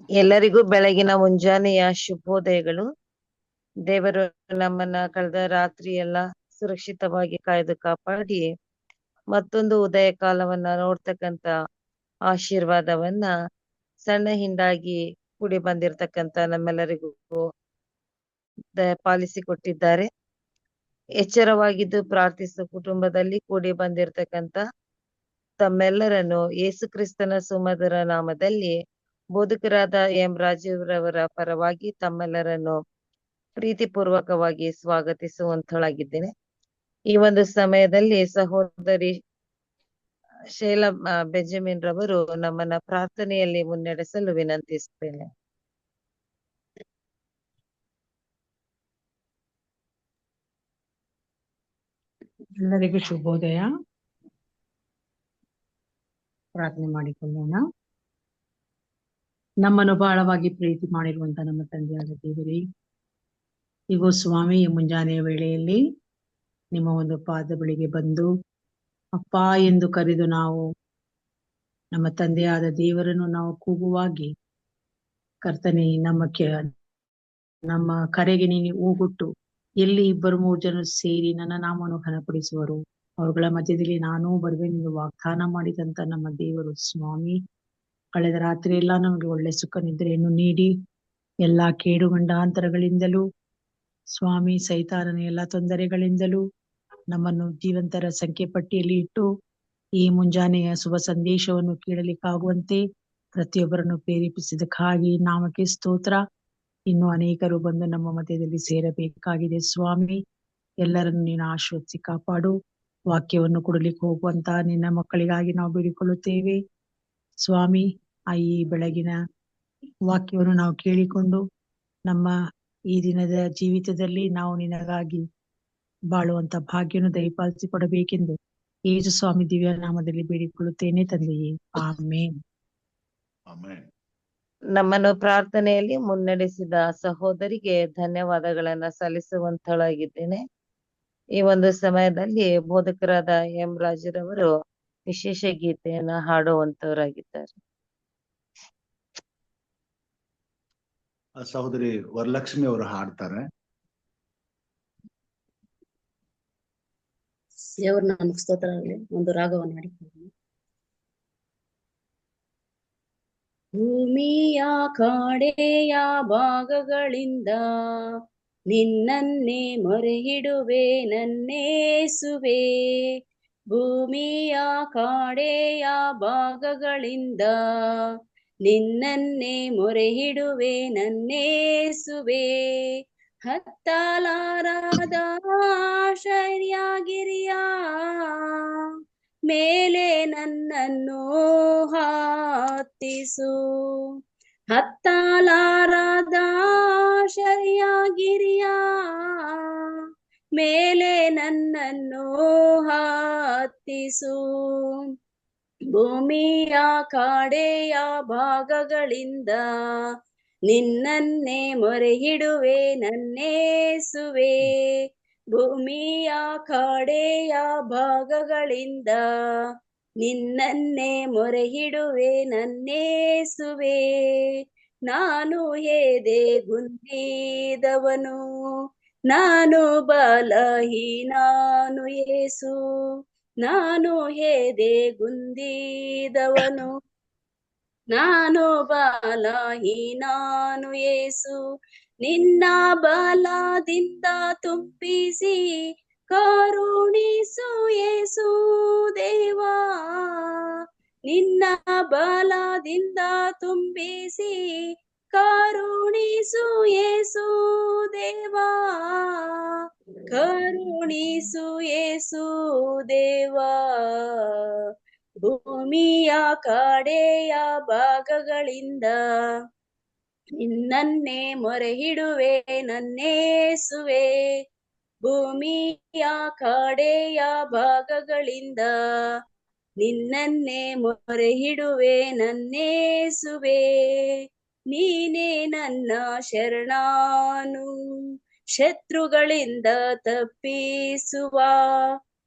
ಎಲ್ಲರಿಗೂ ಬೆಳಗಿನ ಮುಂಜಾನೆಯ ಶುಭೋದಯಗಳು. ದೇವರು ನಮ್ಮನ್ನ ಕಳೆದ ರಾತ್ರಿ ಎಲ್ಲ ಸುರಕ್ಷಿತವಾಗಿ ಕಾಯ್ದು ಕಾಪಾಡಿ ಮತ್ತೊಂದು ಉದಯ ಕಾಲವನ್ನ ನೋಡ್ತಕ್ಕಂತ ಆಶೀರ್ವಾದವನ್ನ ಸಣ್ಣ ಹಿಂಡಾಗಿ ಕೂಡಿ ಬಂದಿರತಕ್ಕಂತ ನಮ್ಮೆಲ್ಲರಿಗೂ ಪಾಲಿಸಿ ಕೊಟ್ಟಿದ್ದಾರೆ. ಎಚ್ಚರವಾಗಿದ್ದು ಪ್ರಾರ್ಥಿಸುವ ಕುಟುಂಬದಲ್ಲಿ ಕೂಡಿ ಬಂದಿರತಕ್ಕಂತ ತಮ್ಮೆಲ್ಲರನ್ನು ಯೇಸು ಕ್ರಿಸ್ತನ ಸುಮಧುರ ನಾಮದಲ್ಲಿ ಬೋಧಕರಾದ ಎಂ ರಾಜೀವ್ರವರ ಪರವಾಗಿ ತಮ್ಮೆಲ್ಲರನ್ನು ಪ್ರೀತಿಪೂರ್ವಕವಾಗಿ ಸ್ವಾಗತಿಸುವಂತಳಾಗಿದ್ದೇನೆ. ಈ ಒಂದು ಸಮಯದಲ್ಲಿ ಸಹೋದರಿ ಶೈಲಾ ಬೆಂಜಮಿನ್ ರವರು ನಮ್ಮನ್ನ ಪ್ರಾರ್ಥನೆಯಲ್ಲಿ ಮುನ್ನಡೆಸಲು ವಿನಂತಿಸುತ್ತೇನೆ. ಎಲ್ಲರಿಗೂ ಶುಭೋದಯ. ಪ್ರಾರ್ಥನೆ ಮಾಡಿಕೊಳ್ಳೋಣ. ನಮ್ಮನ್ನು ಬಹಳವಾಗಿ ಪ್ರೀತಿ ಮಾಡಿರುವಂತ ನಮ್ಮ ತಂದೆಯಾದ ದೇವರೇ, ಈಗ ಸ್ವಾಮಿ ಮುಂಜಾನೆಯ ವೇಳೆಯಲ್ಲಿ ನಿಮ್ಮ ಒಂದು ಪಾದ ಬಳಿಗೆ ಬಂದು ಅಪ್ಪ ಎಂದು ಕರೆದು ನಾವು ನಮ್ಮ ತಂದೆಯಾದ ದೇವರನ್ನು ನಾವು ಕೂಗುವಾಗಿ, ಕರ್ತನೆ ನಮ್ಮ ಕರೆಗೆ ನೀನು ಹೋಗುಟ್ಟು ಎಲ್ಲಿ 2-3 ಜನರು ಸೇರಿ ನನ್ನ ನಾಮವನ್ನು ಘನಪಡಿಸುವರು ಅವರುಗಳ ಮಧ್ಯದಲ್ಲಿ ನಾನೂ ಬರುವೆನೆಂದು ವಾಗ್ದಾನ ಮಾಡಿದಂತ ನಮ್ಮ ದೇವರು ಸ್ವಾಮಿ, ಕಳೆದ ರಾತ್ರಿ ಎಲ್ಲ ನಮಗೆ ಒಳ್ಳೆ ಸುಖ ನಿದ್ರೆಯನ್ನು ನೀಡಿ ಎಲ್ಲಾ ಕೇಡು ಗಂಡಾಂತರಗಳಿಂದಲೂ ಸ್ವಾಮಿ ಸೈತಾನನ ಎಲ್ಲ ತೊಂದರೆಗಳಿಂದಲೂ ನಮ್ಮನ್ನು ಜೀವಂತರ ಸಂಖ್ಯೆ ಪಟ್ಟಿಯಲ್ಲಿ ಇಟ್ಟು ಈ ಮುಂಜಾನೆಯ ಶುಭ ಸಂದೇಶವನ್ನು ಕೇಳಲಿಕ್ಕಾಗುವಂತೆ ಪ್ರತಿಯೊಬ್ಬರನ್ನು ಪ್ರೇರೇಪಿಸಿದಕ್ಕಾಗಿ ನಾಮಕ್ಕೆ ಸ್ತೋತ್ರ. ಇನ್ನು ಅನೇಕರು ಬಂದು ನಮ್ಮ ಮಧ್ಯದಲ್ಲಿ ಸೇರಬೇಕಾಗಿದೆ ಸ್ವಾಮಿ. ಎಲ್ಲರನ್ನು ನೀನು ಆಶೀರ್ವದಿಸಿ ಕಾಪಾಡು. ವಾಕ್ಯವನ್ನು ಕೊಡಲಿಕ್ಕೆ ಹೋಗುವಂತ ನಿನ್ನ ಮಕ್ಕಳಿಗಾಗಿ ನಾವು ಬೇಡಿಕೊಳ್ಳುತ್ತೇವೆ ಸ್ವಾಮಿ. ಈ ಬೆಳಗಿನ ವಾಕ್ಯವನ್ನು ನಾವು ಕೇಳಿಕೊಂಡು ನಮ್ಮ ಈ ದಿನದ ಜೀವಿತದಲ್ಲಿ ನಾವು ನಿನಗಾಗಿ ಬಾಳುವಂತ ಭಾಗ್ಯವನ್ನು ದಯಪಾಲಿಸಿ ಕೊಡಬೇಕೆಂದು ಯೇಸು ಸ್ವಾಮಿ ದಿವ್ಯ ನಾಮದಲ್ಲಿ ಬೇಡಿಕೊಳ್ಳುತ್ತೇನೆ ತಂದೆಯೇ, ಆಮೇನ್. ನಮ್ಮನ್ನು ಪ್ರಾರ್ಥನೆಯಲ್ಲಿ ಮುನ್ನಡೆಸಿದ ಸಹೋದರಿಗೆ ಧನ್ಯವಾದಗಳನ್ನ ಸಲ್ಲಿಸುವಂತಳಾಗಿದ್ದೇನೆ. ಈ ಒಂದು ಸಮಯದಲ್ಲಿ ಬೋಧಕರಾದ ಎಂ ರಾಜರವರು ವಿಶೇಷ ಗೀತೆಯನ್ನ ಹಾಡುವಂತವರಾಗಿದ್ದಾರೆ. ಸಹೋದರಿ ವರಲಕ್ಷ್ಮಿ ಅವರು ಹಾಡ್ತಾರೆ. ದೇವರ ನಾಮಕ್ಕೆ ಸ್ತೋತ್ರ ಆಗಲಿ. ಒಂದು ರಾಗವನ್ನು ಹಾಡಿಕೊಳ್ಳೋಣ. ಭೂಮಿಯ ಕಾಡೆಯ ಭಾಗಗಳಿಂದ ನಿನ್ನನ್ನೇ ಮೊರೆಯಿಡುವೆ ನನ್ನೇಸುವೆ. ಭೂಮಿಯ ಕಾಡೆಯ ಭಾಗಗಳಿಂದ ನಿನ್ನನ್ನೇ ಮೊರೆಯಿಡುವೆ ನನ್ನೇಸುವೆ. ಹತ್ತಲಾರದ ಶರ್ಯಾಗಿರಿಯ ಮೇಲೆ ನನ್ನನ್ನು ಹತ್ತಿಸು. ಹತ್ತಲಾರದ ಶರ್ಯಾಗಿರಿಯ ಮೇಲೆ ನನ್ನನ್ನು ಹತ್ತಿಸು. ಭೂಮಿಯ ಕಾಡೆಯ ಭಾಗಗಳಿಂದ ನಿನ್ನನ್ನೇ ಮೊರೆಯಿಡುವೆ ನನ್ನೇಸುವೆ. ಭೂಮಿಯ ಕಾಡೆಯ ಭಾಗಗಳಿಂದ ನಿನ್ನನ್ನೇ ಮೊರೆಯಿಡುವೆ ನನ್ನೇಸುವೆ. ನಾನು ಎದೆ ಗುಂದಿದವನು, ನಾನು ಬಲಹೀನಾನು ಯೇಸು. ನಾನು ಎದೆ ಗುಂದಿದವನು, ನಾನು ಬಲಹೀನಾನು ಯೇಸು. ನಿನ್ನ ಬಲದಿಂದ ತುಂಬಿಸಿ ಕರುಣಿಸು ಯೇಸು ದೇವಾ. ನಿನ್ನ ಬಲದಿಂದ ತುಂಬಿಸಿ ಕರುಣಿಸು ಯೇಸು ದೇವಾ. ಕರುಣಿಸು ಯೇಸು ದೇವಾ. ಭೂಮಿಯ ಕಾಡೆಯ ಭಾಗಗಳಿಂದ ನಿನ್ನನ್ನೇ ಮೊರೆಯಿಡುವೆ ನನ್ನೇಸುವೆ. ಭೂಮಿಯ ಕಾಡೆಯ ಭಾಗಗಳಿಂದ ನಿನ್ನನ್ನೇ ಮೊರೆಯಿಡುವೆ ನನ್ನೇಸುವೆ. ನೀನೇ ನನ್ನ ಶರಣಾನು, ಶತ್ರುಗಳಿಂದ ತಪ್ಪಿಸುವ.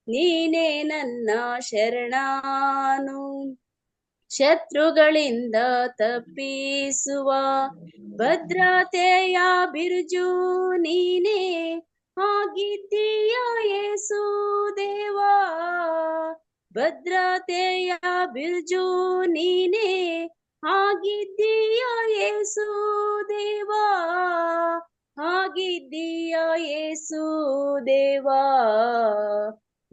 ನೀನೇ ನನ್ನ ಶರಣಾನು, ಶತ್ರುಗಳಿಂದ ತಪ್ಪಿಸುವ ಭದ್ರತೆಯ ಬಿರುಜು ನೀನೇ ಆಗಿದ್ದೀಯ ಯೇಸು ದೇವಾ. ಭದ್ರತೆಯ ಬಿರುಜು ನೀನೇ ಆಗಿದ್ದೀಯ ಯೇಸು ದೇವಾ. ಆಗಿದ್ದೀಯ ಯೇಸು ದೇವಾ.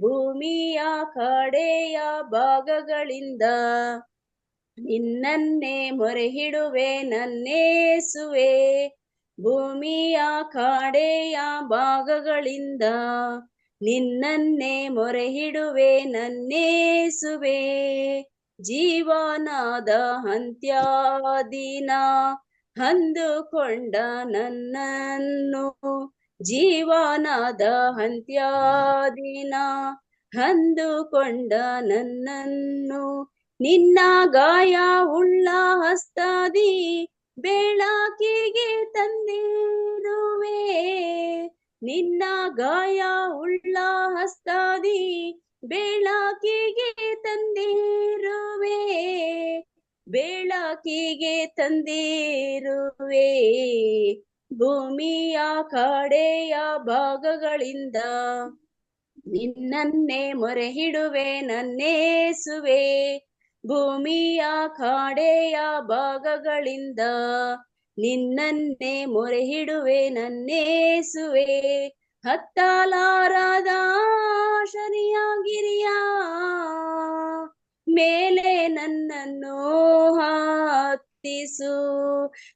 ಭೂಮಿಯ ಕಡೆಯ ಭಾಗಗಳಿಂದ ನಿನ್ನನ್ನೇ ಮೊರೆಹಿಡುವೆ ನನ್ನೇಸುವೆ. ಭೂಮಿಯ ಕಡೆಯ ಭಾಗಗಳಿಂದ ನಿನ್ನನ್ನೇ ಮೊರೆಹಿಡುವೆ ನನ್ನೇಸುವೆ. ಜೀವನದ ಅಂತ್ಯದಿನ ಅಂದುಕೊಂಡ ನನ್ನನ್ನು, ಜೀವನದ ಅಂತ್ಯದಿನ ಅಂದುಕೊಂಡ ನನ್ನನ್ನು, ನಿನ್ನ ಗಾಯ ಉಳ್ಳ ಹಸ್ತದಿ ಬೆಳಕಿಗೆ ತಂದಿರುವೆ. ನಿನ್ನ ಗಾಯ ಉಳ್ಳ ಹಸ್ತದಿ ಬೆಳಕಿಗೆ ತಂದಿರುವೆ. ಬೆಳಕಿಗೆ ತಂದಿರುವೆ. ಭೂಮಿಯ ಕಡೆಯ ಭಾಗಗಳಿಂದ ನಿನ್ನನ್ನೇ ಮೊರೆಹಿಡುವೆ ನನ್ನೇಸುವೆ. ಭೂಮಿಯ ಕಡೆಯ ಭಾಗಗಳಿಂದ ನಿನ್ನನ್ನೇ ಮೊರೆಹಿಡುವೆ ನನ್ನೇಸುವೆ. ಹತ್ತಲಾರದ ಶನಿಯಾಗಿರಿಯ ಮೇಲೆ ನನ್ನನ್ನು ಹತ್ತಿಸು.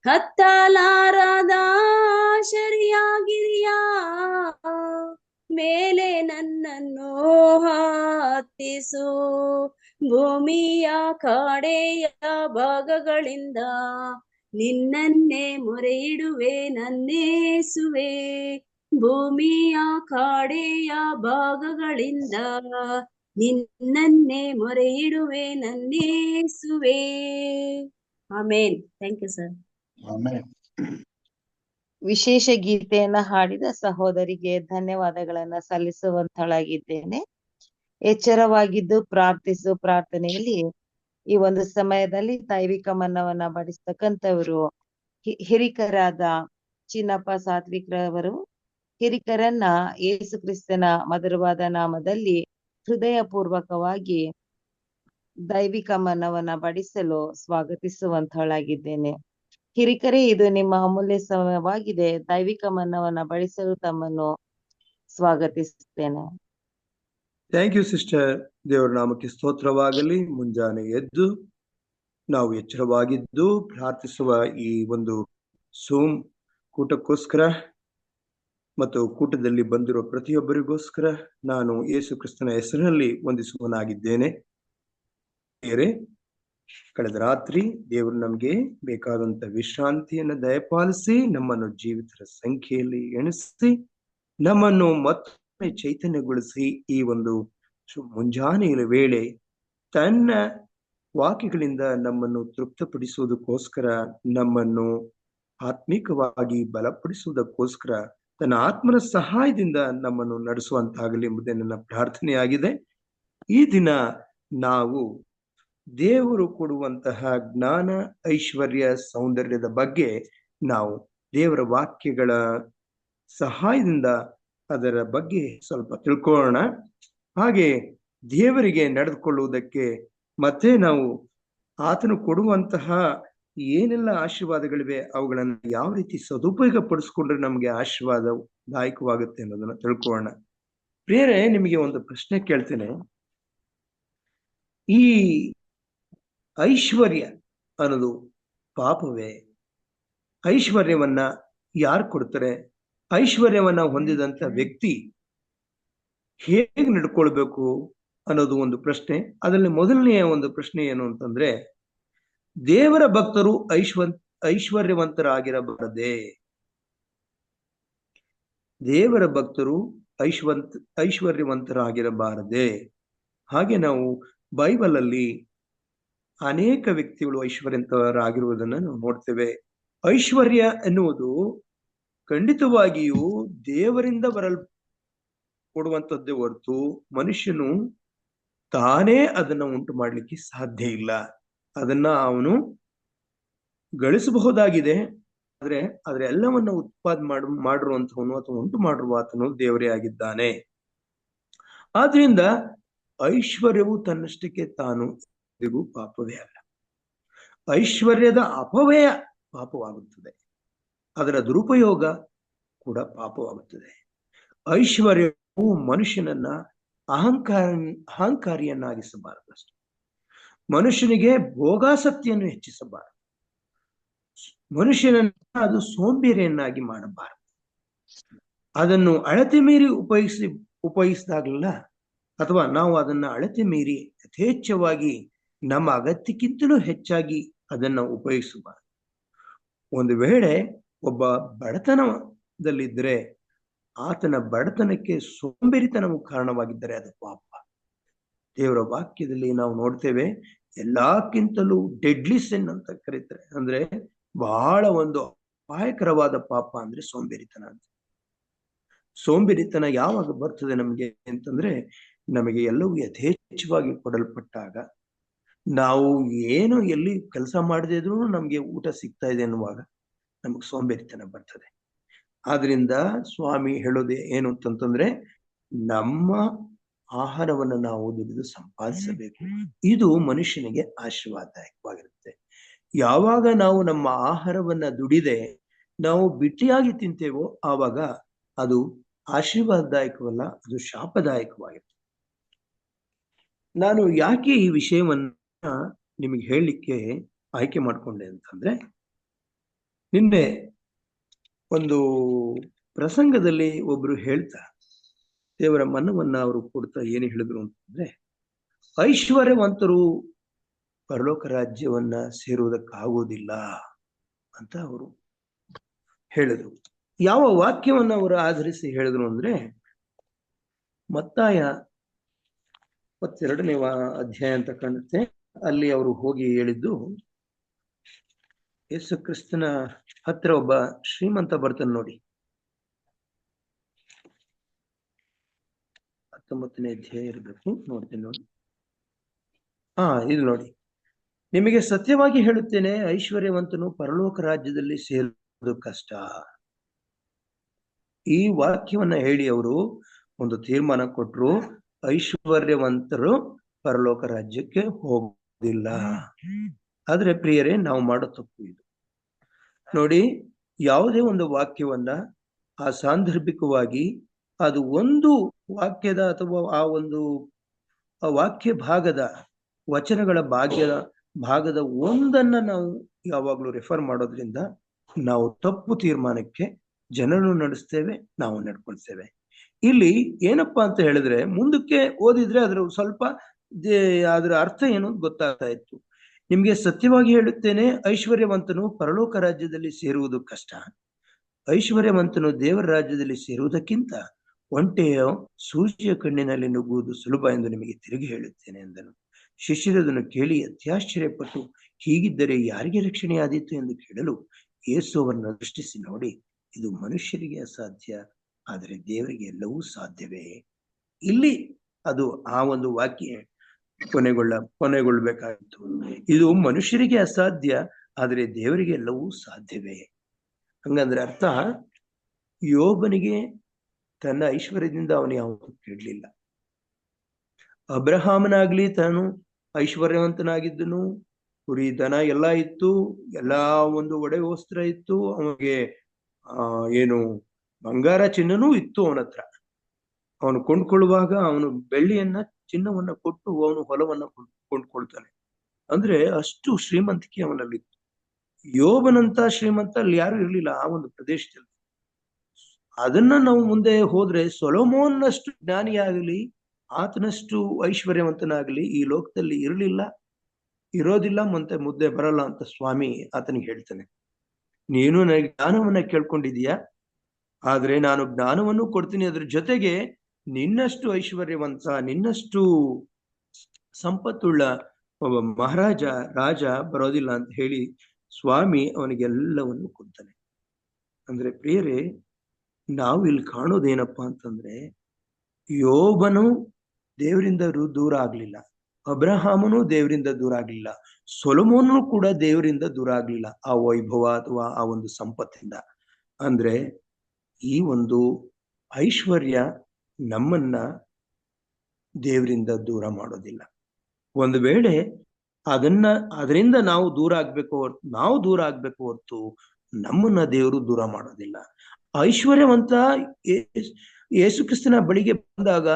ಹತ್ತಲಾರದ ಶರಿಯಾಗಿರಿಯ ಮೇಲೆ ನನ್ನನ್ನು ಹತ್ತಿಸು. ಭೂಮಿಯ ಕಡೆಯ ಭಾಗಗಳಿಂದ ನಿನ್ನನ್ನೇ ಮೊರೆಯಿಡುವೆ ನನ್ನೇಸುವೆ. ಭೂಮಿಯ ಕಡೆಯ ಭಾಗಗಳಿಂದ ನಿನ್ನನ್ನೇ ಮೊರೆಯಿಡುವೆ ನನ್ನೇಸುವೆ. Amen. Thank you sir. Amen. ವಿಶೇಷ ಗೀತೆಯನ್ನ ಹಾಡಿದ ಸಹೋದರಿಗೆ ಧನ್ಯವಾದಗಳನ್ನ ಸಲ್ಲಿಸುವಂತಳಾಗಿದ್ದೇನೆ. ಎಚ್ಚರವಾಗಿದ್ದು ಪ್ರಾರ್ಥಿಸು ಪ್ರಾರ್ಥನೆಯಲ್ಲಿ ಈ ಒಂದು ಸಮಯದಲ್ಲಿ ದೈವಿಕ ಮನ್ನವನ್ನ ಬಡಿಸ್ತಕ್ಕಂಥವರು ಹಿರಿಕರಾದ ಚಿನ್ನಪ್ಪ ಸಾತ್ವಿಕ್ರವರು. ಹಿರಿಕರನ್ನ ಯೇಸು ಕ್ರಿಸ್ತನ ಮಧುರವಾದ ನಾಮದಲ್ಲಿ ಹೃದಯ ಪೂರ್ವಕವಾಗಿ ದೈವಿಕ ಮನ್ನವನ್ನ ಬಡಿಸಲು ಸ್ವಾಗತಿಸುವಂತಳಾಗಿದ್ದೇನೆ. ಹಿರಿಕರೇ, ಇದು ನಿಮ್ಮ ಅಮೂಲ್ಯ ಸಮಯವಾಗಿದೆ. ದೈವಿಕ ಮನ್ನವನ್ನ ಬಡಿಸಲು ತಮ್ಮನ್ನು ಸ್ವಾಗತಿಸುತ್ತೇನೆ. Thank you sister. ದೇವರ ನಾಮಕ್ಕೆ ಸ್ತೋತ್ರವಾಗಲಿ. ಮುಂಜಾನೆ ಎದ್ದು ನಾವು ಎಚ್ಚರವಾಗಿದ್ದು ಪ್ರಾರ್ಥಿಸುವ ಈ ಒಂದು ಸೂಮ್ ಕೂಟಕ್ಕೋಸ್ಕರ ಮತ್ತು ಕೂಟದಲ್ಲಿ ಬಂದಿರುವ ಪ್ರತಿಯೊಬ್ಬರಿಗೋಸ್ಕರ ನಾನು ಯೇಸು ಕ್ರಿಸ್ತನ ಹೆಸರಿನಲ್ಲಿ ವಂದಿಸುವನಾಗಿದ್ದೇನೆ. ಕಳೆದ ರಾತ್ರಿ ದೇವರು ನಮಗೆ ಬೇಕಾದಂತ ವಿಶ್ರಾಂತಿಯನ್ನು ದಯಪಾಲಿಸಿ ನಮ್ಮನ್ನು ಜೀವಿತರ ಸಂಖ್ಯೆಯಲ್ಲಿ ಎಣಿಸಿ ನಮ್ಮನ್ನು ಮತ್ತೊಮ್ಮೆ ಚೈತನ್ಯಗೊಳಿಸಿ ಈ ಒಂದು ಮುಂಜಾನೆಯ ವೇಳೆ ತನ್ನ ವಾಕ್ಯಗಳಿಂದ ನಮ್ಮನ್ನು ತೃಪ್ತಪಡಿಸುವುದಕ್ಕೋಸ್ಕರ, ನಮ್ಮನ್ನು ಆತ್ಮಿಕವಾಗಿ ಬಲಪಡಿಸುವುದಕ್ಕೋಸ್ಕರ ತನ್ನ ಆತ್ಮನ ಸಹಾಯದಿಂದ ನಮ್ಮನ್ನು ನಡೆಸುವಂತಾಗಲಿ ಎಂಬುದೇ ನನ್ನ ಪ್ರಾರ್ಥನೆಯಾಗಿದೆ. ಈ ದಿನ ನಾವು ದೇವರು ಕೊಡುವಂತಹ ಜ್ಞಾನ, ಐಶ್ವರ್ಯ, ಸೌಂದರ್ಯದ ಬಗ್ಗೆ ನಾವು ದೇವರ ವಾಕ್ಯಗಳ ಸಹಾಯದಿಂದ ಅದರ ಬಗ್ಗೆ ಸ್ವಲ್ಪ ತಿಳ್ಕೊಳ್ಳೋಣ. ಹಾಗೆ ದೇವರಿಗೆ ನಡೆದುಕೊಳ್ಳುವುದಕ್ಕೆ ಮತ್ತೆ ನಾವು ಆತನು ಕೊಡುವಂತಹ ಏನೆಲ್ಲ ಆಶೀರ್ವಾದಗಳಿವೆ ಅವುಗಳನ್ನು ಯಾವ ರೀತಿ ಸದುಪಯೋಗ ಪಡಿಸ್ಕೊಂಡ್ರೆ ನಮಗೆ ಆಶೀರ್ವಾದದಾಯಕವಾಗುತ್ತೆ ಅನ್ನೋದನ್ನ ತಿಳ್ಕೊಳ್ಳೋಣ. ಪ್ರಿಯರೇ, ನಿಮಗೆ ಒಂದು ಪ್ರಶ್ನೆ ಕೇಳ್ತೇನೆ. ಈ ಐಶ್ವರ್ಯ ಅನ್ನೋದು ಪಾಪವೇ? ಐಶ್ವರ್ಯವನ್ನ ಯಾರು ಕೊಡ್ತಾರೆ? ಐಶ್ವರ್ಯವನ್ನ ಹೊಂದಿದಂತ ವ್ಯಕ್ತಿ ಹೇಗೆ ನಡ್ಕೊಳ್ಬೇಕು ಅನ್ನೋದು ಒಂದು ಪ್ರಶ್ನೆ. ಅದರಲ್ಲಿ ಮೊದಲನೆಯ ಒಂದು ಪ್ರಶ್ನೆ ಏನು ಅಂತಂದ್ರೆ, ದೇವರ ಭಕ್ತರು ಐಶ್ವರ್ಯವಂತರಾಗಿರಬಾರದೇ? ದೇವರ ಭಕ್ತರು ಐಶ್ವರ್ಯವಂತರಾಗಿರಬಾರದೇ? ಹಾಗೆ ನಾವು ಬೈಬಲ್ ಅಲ್ಲಿ ಅನೇಕ ವ್ಯಕ್ತಿಗಳು ಐಶ್ವರ್ಯವಂತರಾಗಿರುವುದನ್ನು ನಾವು ನೋಡ್ತೇವೆ. ಐಶ್ವರ್ಯ ಎನ್ನುವುದು ಖಂಡಿತವಾಗಿಯೂ ದೇವರಿಂದ ಕೊಡುವಂಥದ್ದೇ ಹೊರತು ಮನುಷ್ಯನು ತಾನೇ ಅದನ್ನು ಉಂಟು ಮಾಡ್ಲಿಕ್ಕೆ ಸಾಧ್ಯ ಇಲ್ಲ. ಅದನ್ನ ಅವನು ಗಳಿಸಬಹುದಾಗಿದೆ. ಆದ್ರೆ ಎಲ್ಲವನ್ನ ಮಾಡಿರುವಂತವನು ಅಥವಾ ಉಂಟು ಮಾಡಿರುವ ಆತನು ದೇವರೇ ಆಗಿದ್ದಾನೆ. ಆದ್ರಿಂದ ಐಶ್ವರ್ಯವು ತನ್ನಷ್ಟಕ್ಕೆ ತಾನು ಎಂದಿಗೂ ಪಾಪವೇ ಅಲ್ಲ. ಐಶ್ವರ್ಯದ ಅಪವ್ಯಯ ಪಾಪವಾಗುತ್ತದೆ, ಅದರ ದುರುಪಯೋಗ ಕೂಡ ಪಾಪವಾಗುತ್ತದೆ. ಐಶ್ವರ್ಯವು ಮನುಷ್ಯನನ್ನ ಅಹಂಕಾರಿಯನ್ನಾಗಿಸಬಾರದಷ್ಟೇ. ಮನುಷ್ಯನಿಗೆ ಭೋಗಾಸಕ್ತಿಯನ್ನು ಹೆಚ್ಚಿಸಬಾರದು. ಮನುಷ್ಯನನ್ನ ಅದು ಸೋಂಬೇರಿಯನ್ನಾಗಿ ಮಾಡಬಾರದು. ಅದನ್ನು ಅಳತೆ ಮೀರಿ ಉಪಯೋಗಿಸಿದಾಗಲ್ಲ, ಅಥವಾ ನಾವು ಅದನ್ನ ಅಳತೆ ಮೀರಿ ಯಥೇಚ್ಛವಾಗಿ ನಮ್ಮ ಅಗತ್ಯಕ್ಕಿಂತಲೂ ಹೆಚ್ಚಾಗಿ ಅದನ್ನ ಉಪಯೋಗಿಸಬಾರದು. ಒಂದು ವೇಳೆ ಒಬ್ಬ ಬಡತನದಲ್ಲಿದ್ದರೆ ಆತನ ಬಡತನಕ್ಕೆ ಸೋಂಬೇರಿತನವು ಕಾರಣವಾಗಿದ್ದರೆ ಅದು ಪಾಪ. ದೇವರ ವಾಕ್ಯದಲ್ಲಿ ನಾವು ನೋಡ್ತೇವೆ, ಎಲ್ಲಕ್ಕಿಂತಲೂ ಡೆಡ್ಲಿ ಸಿನ್ ಅಂತ ಕರೀತಾರೆ. ಅಂದ್ರೆ ಬಹಳ ಒಂದು ಅಪಾಯಕರವಾದ ಪಾಪ ಅಂದ್ರೆ ಸೋಂಬೇರಿತನ ಅಂತ. ಸೋಂಬೇರಿತನ ಯಾವಾಗ ಬರ್ತದೆ ನಮಗೆ ಅಂತಂದ್ರೆ, ನಮಗೆ ಎಲ್ಲವೂ ಯಥೇಚ್ಛವಾಗಿ ಕೊಡಲ್ಪಟ್ಟಾಗ, ನಾವು ಏನು ಎಲ್ಲಿ ಕೆಲಸ ಮಾಡದೇ ಇದ್ರೂ ನಮ್ಗೆ ಊಟ ಸಿಗ್ತಾ ಇದೆ ಅನ್ನುವಾಗ ನಮಗೆ ಸೋಂಬೇರಿತನ ಬರ್ತದೆ. ಆದ್ರಿಂದ ಸ್ವಾಮಿ ಹೇಳೋದೇ ಏನು ಅಂತಂತಂದ್ರೆ, ನಮ್ಮ ಆಹಾರವನ್ನು ನಾವು ದುಡಿದು ಸಂಪಾದಿಸಬೇಕು. ಇದು ಮನುಷ್ಯನಿಗೆ ಆಶೀರ್ವಾದದಾಯಕವಾಗಿರುತ್ತೆ. ಯಾವಾಗ ನಾವು ನಮ್ಮ ಆಹಾರವನ್ನ ದುಡಿದೆ ನಾವು ಬಿಟ್ಟಿಯಾಗಿ ತಿಂತೇವೋ ಆವಾಗ ಅದು ಆಶೀರ್ವಾದದಾಯಕವಲ್ಲ, ಅದು ಶಾಪದಾಯಕವಾಗಿರುತ್ತೆ. ನಾನು ಯಾಕೆ ಈ ವಿಷಯವನ್ನ ನಿಮಗೆ ಹೇಳಲಿಕ್ಕೆ ಆಯ್ಕೆ ಮಾಡ್ಕೊಂಡೆ ಅಂತಂದ್ರೆ, ನಿನ್ನೆ ಒಂದು ಪ್ರಸಂಗದಲ್ಲಿ ಒಬ್ರು ಹೇಳ್ತಾ ದೇವರ ಮನ್ನವನ್ನ ಅವರು ಕೊಡ್ತಾ ಏನು ಹೇಳಿದ್ರು ಅಂತಂದ್ರೆ, ಐಶ್ವರ್ಯವಂತರು ಪರಲೋಕ ರಾಜ್ಯವನ್ನ ಸೇರುವುದಕ್ಕಾಗೋದಿಲ್ಲ ಅಂತ ಅವರು ಹೇಳಿದ್ರು. ಯಾವ ವಾಕ್ಯವನ್ನ ಅವರು ಆಧರಿಸಿ ಹೇಳಿದ್ರು ಅಂದ್ರೆ, ಮತ್ತಾಯ 22ನೇ ಅಧ್ಯಾಯ ಅಂತ ಕಾಣುತ್ತೆ. ಅಲ್ಲಿ ಅವರು ಹೋಗಿ ಹೇಳಿದ್ದು, ಯೇಸು ಕ್ರಿಸ್ತನ ಹತ್ರ ಒಬ್ಬ ಶ್ರೀಮಂತ ಬರ್ತಾನೆ ನೋಡಿ. 19ನೇ ಅಧ್ಯಾಯ ಇರಬೇಕು, ನೋಡ್ತೇನೆ ನೋಡಿ. ಇದು ನೋಡಿ, ನಿಮಗೆ ಸತ್ಯವಾಗಿ ಹೇಳುತ್ತೇನೆ, ಐಶ್ವರ್ಯವಂತನು ಪರಲೋಕ ರಾಜ್ಯದಲ್ಲಿ ಸೇರುವುದು ಕಷ್ಟ. ಈ ವಾಕ್ಯವನ್ನ ಹೇಳಿ ಅವರು ಒಂದು ತೀರ್ಮಾನ ಕೊಟ್ರು, ಐಶ್ವರ್ಯವಂತರು ಪರಲೋಕ ರಾಜ್ಯಕ್ಕೆ ಹೋಗುವುದಿಲ್ಲ. ಆದ್ರೆ ಪ್ರಿಯರೇ, ನಾವು ಮಾಡೋ ತಪ್ಪು ಇದು ನೋಡಿ. ಯಾವುದೇ ಒಂದು ವಾಕ್ಯವನ್ನ ಸಾಂದರ್ಭಿಕವಾಗಿ ಅದು ಒಂದು ವಾಕ್ಯದ ಅಥವಾ ಆ ಒಂದು ವಾಕ್ಯ ಭಾಗದ ವಚನಗಳ ಭಾಗದ ಒಂದನ್ನ ನಾವು ಯಾವಾಗಲೂ ರೆಫರ್ ಮಾಡೋದ್ರಿಂದ ನಾವು ತಪ್ಪು ತೀರ್ಮಾನಕ್ಕೆ ಜನರನ್ನು ನಡೆಸ್ತೇವೆ, ನಾವು ನಡ್ಕೊಳ್ತೇವೆ. ಇಲ್ಲಿ ಏನಪ್ಪಾ ಅಂತ ಹೇಳಿದ್ರೆ, ಮುಂದಕ್ಕೆ ಓದಿದ್ರೆ ಅದ್ರ ಸ್ವಲ್ಪ ಅದರ ಅರ್ಥ ಏನು ಗೊತ್ತಾಗ್ತಾ ಇತ್ತು. ನಿಮ್ಗೆ ಸತ್ಯವಾಗಿ ಹೇಳುತ್ತೇನೆ, ಐಶ್ವರ್ಯವಂತನು ಪರಲೋಕ ರಾಜ್ಯದಲ್ಲಿ ಸೇರುವುದು ಕಷ್ಟ. ಐಶ್ವರ್ಯವಂತನು ದೇವರ ರಾಜ್ಯದಲ್ಲಿ ಸೇರುವುದಕ್ಕಿಂತ ಒಂಟೆಯ ಸೂಜಿಯ ಕಣ್ಣಿನಲ್ಲಿ ನುಗ್ಗುವುದು ಸುಲಭ ಎಂದು ನಿಮಗೆ ತಿರುಗಿ ಹೇಳುತ್ತೇನೆ ಎಂದನು. ಶಿಷ್ಯರದನ್ನು ಕೇಳಿ ಅತ್ಯಾಶ್ಚರ್ಯಪಟ್ಟು, ಹೀಗಿದ್ದರೆ ಯಾರಿಗೆ ರಕ್ಷಣೆಯಾದೀತು ಎಂದು ಕೇಳಲು ಯೇಸು ಅವರನ್ನು ದೃಷ್ಟಿಸಿ ನೋಡಿ, ಇದು ಮನುಷ್ಯರಿಗೆ ಅಸಾಧ್ಯ, ಆದರೆ ದೇವರಿಗೆ ಎಲ್ಲವೂ ಸಾಧ್ಯವೇ. ಇಲ್ಲಿ ಅದು ಆ ಒಂದು ವಾಕ್ಯ ಕೊನೆಗೊಳ್ಳಬೇಕಾಗಿತ್ತು. ಇದು ಮನುಷ್ಯರಿಗೆ ಅಸಾಧ್ಯ, ಆದರೆ ದೇವರಿಗೆ ಎಲ್ಲವೂ ಸಾಧ್ಯವೇ. ಹಂಗಂದ್ರೆ ಅರ್ಥ, ಯೋಬನಿಗೆ ತನ್ನ ಐಶ್ವರ್ಯದಿಂದ ಅವನು ಯಾವತ್ತೂ ಕೇಳಲಿಲ್ಲ. ಅಬ್ರಹಾಮನಾಗ್ಲಿ ತಾನು ಐಶ್ವರ್ಯವಂತನಾಗಿದ್ದನು, ಕುರಿ ದನ ಎಲ್ಲ ಇತ್ತು, ಎಲ್ಲಾ ಒಂದು ಒಡೆ ವಸ್ತ್ರ ಇತ್ತು, ಅವನಿಗೆ ಏನು ಬಂಗಾರ ಚಿನ್ನನೂ ಇತ್ತು ಅವನ ಹತ್ರ. ಅವನು ಕೊಂಡ್ಕೊಳ್ಳುವಾಗ ಅವನು ಬೆಳ್ಳಿಯನ್ನ ಚಿನ್ನವನ್ನ ಕೊಟ್ಟು ಅವನು ಹೊಲವನ್ನ ಕೊಂಡ್ಕೊಳ್ತಾನೆ. ಅಂದ್ರೆ ಅಷ್ಟು ಶ್ರೀಮಂತಿಕೆ ಅವನಲ್ಲಿತ್ತು. ಯೋಬನಂತ ಶ್ರೀಮಂತ ಅಲ್ಲಿ ಯಾರು ಇರ್ಲಿಲ್ಲ ಆ ಒಂದು ಪ್ರದೇಶದಲ್ಲಿ. ಅದನ್ನ ನಾವು ಮುಂದೆ ಹೋದ್ರೆ, ಸೊಲೊಮೋನ್ನಷ್ಟು ಜ್ಞಾನಿಯಾಗಲಿ ಆತನಷ್ಟು ಐಶ್ವರ್ಯವಂತನಾಗಲಿ ಈ ಲೋಕದಲ್ಲಿ ಇರೋದಿಲ್ಲ, ಮತ್ತೆ ಮುದ್ದೆ ಬರಲ್ಲ ಅಂತ ಸ್ವಾಮಿ ಆತನಿಗೆ ಹೇಳ್ತಾನೆ. ನೀನು ನನಗೆ ಜ್ಞಾನವನ್ನ ಕೇಳ್ಕೊಂಡಿದೀಯ, ಆದ್ರೆ ನಾನು ಜ್ಞಾನವನ್ನು ಕೊಡ್ತೀನಿ, ಅದ್ರ ಜೊತೆಗೆ ನಿನ್ನಷ್ಟು ಐಶ್ವರ್ಯವಂತ, ನಿನ್ನಷ್ಟು ಸಂಪತ್ತುಳ್ಳ ಒಬ್ಬ ರಾಜ ಬರೋದಿಲ್ಲ ಅಂತ ಹೇಳಿ ಸ್ವಾಮಿ ಅವನಿಗೆಲ್ಲವನ್ನು ಕೊಡ್ತಾನೆ. ಅಂದ್ರೆ ಪ್ರಿಯರೇ, ನಾವು ಇಲ್ಲಿ ಕಾಣೋದೇನಪ್ಪಾ ಅಂತಂದ್ರೆ, ಯೋಬನು ದೇವರಿಂದ ದೂರ ಆಗ್ಲಿಲ್ಲ, ಅಬ್ರಹಾಮನು ದೇವರಿಂದ ದೂರ ಆಗ್ಲಿಲ್ಲ, ಸೊಲೊಮೋನನು ಕೂಡ ದೇವರಿಂದ ದೂರ ಆಗ್ಲಿಲ್ಲ, ಆ ವೈಭವ ಅಥವಾ ಆ ಒಂದು ಸಂಪತ್ತಿಂದ. ಅಂದ್ರೆ ಈ ಒಂದು ಐಶ್ವರ್ಯ ನಮ್ಮನ್ನ ದೇವರಿಂದ ದೂರ ಮಾಡೋದಿಲ್ಲ. ಒಂದು ವೇಳೆ ಅದರಿಂದ ನಾವು ದೂರ ಆಗ್ಬೇಕು ಹೊರತು ನಮ್ಮನ್ನ ದೇವರು ದೂರ ಮಾಡೋದಿಲ್ಲ. ಐಶ್ವರ್ಯವಂತ ಯೇಸು ಕ್ರಿಸ್ತನ ಬಳಿಗೆ ಬಂದಾಗ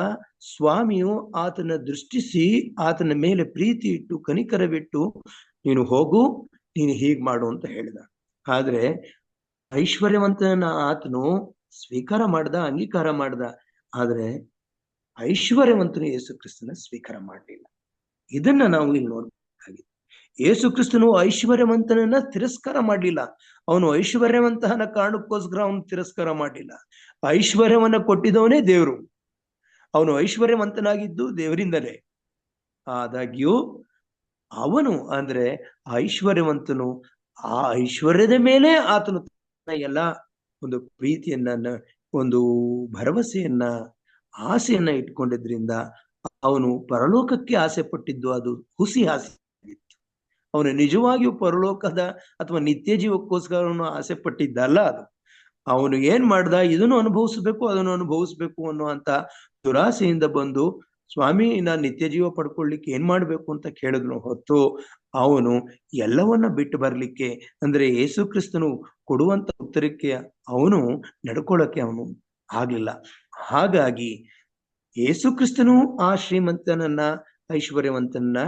ಸ್ವಾಮಿಯು ಆತನ ದೃಷ್ಟಿಸಿ ಆತನ ಮೇಲೆ ಪ್ರೀತಿ ಇಟ್ಟು ಕನಿಕರವಿಟ್ಟು, ನೀನು ಹೋಗು, ನೀನು ಹೀಗ್ ಮಾಡು ಅಂತ ಹೇಳಿದ. ಆದ್ರೆ ಐಶ್ವರ್ಯವಂತನ ಆತನು ಅಂಗೀಕಾರ ಮಾಡ್ದ. ಆದ್ರೆ ಐಶ್ವರ್ಯವಂತನು ಯೇಸು ಕ್ರಿಸ್ತನ ಸ್ವೀಕಾರ ಮಾಡಲಿಲ್ಲ. ಇದನ್ನ ನಾವು ಇಲ್ಲಿ ನೋಡ್ಬೇಕಾಗಿದೆ. ಯೇಸು ಕ್ರಿಸ್ತನು ಐಶ್ವರ್ಯವಂತನನ್ನ ತಿರಸ್ಕಾರ ಮಾಡಲಿಲ್ಲ. ಅವನು ಐಶ್ವರ್ಯವಂತನ ಕಾರಣಕ್ಕೋಸ್ಕರ ಅವನು ತಿರಸ್ಕಾರ ಮಾಡಲಿಲ್ಲ. ಐಶ್ವರ್ಯವನ್ನ ಕೊಟ್ಟಿದ್ದವನೇ ದೇವರು. ಅವನು ಐಶ್ವರ್ಯವಂತನಾಗಿದ್ದು ದೇವರಿಂದಲೇ. ಆದಾಗ್ಯೂ ಅವನು ಅಂದ್ರೆ ಐಶ್ವರ್ಯವಂತನು ಆ ಐಶ್ವರ್ಯದ ಮೇಲೆ ಆತನು ಎಲ್ಲ ಒಂದು ಪ್ರೀತಿಯನ್ನ, ಒಂದು ಭರವಸೆಯನ್ನ, ಆಸೆಯನ್ನ ಇಟ್ಕೊಂಡಿದ್ರಿಂದ ಅವನು ಪರಲೋಕಕ್ಕೆ ಆಸೆ ಪಟ್ಟಿದ್ದು ಅದು ಹುಸಿ ಆಸೆ ಆಗಿತ್ತು. ಅವನು ನಿಜವಾಗಿಯೂ ಪರಲೋಕದ ಅಥವಾ ನಿತ್ಯ ಜೀವಕ್ಕೋಸ್ಕರ ಅವನು ಆಸೆ ಪಟ್ಟಿದ್ದಲ್ಲ. ಅದು ಅವನು ಏನ್ ಮಾಡ್ದ, ಇದನ್ನು ಅನುಭವಿಸ್ಬೇಕು ಅದನ್ನು ಅನುಭವಿಸ್ಬೇಕು ಅನ್ನುವಂತ ದುರಾಸೆಯಿಂದ ಬಂದು, ಸ್ವಾಮಿ ನಾನು ನಿತ್ಯ ಜೀವ ಪಡ್ಕೊಳ್ಲಿಕ್ಕೆ ಏನ್ ಮಾಡ್ಬೇಕು ಅಂತ ಕೇಳಿದ್ನು ಹೊತ್ತು ಅವನು ಎಲ್ಲವನ್ನ ಬಿಟ್ಟು ಬರ್ಲಿಕ್ಕೆ, ಅಂದ್ರೆ ಯೇಸು ಕ್ರಿಸ್ತನು ಕೊಡುವಂತ ಉತ್ತರಕ್ಕೆ ಅವನು ನಡ್ಕೊಳ್ಳಕ್ಕೆ ಅವನು ಆಗ್ಲಿಲ್ಲ. ಹಾಗಾಗಿ ಯೇಸು ಕ್ರಿಸ್ತನು ಆ ಶ್ರೀಮಂತನನ್ನ, ಐಶ್ವರ್ಯವಂತನನ್ನ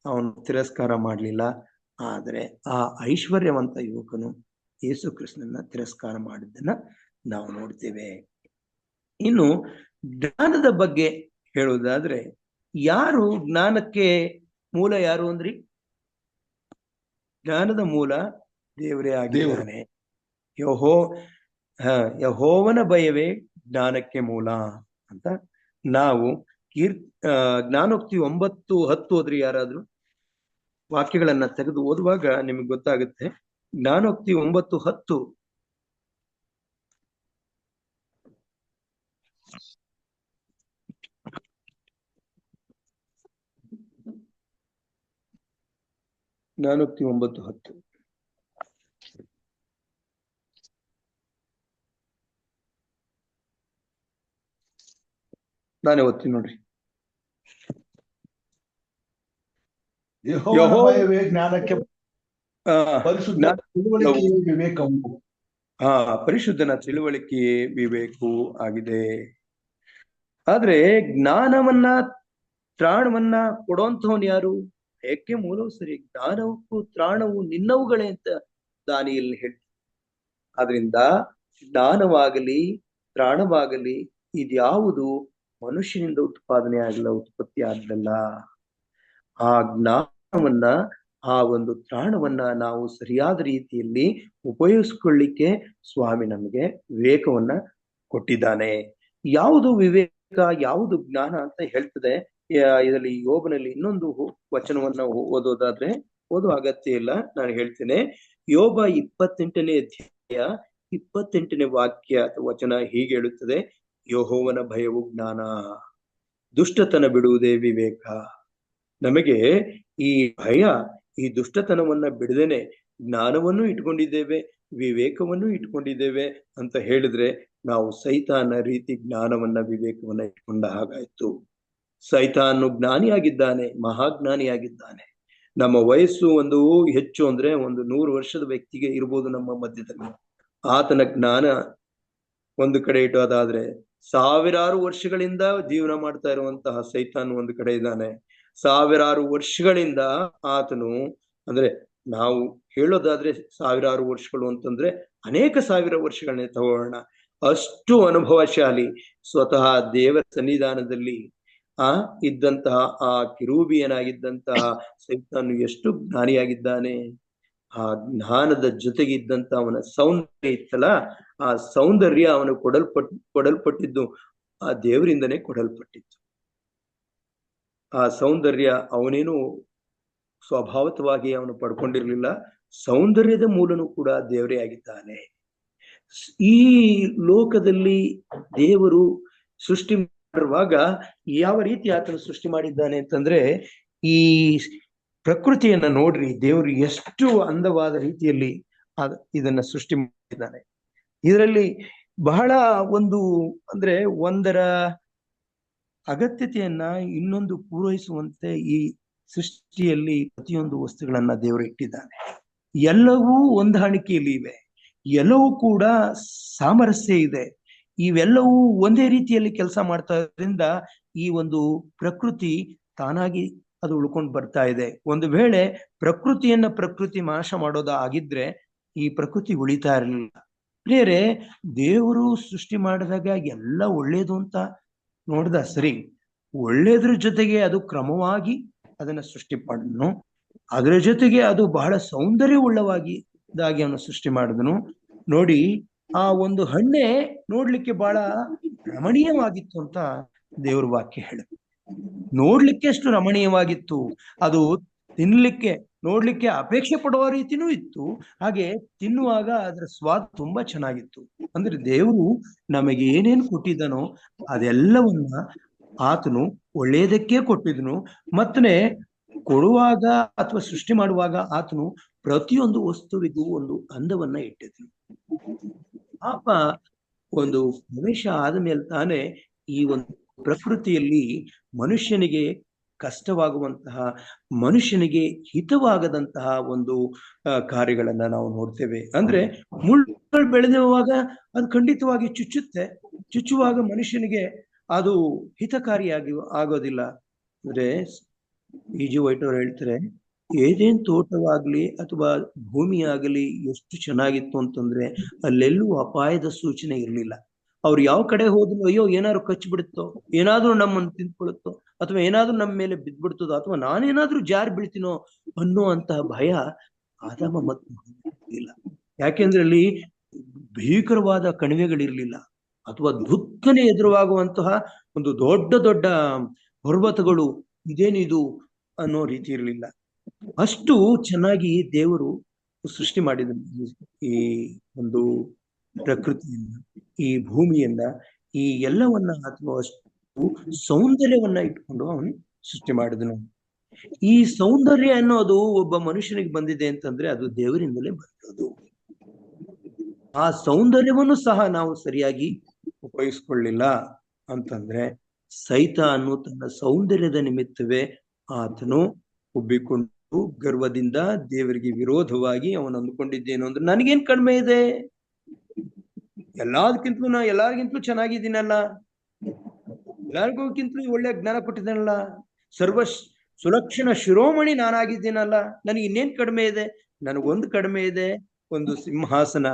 ಅವನು ತಿರಸ್ಕಾರ ಮಾಡಲಿಲ್ಲ. ಆದರೆ ಆ ಐಶ್ವರ್ಯವಂತ ಯುವಕನು ಯೇಸು ಕ್ರಿಸ್ತನನ್ನ ತಿರಸ್ಕಾರ ಮಾಡಿದ್ದನ್ನ ನಾವು ನೋಡ್ತೇವೆ. ಇನ್ನು ಜ್ಞಾನದ ಬಗ್ಗೆ ಹೇಳುವುದಾದ್ರೆ, ಯಾರು ಜ್ಞಾನಕ್ಕೆ ಮೂಲ ಯಾರು ಅಂದ್ರಿ? ಜ್ಞಾನದ ಮೂಲ ದೇವರೇ ಆಗಿದ್ದಾನೆ. ಯೆಹೋವನ ಭಯವೇ ಜ್ಞಾನಕ್ಕೆ ಮೂಲ ಅಂತ ನಾವು ಜ್ಞಾನೋಕ್ತಿ 9:10 ಓದ್ರಿ. ಯಾರಾದ್ರೂ ವಾಕ್ಯಗಳನ್ನ ತೆಗೆದು ಓದುವಾಗ ನಿಮಗೆ ಗೊತ್ತಾಗುತ್ತೆ. ಜ್ಞಾನೋಕ್ತಿ 9:10. ಜ್ಞಾನೋಕ್ತಿ 9:10. ನಾನೇ ಓದ್ತೀನಿ ನೋಡ್ರಿ. ಯೆಹೋವನ ಜ್ಞಾನಕ್ಕೆ ವಿವೇಕವು. ಪರಿಶುದ್ಧನ ತಿಳುವಳಿಕೆಯೇ ವಿವೇಕವು ಆಗಿದೆ. ಆದ್ರೆ ಜ್ಞಾನವನ್ನ, ತ್ರಾಣವನ್ನ ಕೊಡುವಂತವನು ಯಾರು? ಏಕೆ ಮೂಲವು ಸರಿ. ಜ್ಞಾನಕ್ಕೂ ತ್ರಾಣವು ನಿನ್ನವುಗಳೇ ಅಂತ ದಾನಿಯಲ್ಲಿ ಹೇಳ್ತಾರೆ. ಆದ್ರಿಂದ ಜ್ಞಾನವಾಗಲಿ ತ್ರಾಣವಾಗಲಿ ಇದ್ಯಾವುದು ಮನುಷ್ಯನಿಂದ ಉತ್ಪಾದನೆ ಆಗಲ್ಲ, ಉತ್ಪತ್ತಿ ಆಗಲ್ಲ. ಆ ಜ್ಞಾನವನ್ನ, ಆ ಒಂದು ತ್ರಾಣವನ್ನ ನಾವು ಸರಿಯಾದ ರೀತಿಯಲ್ಲಿ ಉಪಯೋಗಿಸ್ಕೊಳ್ಳಿಕ್ಕೆ ಸ್ವಾಮಿ ನಮಗೆ ವಿವೇಕವನ್ನ ಕೊಟ್ಟಿದ್ದಾನೆ. ಯಾವುದು ವಿವೇಕ, ಯಾವುದು ಜ್ಞಾನ ಅಂತ ಹೇಳ್ತದೆ. ಇದರಲ್ಲಿ ಯೋಬನಲ್ಲಿ ಇನ್ನೊಂದು ವಚನವನ್ನ ಓದೋದಾದ್ರೆ, ಓದೋ ಅಗತ್ಯ ಇಲ್ಲ, ನಾನು ಹೇಳ್ತೇನೆ. ಯೋಬ 28ನೇ ಅಧ್ಯಾಯ 28ನೇ ವಾಕ್ಯ ವಚನ ಹೀಗೆ ಹೇಳುತ್ತದೆ: ಯೆಹೋವನ ಭಯವು ಜ್ಞಾನ, ದುಷ್ಟತನ ಬಿಡುವುದೇ ವಿವೇಕ. ನಮಗೆ ಈ ಭಯ, ಈ ದುಷ್ಟತನವನ್ನ ಬಿಡದೇನೆ ಜ್ಞಾನವನ್ನು ಇಟ್ಕೊಂಡಿದ್ದೇವೆ, ವಿವೇಕವನ್ನು ಇಟ್ಕೊಂಡಿದ್ದೇವೆ ಅಂತ ಹೇಳಿದ್ರೆ ನಾವು ಸೈತಾನ ರೀತಿ ಜ್ಞಾನವನ್ನ, ವಿವೇಕವನ್ನ ಇಟ್ಕೊಂಡ ಹಾಗಾಯ್ತು. ಸೈತಾನು ಜ್ಞಾನಿಯಾಗಿದ್ದಾನೆ, ಮಹಾಜ್ಞಾನಿಯಾಗಿದ್ದಾನೆ. ನಮ್ಮ ವಯಸ್ಸು ಒಂದು ಹೆಚ್ಚು ಅಂದ್ರೆ ಒಂದು 100 ವರ್ಷದ ವ್ಯಕ್ತಿಗೆ ಇರ್ಬೋದು ನಮ್ಮ ಮಧ್ಯದಲ್ಲಿ. ಆತನ ಜ್ಞಾನ ಒಂದು ಕಡೆ ಇಟ್ಟೋದಾದ್ರೆ, ಸಾವಿರಾರು ವರ್ಷಗಳಿಂದ ಜೀವನ ಮಾಡ್ತಾ ಇರುವಂತಹ ಸೈತಾನ್ ಒಂದು ಕಡೆ ಇದ್ದಾನೆ. ಸಾವಿರಾರು ವರ್ಷಗಳಿಂದ ಆತನು, ಅಂದ್ರೆ ನಾವು ಹೇಳೋದಾದ್ರೆ ಸಾವಿರಾರು ವರ್ಷಗಳು ಅಂತಂದ್ರೆ ಅನೇಕ ಸಾವಿರ ವರ್ಷಗಳನ್ನೇ ತಗೋಣ. ಅಷ್ಟು ಅನುಭವಶಾಲಿ. ಸ್ವತಃ ದೇವರ ಸನ್ನಿಧಾನದಲ್ಲಿ ಇದ್ದಂತಹ ಆ ಕಿರೂಬಿಯನಾಗಿದ್ದಂತಹ ಸೈತಾನು ಎಷ್ಟು ಜ್ಞಾನಿಯಾಗಿದ್ದಾನೆ. ಆ ಜ್ಞಾನದ ಜೊತೆಗಿದ್ದಂತ ಅವನ ಸೌಂದರ್ಯ ಇತ್ತಲ್ಲ, ಆ ಸೌಂದರ್ಯ ಅವನು ಕೊಡಲ್ಪಟ್ಟಿದ್ದು ಆ ದೇವರಿಂದನೇ ಕೊಡಲ್ಪಟ್ಟಿತ್ತು. ಆ ಸೌಂದರ್ಯ ಅವನೇನು ಸ್ವಭಾವತವಾಗಿ ಅವನು ಪಡ್ಕೊಂಡಿರ್ಲಿಲ್ಲ. ಸೌಂದರ್ಯದ ಮೂಲನೂ ಕೂಡ ದೇವರೇ ಆಗಿದ್ದಾನೆ. ಈ ಲೋಕದಲ್ಲಿ ದೇವರು ಸೃಷ್ಟಿ ಮಾಡಿರುವಾಗ ಯಾವ ರೀತಿ ಆತನು ಸೃಷ್ಟಿ ಮಾಡಿದ್ದಾನೆ ಅಂತಂದ್ರೆ, ಈ ಪ್ರಕೃತಿಯನ್ನ ನೋಡ್ರಿ, ದೇವರು ಎಷ್ಟು ಅಂದವಾದ ರೀತಿಯಲ್ಲಿ ಇದನ್ನ ಸೃಷ್ಟಿ ಮಾಡಿದ್ದಾನೆ. ಇದರಲ್ಲಿ ಬಹಳ ಒಂದು ಅಂದ್ರೆ ಒಂದರ ಅಗತ್ಯತೆಯನ್ನ ಇನ್ನೊಂದು ಪೂರೈಸುವಂತೆ ಈ ಸೃಷ್ಟಿಯಲ್ಲಿ ಪ್ರತಿಯೊಂದು ವಸ್ತುಗಳನ್ನ ದೇವರು ಇಟ್ಟಿದ್ದಾನೆ. ಎಲ್ಲವೂ ಹೊಂದಾಣಿಕೆಯಲ್ಲಿ ಇವೆ, ಎಲ್ಲವೂ ಕೂಡ ಸಾಮರಸ್ಯ ಇದೆ. ಇವೆಲ್ಲವೂ ಒಂದೇ ರೀತಿಯಲ್ಲಿ ಕೆಲಸ ಮಾಡ್ತಾ ಇರೋದ್ರಿಂದ ಈ ಒಂದು ಪ್ರಕೃತಿ ತಾನಾಗಿ ಅದು ಉಳ್ಕೊಂಡು ಬರ್ತಾ ಇದೆ. ಒಂದು ವೇಳೆ ಪ್ರಕೃತಿ ನಾಶ ಮಾಡೋದ ಆಗಿದ್ರೆ ಈ ಪ್ರಕೃತಿ ಉಳಿತಾ ಇರಲಿಲ್ಲ. ಪ್ರಿಯರೇ, ದೇವರು ಸೃಷ್ಟಿ ಮಾಡಿದಾಗ ಎಲ್ಲ ಒಳ್ಳೇದು ಅಂತ ನೋಡ್ದ, ಸರಿ, ಒಳ್ಳೇದ್ರ ಜೊತೆಗೆ ಅದು ಕ್ರಮವಾಗಿ ಅದನ್ನ ಸೃಷ್ಟಿ ಮಾಡಿದನು. ಅದರ ಜೊತೆಗೆ ಅದು ಬಹಳ ಸೌಂದರ್ಯವುಳ್ಳವಾಗಿ ಅವನು ಸೃಷ್ಟಿ ಮಾಡಿದನು. ನೋಡಿ, ಆ ಒಂದು ಹಣ್ಣೆ ನೋಡ್ಲಿಕ್ಕೆ ಬಹಳ ರಮಣೀಯವಾಗಿತ್ತು ಅಂತ ದೇವ್ರ ವಾಕ್ಯ ಹೇಳುತ್ತೆ. ನೋಡ್ಲಿಕ್ಕೆ ಎಷ್ಟು ರಮಣೀಯವಾಗಿತ್ತು, ಅದು ತಿನ್ಲಿಕ್ಕೆ ನೋಡ್ಲಿಕ್ಕೆ ಅಪೇಕ್ಷೆ ಪಡುವ ರೀತಿನೂ ಇತ್ತು. ಹಾಗೆ ತಿನ್ನುವಾಗ ಅದರ ಸ್ವಾದ ತುಂಬಾ ಚೆನ್ನಾಗಿತ್ತು. ಅಂದ್ರೆ ದೇವರು ನಮಗೆ ಏನೇನು ಕೊಟ್ಟಿದ್ದನೋ ಅದೆಲ್ಲವನ್ನ ಆತನು ಒಳ್ಳೆಯದಕ್ಕೆ ಕೊಟ್ಟಿದನು. ಮತ್ತೆ ಕೊಡುವಾಗ ಅಥವಾ ಸೃಷ್ಟಿ ಮಾಡುವಾಗ ಆತನು ಪ್ರತಿಯೊಂದು ವಸ್ತುವಿಗೂ ಒಂದು ಅಂದವನ್ನ ಇಟ್ಟಿದ್ದನು. ಪಾಪ ಒಂದು ಪ್ರವೇಶ ಆದ ಮೇಲೆ ತಾನೇ ಈ ಒಂದು ಪ್ರಕೃತಿಯಲ್ಲಿ ಮನುಷ್ಯನಿಗೆ ಕಷ್ಟವಾಗುವಂತಹ, ಮನುಷ್ಯನಿಗೆ ಹಿತವಾಗದಂತಹ ಒಂದು ಕಾರ್ಯಗಳನ್ನ ನಾವು ನೋಡ್ತೇವೆ. ಅಂದ್ರೆ ಮುಳ್ಳುಗಳು ಬೆಳೆದಿರುವಾಗ ಅದು ಖಂಡಿತವಾಗಿ ಚುಚ್ಚುವಾಗ ಮನುಷ್ಯನಿಗೆ ಅದು ಹಿತಕಾರಿಯಾಗಿ ಆಗೋದಿಲ್ಲ. ಅಂದ್ರೆ E.G. ವೈಟ್ ಅವರು ಹೇಳ್ತಾರೆ, ಏದೇನ್ ತೋಟವಾಗ್ಲಿ ಅಥವಾ ಭೂಮಿ ಆಗಲಿ ಎಷ್ಟು ಚೆನ್ನಾಗಿತ್ತು ಅಂತಂದ್ರೆ ಅಲ್ಲೆಲ್ಲೂ ಅಪಾಯದ ಸೂಚನೆ ಇರ್ಲಿಲ್ಲ. ಅವ್ರು ಯಾವ ಕಡೆ ಹೋದ್ರು, ಅಯ್ಯೋ ಏನಾದ್ರು ಕಚ್ಚಿಬಿಡುತ್ತೋ, ಏನಾದ್ರೂ ನಮ್ಮನ್ನು ತಿಂದ್ಕೊಳುತ್ತೋ, ಅಥವಾ ಏನಾದ್ರೂ ನಮ್ಮ ಮೇಲೆ ಬಿದ್ದ್ಬಿಡ್ತದೋ, ಅಥವಾ ನಾನೇನಾದ್ರೂ ಜಾರಿ ಬೀಳ್ತೀನೋ ಅನ್ನುವಂತಹ ಭಯ ಆದಾಮ ಮತ್ತು ಇಲ್ಲ. ಯಾಕೆಂದ್ರೆ ಅಲ್ಲಿ ಭೀಕರವಾದ ಕಣಿವೆಗಳಿರ್ಲಿಲ್ಲ, ಅಥವಾ ದುಃಖನೆ ಎದುರುವಾಗುವಂತಹ ಒಂದು ದೊಡ್ಡ ದೊಡ್ಡ ಪರ್ವತಗಳು ಇದೇನಿದು ಅನ್ನೋ ರೀತಿ ಇರಲಿಲ್ಲ. ಅಷ್ಟು ಚೆನ್ನಾಗಿ ದೇವರು ಸೃಷ್ಟಿ ಮಾಡಿದನು ಈ ಒಂದು ಪ್ರಕೃತಿಯನ್ನ, ಈ ಭೂಮಿಯನ್ನ, ಈ ಎಲ್ಲವನ್ನ ಅಥವಾ ಅಷ್ಟು ಸೌಂದರ್ಯವನ್ನ ಇಟ್ಕೊಂಡು ಅವನು ಸೃಷ್ಟಿ ಮಾಡಿದನು. ಈ ಸೌಂದರ್ಯ ಅನ್ನೋದು ಒಬ್ಬ ಮನುಷ್ಯನಿಗೆ ಬಂದಿದೆ ಅಂತಂದ್ರೆ ಅದು ದೇವರಿಂದಲೇ ಬಂದದ್ದು. ಆ ಸೌಂದರ್ಯವನ್ನು ಸಹ ನಾವು ಸರಿಯಾಗಿ ಉಪಯೋಗಿಸ್ಕೊಳ್ಳಿಲ್ಲ ಅಂತಂದ್ರೆ ಸೈತಾನು ತನ್ನ ಸೌಂದರ್ಯದ ನಿಮಿತ್ತವೇ ಆತನು ಉಬ್ಬಿಕೊಂಡು ಗರ್ವದಿಂದ ದೇವರಿಗೆ ವಿರೋಧವಾಗಿ ಅವನು ಅಂದ್ಕೊಂಡಿದ್ದೇನು ಅಂದ್ರೆ ನನಗೇನ್ ಕಡಿಮೆ ಇದೆ, ಎಲ್ಲಾರ್ಗಿಂತಲೂ ಚೆನ್ನಾಗಿದ್ದೀನಲ್ಲ, ಎಲ್ಲರಿಗೋಕ್ಕಿಂತಲೂ ಒಳ್ಳೆ ಜ್ಞಾನ ಕೊಟ್ಟಿದ್ದೇನಲ್ಲ, ಸುಲಕ್ಷಣ ಶಿರೋಮಣಿ ನಾನಾಗಿದ್ದೀನಲ್ಲ, ನನಗೆ ಇನ್ನೇನ್ ಕಡಿಮೆ ಇದೆ? ನನಗೊಂದು ಕಡಿಮೆ ಇದೆ, ಒಂದು ಸಿಂಹಾಸನ.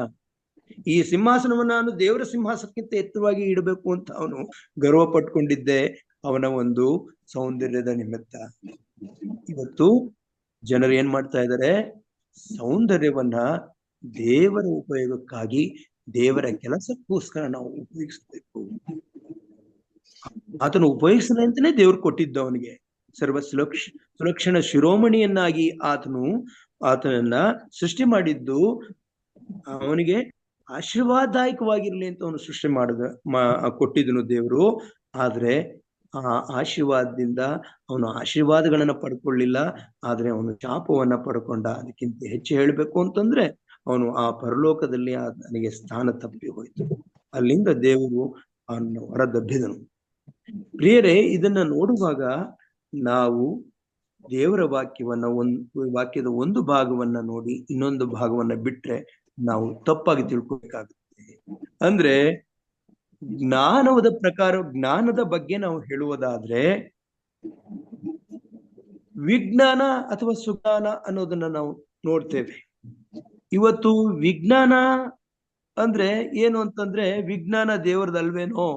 ಈ ಸಿಂಹಾಸನವನ್ನು ನಾನು ದೇವರ ಸಿಂಹಾಸನಕ್ಕಿಂತ ಎತ್ತರವಾಗಿ ಇಡಬೇಕು ಅಂತ ಅವನು ಗರ್ವ ಪಟ್ಕೊಂಡಿದ್ದೆ ಅವನ ಒಂದು ಸೌಂದರ್ಯದ ನಿಮಿತ್ತ. ಇವತ್ತು ಜನರು ಏನ್ ಮಾಡ್ತಾ ಇದ್ದಾರೆ, ಸೌಂದರ್ಯವನ್ನ ದೇವರ ಉಪಯೋಗಕ್ಕಾಗಿ, ದೇವರ ಕೆಲಸಕ್ಕೋಸ್ಕರ ನಾವು ಉಪಯೋಗಿಸ್ಬೇಕು. ಆತನು ಉಪಯೋಗಿಸಲಿ ಅಂತಾನೆ ದೇವ್ರು ಕೊಟ್ಟಿದ್ದ ಅವನಿಗೆ ಸುಲಕ್ಷಣ ಶಿರೋಮಣಿಯನ್ನಾಗಿ ಆತನನ್ನ ಸೃಷ್ಟಿ ಮಾಡಿದ್ದು ಅವನಿಗೆ ಆಶೀರ್ವಾದದಾಯಕವಾಗಿರ್ಲಿ ಅಂತ ಅವನು ಸೃಷ್ಟಿ ಕೊಟ್ಟಿದ್ದನು ದೇವರು. ಆದ್ರೆ ಆ ಆಶೀರ್ವಾದದಿಂದ ಅವನು ಆಶೀರ್ವಾದಗಳನ್ನ ಪಡ್ಕೊಳ್ಳಿಲ್ಲ, ಆದ್ರೆ ಅವನು ಶಾಪವನ್ನ ಪಡ್ಕೊಂಡ. ಅದಕ್ಕಿಂತ ಹೆಚ್ಚು ಹೇಳ್ಬೇಕು ಅಂತಂದ್ರೆ ಅವನು ಆ ಪರಲೋಕದಲ್ಲಿ ನನಗೆ ಸ್ಥಾನ ತಪ್ಪಿ ಹೋಯ್ತು. ಅಲ್ಲಿಂದ ದೇವರು ಅವನನ್ನು ಹೊರದಬ್ಬಿದನು. ಪ್ರಿಯರೇ, ಇದನ್ನ ನೋಡುವಾಗ ನಾವು ದೇವರ ವಾಕ್ಯದ ಒಂದು ಭಾಗವನ್ನ ನೋಡಿ ಇನ್ನೊಂದು ಭಾಗವನ್ನ ಬಿಟ್ರೆ ನಾವು ತಪ್ಪಾಗಿ ತಿಳ್ಕೊಬೇಕಾಗುತ್ತೆ. ಅಂದ್ರೆ ಜ್ಞಾನದ ಬಗ್ಗೆ ನಾವು ಹೇಳುವುದಾದ್ರೆ ವಿಜ್ಞಾನ ಅಥವಾ ಸುಜ್ಞಾನ ಅನ್ನೋದನ್ನ ನಾವು ನೋಡ್ತೇವೆ. ಇವತ್ತು ವಿಜ್ಞಾನ ಅಂದ್ರೆ ಏನು ಅಂತಂದ್ರೆ, ವಿಜ್ಞಾನ ದೇವರದಲ್ವೇನೋ,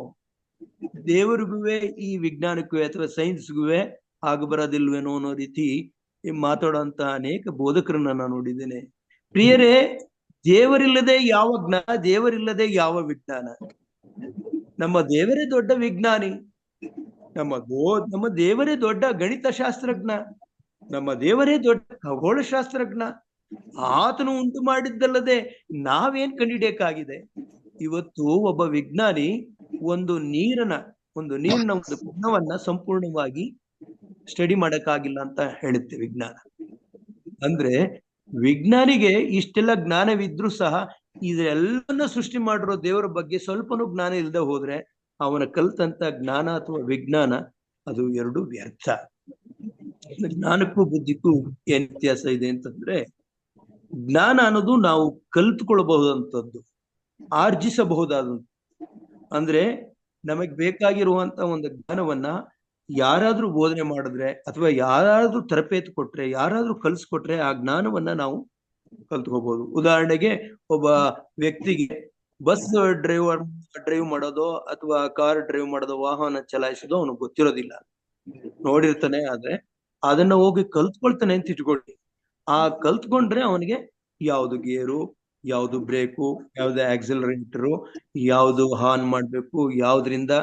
ದೇವರಿಗೂ ಈ ವಿಜ್ಞಾನಕ್ಕೂ ಅಥವಾ ಸೈನ್ಸ್ಗೂ ಆಗಬರೋದಿಲ್ವೇನೋ ಅನ್ನೋ ರೀತಿ ಮಾತಾಡುವಂತ ಅನೇಕ ಬೋಧಕರನ್ನ ನಾನು ನೋಡಿದ್ದೇನೆ. ಪ್ರಿಯರೇ, ದೇವರಿಲ್ಲದೆ ಯಾವ ಜ್ಞಾನ, ದೇವರಿಲ್ಲದೆ ಯಾವ ವಿಜ್ಞಾನ? ನಮ್ಮ ದೇವರೇ ದೊಡ್ಡ ವಿಜ್ಞಾನಿ, ನಮ್ಮ ದೇವರೇ ದೊಡ್ಡ ಗಣಿತ ಶಾಸ್ತ್ರಜ್ಞ, ನಮ್ಮ ದೇವರೇ ದೊಡ್ಡ ಖಗೋಳ ಶಾಸ್ತ್ರಜ್ಞ. ಆತನು ಉಂಟು ಮಾಡಿದ್ದಲ್ಲದೆ ನಾವೇನ್ ಕಂಡಿಡಿಯಕ್ಕಾಗಿದೆ? ಇವತ್ತು ಒಬ್ಬ ವಿಜ್ಞಾನಿ ಒಂದು ನೀರಿನ ಒಂದು ಗುಣವನ್ನ ಸಂಪೂರ್ಣವಾಗಿ ಸ್ಟಡಿ ಮಾಡಕ್ಕಾಗಿಲ್ಲ ಅಂತ ಹೇಳುತ್ತೆ ವಿಜ್ಞಾನ. ಅಂದ್ರೆ ವಿಜ್ಞಾನಿಗೆ ಇಷ್ಟೆಲ್ಲ ಜ್ಞಾನವಿದ್ರೂ ಸಹ ಇದೆಲ್ಲವನ್ನ ಸೃಷ್ಟಿ ಮಾಡಿರೋ ದೇವರ ಬಗ್ಗೆ ಸ್ವಲ್ಪನೂ ಜ್ಞಾನ ಇಲ್ಲದೆ ಹೋದ್ರೆ ಅವನ ಕಲ್ತಂತ ಜ್ಞಾನ ಅಥವಾ ವಿಜ್ಞಾನ ಅದು ಎರಡು ವ್ಯರ್ಥ. ಜ್ಞಾನಕ್ಕೂ ಬುದ್ಧಿಗೂ ಏನ್ ವ್ಯತ್ಯಾಸ ಇದೆ ಅಂತಂದ್ರೆ, ಜ್ಞಾನ ಅನ್ನೋದು ನಾವು ಕಲ್ತ್ಕೊಳ್ಬಹುದಂಥದ್ದು, ಆರ್ಜಿಸಬಹುದಾದಂಥದ್ದು. ಅಂದ್ರೆ ನಮಗ್ ಬೇಕಾಗಿರುವಂತ ಒಂದು ಜ್ಞಾನವನ್ನ ಯಾರಾದ್ರೂ ಬೋಧನೆ ಮಾಡಿದ್ರೆ ಅಥವಾ ಯಾರಾದ್ರೂ ತರಬೇತಿ ಕೊಟ್ರೆ, ಯಾರಾದ್ರೂ ಕಲ್ಸ್ಕೊಟ್ರೆ ಆ ಜ್ಞಾನವನ್ನ ನಾವು ಕಲ್ತ್ಕೋಬಹುದು. ಉದಾಹರಣೆಗೆ ಒಬ್ಬ ವ್ಯಕ್ತಿಗೆ ಬಸ್ ಡ್ರೈವ್ ಮಾಡೋದು ಅಥವಾ ಕಾರ್ ಡ್ರೈವ್ ಮಾಡೋದು, ವಾಹನ ಚಲಾಯಿಸೋದು ಅವನಿಗೆ ಗೊತ್ತಿರೋದಿಲ್ಲ, ನೋಡಿರ್ತಾನೆ, ಆದ್ರೆ ಅದನ್ನ ಹೋಗಿ ಕಲ್ತ್ಕೊಳ್ತಾನೆ ಅಂತ ಇಟ್ಕೊಳ್ಳಿ. ಆ ಕಲ್ತ್ಕೊಂಡ್ರೆ ಅವನಿಗೆ ಯಾವ್ದು ಗೇರು, ಯಾವ್ದು ಬ್ರೇಕು, ಯಾವ್ದು ಆಕ್ಸಿಲರೇಟರು, ಯಾವ್ದು ಹಾರ್ನ್ ಮಾಡ್ಬೇಕು, ಯಾವ್ದ್ರಿಂದ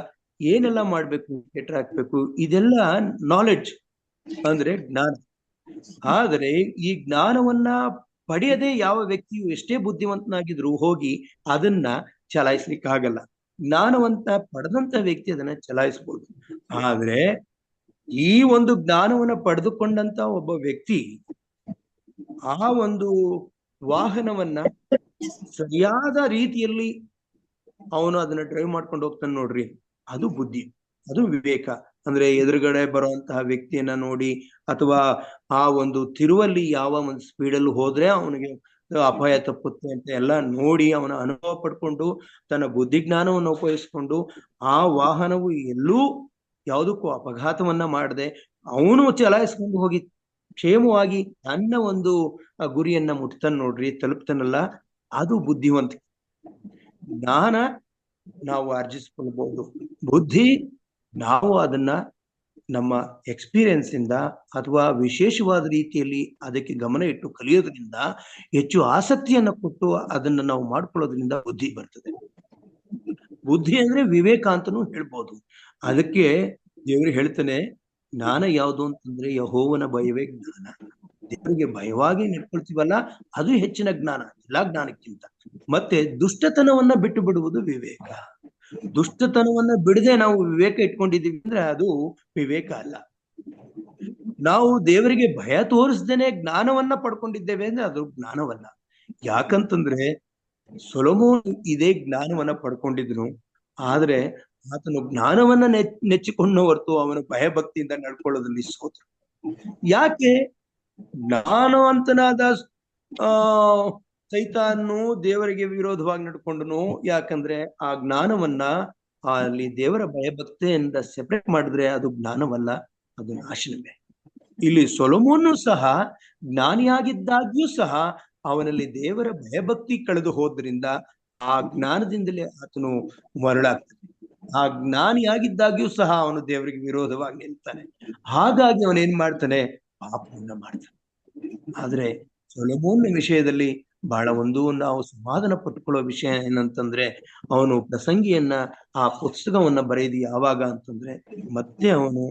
ಏನೆಲ್ಲ ಮಾಡ್ಬೇಕು, ಎಟ್ರ ಹಾಕ್ಬೇಕು, ಇದೆಲ್ಲ ನಾಲೆಡ್ಜ್ ಅಂದ್ರೆ ಜ್ಞಾನ. ಆದರೆ ಈ ಜ್ಞಾನವನ್ನ ಪಡೆಯದೆ ಯಾವ ವ್ಯಕ್ತಿಯು ಎಷ್ಟೇ ಬುದ್ಧಿವಂತನಾಗಿದ್ರು ಹೋಗಿ ಅದನ್ನ ಚಲಾಯಿಸ್ಲಿಕ್ಕೆ ಆಗಲ್ಲ. ಜ್ಞಾನವಂತ ಪಡೆದಂತ ವ್ಯಕ್ತಿ ಅದನ್ನ ಚಲಾಯಿಸ್ಬೋದು. ಆದ್ರೆ ಈ ಒಂದು ಜ್ಞಾನವನ್ನ ಪಡೆದುಕೊಂಡಂತ ಒಬ್ಬ ವ್ಯಕ್ತಿ ಆ ಒಂದು ವಾಹನವನ್ನ ಸರಿಯಾದ ರೀತಿಯಲ್ಲಿ ಅವನು ಅದನ್ನ ಡ್ರೈವ್ ಮಾಡ್ಕೊಂಡು ಹೋಗ್ತಾನೆ ನೋಡ್ರಿ, ಅದು ಬುದ್ಧಿ, ಅದು ವಿವೇಕ. ಅಂದ್ರೆ ಎದುರುಗಡೆ ಬರುವಂತಹ ವ್ಯಕ್ತಿಯನ್ನ ನೋಡಿ ಅಥವಾ ಆ ಒಂದು ತಿರುವಲ್ಲಿ ಯಾವ ಒಂದು ಸ್ಪೀಡಲ್ಲಿ ಹೋದ್ರೆ ಅವನಿಗೆ ಅಪಾಯ ತಪ್ಪುತ್ತೆ ಅಂತ ಎಲ್ಲ ನೋಡಿ ಅವನ ಅನುಭವ ಪಡ್ಕೊಂಡು ತನ್ನ ಬುದ್ಧಿ ಜ್ಞಾನವನ್ನು ಉಪಯೋಗಿಸ್ಕೊಂಡು ಆ ವಾಹನವು ಎಲ್ಲೂ ಯಾವುದಕ್ಕೂ ಅಪಘಾತವನ್ನ ಮಾಡದೆ ಅವನು ಚಲಾಯಿಸ್ಕೊಂಡು ಹೋಗಿ ಕ್ಷೇಮವಾಗಿ ತನ್ನ ಒಂದು ಗುರಿಯನ್ನ ಮುಟ್ತಾನೆ ನೋಡ್ರಿ, ತಲುಪ್ತಾನಲ್ಲ, ಅದು ಬುದ್ಧಿವಂತಿಕೆ. ಜ್ಞಾನ ನಾವು ಆರ್ಜಿಸ್ಕೊಳ್ಬಹುದು, ಬುದ್ಧಿ ನಾವು ಅದನ್ನ ನಮ್ಮ ಎಕ್ಸ್ಪೀರಿಯನ್ಸ್ ಇಂದ ಅಥವಾ ವಿಶೇಷವಾದ ರೀತಿಯಲ್ಲಿ ಅದಕ್ಕೆ ಗಮನ ಇಟ್ಟು ಕಲಿಯೋದ್ರಿಂದ, ಹೆಚ್ಚು ಆಸಕ್ತಿಯನ್ನ ಕೊಟ್ಟು ಅದನ್ನ ನಾವು ಮಾಡ್ಕೊಳ್ಳೋದ್ರಿಂದ ಬುದ್ಧಿ ಬರ್ತದೆ. ಬುದ್ಧಿ ಅಂದ್ರೆ ವಿವೇಕ ಅಂತಾನೂ ಹೇಳ್ಬೋದು. ಅದಕ್ಕೆ ದೇವರು ಹೇಳ್ತಾನೆ, ಜ್ಞಾನ ಯಾವುದು ಅಂತಂದ್ರೆ ಯೆಹೋವನ ಭಯವೇ ಜ್ಞಾನ. ದೇವರಿಗೆ ಭಯವಾಗಿ ನಡ್ಕೊಳ್ತೀವಲ್ಲ ಅದು ಹೆಚ್ಚಿನ ಜ್ಞಾನ ಎಲ್ಲಾ ಜ್ಞಾನಕ್ಕಿಂತ. ಮತ್ತೆ ದುಷ್ಟತನವನ್ನ ಬಿಟ್ಟು ಬಿಡುವುದು ವಿವೇಕ. ದುಷ್ಟತನವನ್ನ ಬಿಡದೆ ನಾವು ವಿವೇಕ ಇಟ್ಕೊಂಡಿದೀವಿ ಅಂದ್ರೆ ಅದು ವಿವೇಕ ಅಲ್ಲ. ನಾವು ದೇವರಿಗೆ ಭಯ ತೋರಿಸ್ದೇನೆ ಜ್ಞಾನವನ್ನ ಪಡ್ಕೊಂಡಿದ್ದೇವೆ ಅಂದ್ರೆ ಅದು ಜ್ಞಾನವಲ್ಲ. ಯಾಕಂತಂದ್ರೆ ಸೊಲೊಮೋನ್ ಇದೇ ಜ್ಞಾನವನ್ನ ಪಡ್ಕೊಂಡಿದ್ರು, ಆದ್ರೆ ಆತನು ಜ್ಞಾನವನ್ನ ನೆಚ್ಚಿಕೊಂಡ ಹೊರತು ಅವನ ಭಯಭಕ್ತಿಯಿಂದ ನಡ್ಕೊಳ್ಳೋದ್ರಲ್ಲಿ ಸೋತರು. ಯಾಕೆ? ಜ್ಞಾನವಂತನಾದ ಸೈತಾನು ದೇವರಿಗೆ ವಿರೋಧವಾಗಿ ನಡ್ಕೊಂಡನು. ಯಾಕಂದ್ರೆ ಆ ಜ್ಞಾನವನ್ನ ಅಲ್ಲಿ ದೇವರ ಭಯಭಕ್ತಿಯಿಂದ ಸೆಪರೇಟ್ ಮಾಡಿದ್ರೆ ಅದು ಜ್ಞಾನವಲ್ಲ, ಅದು ನಾಶನವೇ. ಇಲ್ಲಿ ಸೊಲೊಮೋನು ಸಹ ಜ್ಞಾನಿಯಾಗಿದ್ದಾಗ್ಯೂ ಸಹ ಅವನಲ್ಲಿ ದೇವರ ಭಯಭಕ್ತಿ ಕಳೆದು ಹೋದ್ರಿಂದ ಆ ಜ್ಞಾನದಿಂದಲೇ ಆತನು ಮರಳಾಗ್ತಾನೆ. ಆ ಜ್ಞಾನಿಯಾಗಿದ್ದಾಗ್ಯೂ ಸಹ ಅವನು ದೇವರಿಗೆ ವಿರೋಧವಾಗಿ ನಿಲ್ತಾನೆ. ಹಾಗಾಗಿ ಅವನೇನ್ ಮಾಡ್ತಾನೆ? ಪಾಪವನ್ನ ಮಾಡ್ತಾನೆ. ಆದ್ರೆ ಸೊಲೊಮೋನ್ ವಿಷಯದಲ್ಲಿ ಬಹಳ ಒಂದು ನಾವು ಸಮಾಧಾನ ಪಟ್ಟುಕೊಳ್ಳೋ ವಿಷಯ ಏನಂತಂದ್ರೆ, ಅವನು ಪ್ರಸಂಗಿಯನ್ನ ಆ ಪುಸ್ತಕವನ್ನ ಬರೆದು ಯಾವಾಗ ಅಂತಂದ್ರೆ ಮತ್ತೆ ಅವನು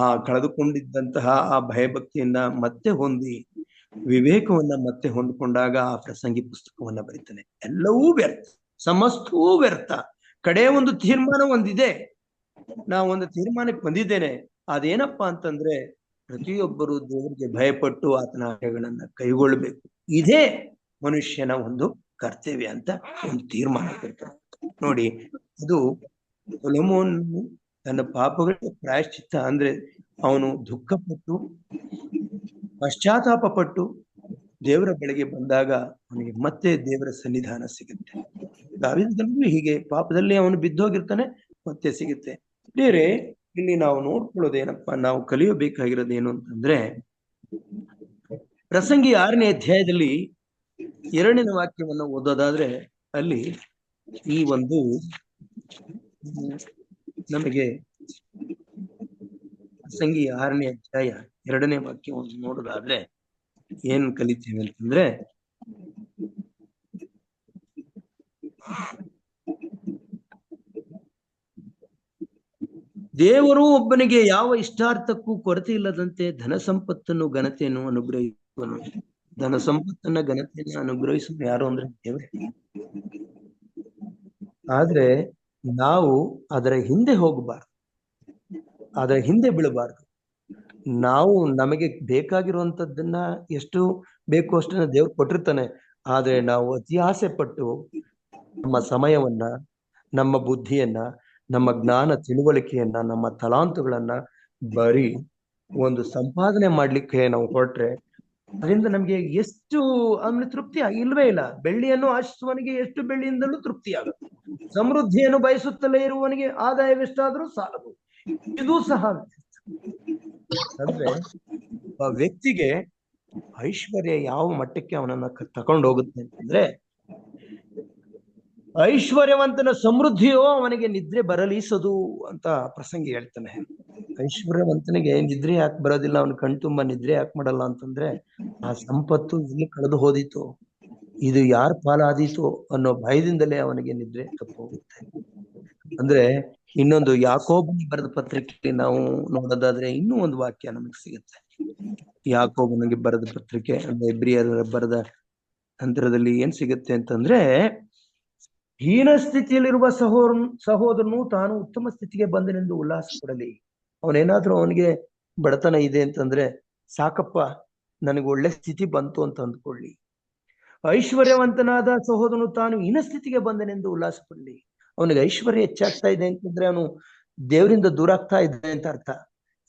ಆ ಕಳೆದುಕೊಂಡಿದ್ದಂತಹ ಆ ಭಯಭಕ್ತಿಯನ್ನ ಮತ್ತೆ ಹೊಂದಿ ವಿವೇಕವನ್ನ ಮತ್ತೆ ಹೊಂದ್ಕೊಂಡಾಗ ಆ ಪ್ರಸಂಗಿ ಪುಸ್ತಕವನ್ನ ಬರೀತಾನೆ. ಎಲ್ಲವೂ ವ್ಯರ್ಥ, ಸಮಸ್ತವೂ ವ್ಯರ್ಥ. ಕಡೆ ಒಂದು ತೀರ್ಮಾನ ಒಂದಿದೆ, ನಾವು ಒಂದು ತೀರ್ಮಾನಕ್ಕೆ ಬಂದಿದ್ದೇನೆ. ಅದೇನಪ್ಪಾ ಅಂತಂದ್ರೆ ಪ್ರತಿಯೊಬ್ಬರು ದೇವರಿಗೆ ಭಯಪಟ್ಟು ಆತನ ಆಜ್ಞೆಗಳನ್ನ ಕೈಗೊಳ್ಬೇಕು. ಇದೇ ಮನುಷ್ಯನ ಒಂದು ಕರ್ತವ್ಯ ಅಂತ ಒಂದು ತೀರ್ಮಾನ ಕೊಡ್ತಾರೆ ನೋಡಿ. ಅದು ಸೊಲೊಮೋನ್ ತನ್ನ ಪಾಪಗಳಿಗೆ ಪ್ರಾಯಶ್ಚಿತ್ತ ಅಂದ್ರೆ ಅವನು ದುಃಖಪಟ್ಟು ಪಶ್ಚಾತ್ತಾಪ ಪಟ್ಟು ದೇವರ ಬಳಿಗೆ ಬಂದಾಗ ಅವನಿಗೆ ಮತ್ತೆ ದೇವರ ಸನ್ನಿಧಾನ ಸಿಗುತ್ತೆ. ದಾವೀದನಿಗೂ ಹೀಗೆ ಪಾಪದಲ್ಲಿ ಅವನು ಬಿದ್ದೋಗಿರ್ತಾನೆ, ಮತ್ತೆ ಸಿಗುತ್ತೆ. ಬೇರೆ ಇಲ್ಲಿ ನಾವು ನೋಡ್ಕೊಳ್ಳೋದೇನಪ್ಪಾ, ನಾವು ಕಲಿಯಬೇಕಾಗಿರೋದೇನು ಅಂತಂದ್ರೆ, ಪ್ರಸಂಗಿ 6ನೇ ಅಧ್ಯಾಯದಲ್ಲಿ 2ನೇ ವಾಕ್ಯವನ್ನು ಓದೋದಾದ್ರೆ ಅಲ್ಲಿ ಈ ಒಂದು ನಮಗೆ ಪ್ರಸಂಗಿ 6ನೇ ಅಧ್ಯಾಯ 2ನೇ ವಾಕ್ಯವನ್ನು ನೋಡೋದಾದ್ರೆ ಏನ್ ಕಲಿತೀವಿ ಅಂತಂದ್ರೆ, ದೇವರು ಒಬ್ಬನಿಗೆ ಯಾವ ಇಷ್ಟಾರ್ಥಕ್ಕೂ ಕೊರತೆ ಇಲ್ಲದಂತೆ ಧನ ಸಂಪತ್ತನ್ನು ಘನತೆಯನ್ನು ಅನುಗ್ರಹಿಸುವನು. ಧನ ಸಂಪತ್ತನ್ನ ಘನತೆಯನ್ನು ಅನುಗ್ರಹಿಸುವ ಯಾರು ಅಂದ್ರೆ ದೇವರೇ. ಆದ್ರೆ ನಾವು ಅದರ ಹಿಂದೆ ಹೋಗಬಾರ್ದು, ಅದರ ಹಿಂದೆ ಬೀಳಬಾರ್ದು. ನಾವು ನಮಗೆ ಬೇಕಾಗಿರುವಂತದ್ದನ್ನ ಎಷ್ಟು ಬೇಕು ಅಷ್ಟನ್ನ ದೇವ್ರು ಕೊಟ್ಟಿರ್ತಾನೆ. ಆದ್ರೆ ನಾವು ಅತಿ ಆಸೆ ಪಟ್ಟು ನಮ್ಮ ಸಮಯವನ್ನ, ನಮ್ಮ ಬುದ್ಧಿಯನ್ನ, ನಮ್ಮ ಜ್ಞಾನ ತಿಳುವಳಿಕೆಯನ್ನ, ನಮ್ಮ ತಲಾಂತುಗಳನ್ನ ಬರೀ ಒಂದು ಸಂಪಾದನೆ ಮಾಡ್ಲಿಕ್ಕೆ ನಾವು ಹೊರಟ್ರೆ ಅದರಿಂದ ನಮ್ಗೆ ಎಷ್ಟು ಅಂದ್ರೆ ತೃಪ್ತಿ ಇಲ್ವೇ ಇಲ್ಲ. ಬೆಳ್ಳಿಯನ್ನು ಆಶಿಸುವವನಿಗೆ ಎಷ್ಟು ಬೆಳ್ಳಿಯಿಂದಲೂ ತೃಪ್ತಿ ಆಗುತ್ತೆ. ಸಮೃದ್ಧಿಯನ್ನು ಬಯಸುತ್ತಲೇ ಇರುವವನಿಗೆ ಆದಾಯವೆಷ್ಟಾದ್ರೂ ಸಾಲದು. ಇದು ಸಹ ಅಂದ್ರೆ ಒಬ್ಬ ವ್ಯಕ್ತಿಗೆ ಐಶ್ವರ್ಯ ಯಾವ ಮಟ್ಟಕ್ಕೆ ಅವನನ್ನ ತಕೊಂಡೋಗುತ್ತೆ ಅಂತಂದ್ರೆ, ಐಶ್ವರ್ಯವಂತನ ಸಮೃದ್ಧಿಯೋ ಅವನಿಗೆ ನಿದ್ರೆ ಬರಲಿಸದು ಅಂತ ಪ್ರಸಂಗಿ ಹೇಳ್ತಾನೆ. ಐಶ್ವರ್ಯವಂತನಿಗೆ ನಿದ್ರೆ ಯಾಕೆ ಬರೋದಿಲ್ಲ, ಅವನ ಕಣ್ತುಂಬ ನಿದ್ರೆ ಯಾಕೆ ಮಾಡಲ್ಲ ಅಂತಂದ್ರೆ, ಆ ಸಂಪತ್ತು ಇಲ್ಲಿ ಕಳೆದು ಹೋದಿತು, ಇದು ಯಾರ ಪಾಲಾದೀತು ಅನ್ನೋ ಭಯದಿಂದಲೇ ಅವನಿಗೆ ನಿದ್ರೆ ತಪ್ಪು ಹೋಗುತ್ತೆ. ಅಂದ್ರೆ ಇನ್ನೊಂದು ಯಾಕೋಬನಿಗೆ ಬರೆದ ಪತ್ರಿಕೆ ನಾವು ನೋಡೋದಾದ್ರೆ ಇನ್ನೂ ಒಂದು ವಾಕ್ಯ ನಮಗೆ ಸಿಗುತ್ತೆ. ಯಾಕೋಬನಿಗೆ ಬರೆದ ಪತ್ರಿಕೆ ಅಂದ್ರೆ ಇಬ್ರಿಯರ ಬರೆದ ನಂತರದಲ್ಲಿ ಏನ್ ಸಿಗುತ್ತೆ ಅಂತಂದ್ರೆ, ಹೀನ ಸ್ಥಿತಿಯಲ್ಲಿರುವ ಸಹೋದರನು ತಾನು ಉತ್ತಮ ಸ್ಥಿತಿಗೆ ಬಂದನೆಂದು ಉಲ್ಲಾಸ ಪಡಲಿ. ಅವನೇನಾದ್ರೂ ಅವನಿಗೆ ಬಡತನ ಇದೆ ಅಂತಂದ್ರೆ, ಸಾಕಪ್ಪ ನನಗೆ ಒಳ್ಳೆ ಸ್ಥಿತಿ ಬಂತು ಅಂತ ಅಂದ್ಕೊಳ್ಳಿ. ಐಶ್ವರ್ಯವಂತನಾದ ಸಹೋದರನು ತಾನು ಹೀನ ಸ್ಥಿತಿಗೆ ಬಂದನೆಂದು ಉಲ್ಲಾಸ ಪಡಲಿ. ಅವನಿಗೆ ಐಶ್ವರ್ಯ ಹೆಚ್ಚಾಗ್ತಾ ಇದೆ ಅಂತಂದ್ರೆ ಅವನು ದೇವರಿಂದ ದೂರ ಆಗ್ತಾ ಇದ್ದಾನೆ ಅಂತ ಅರ್ಥ.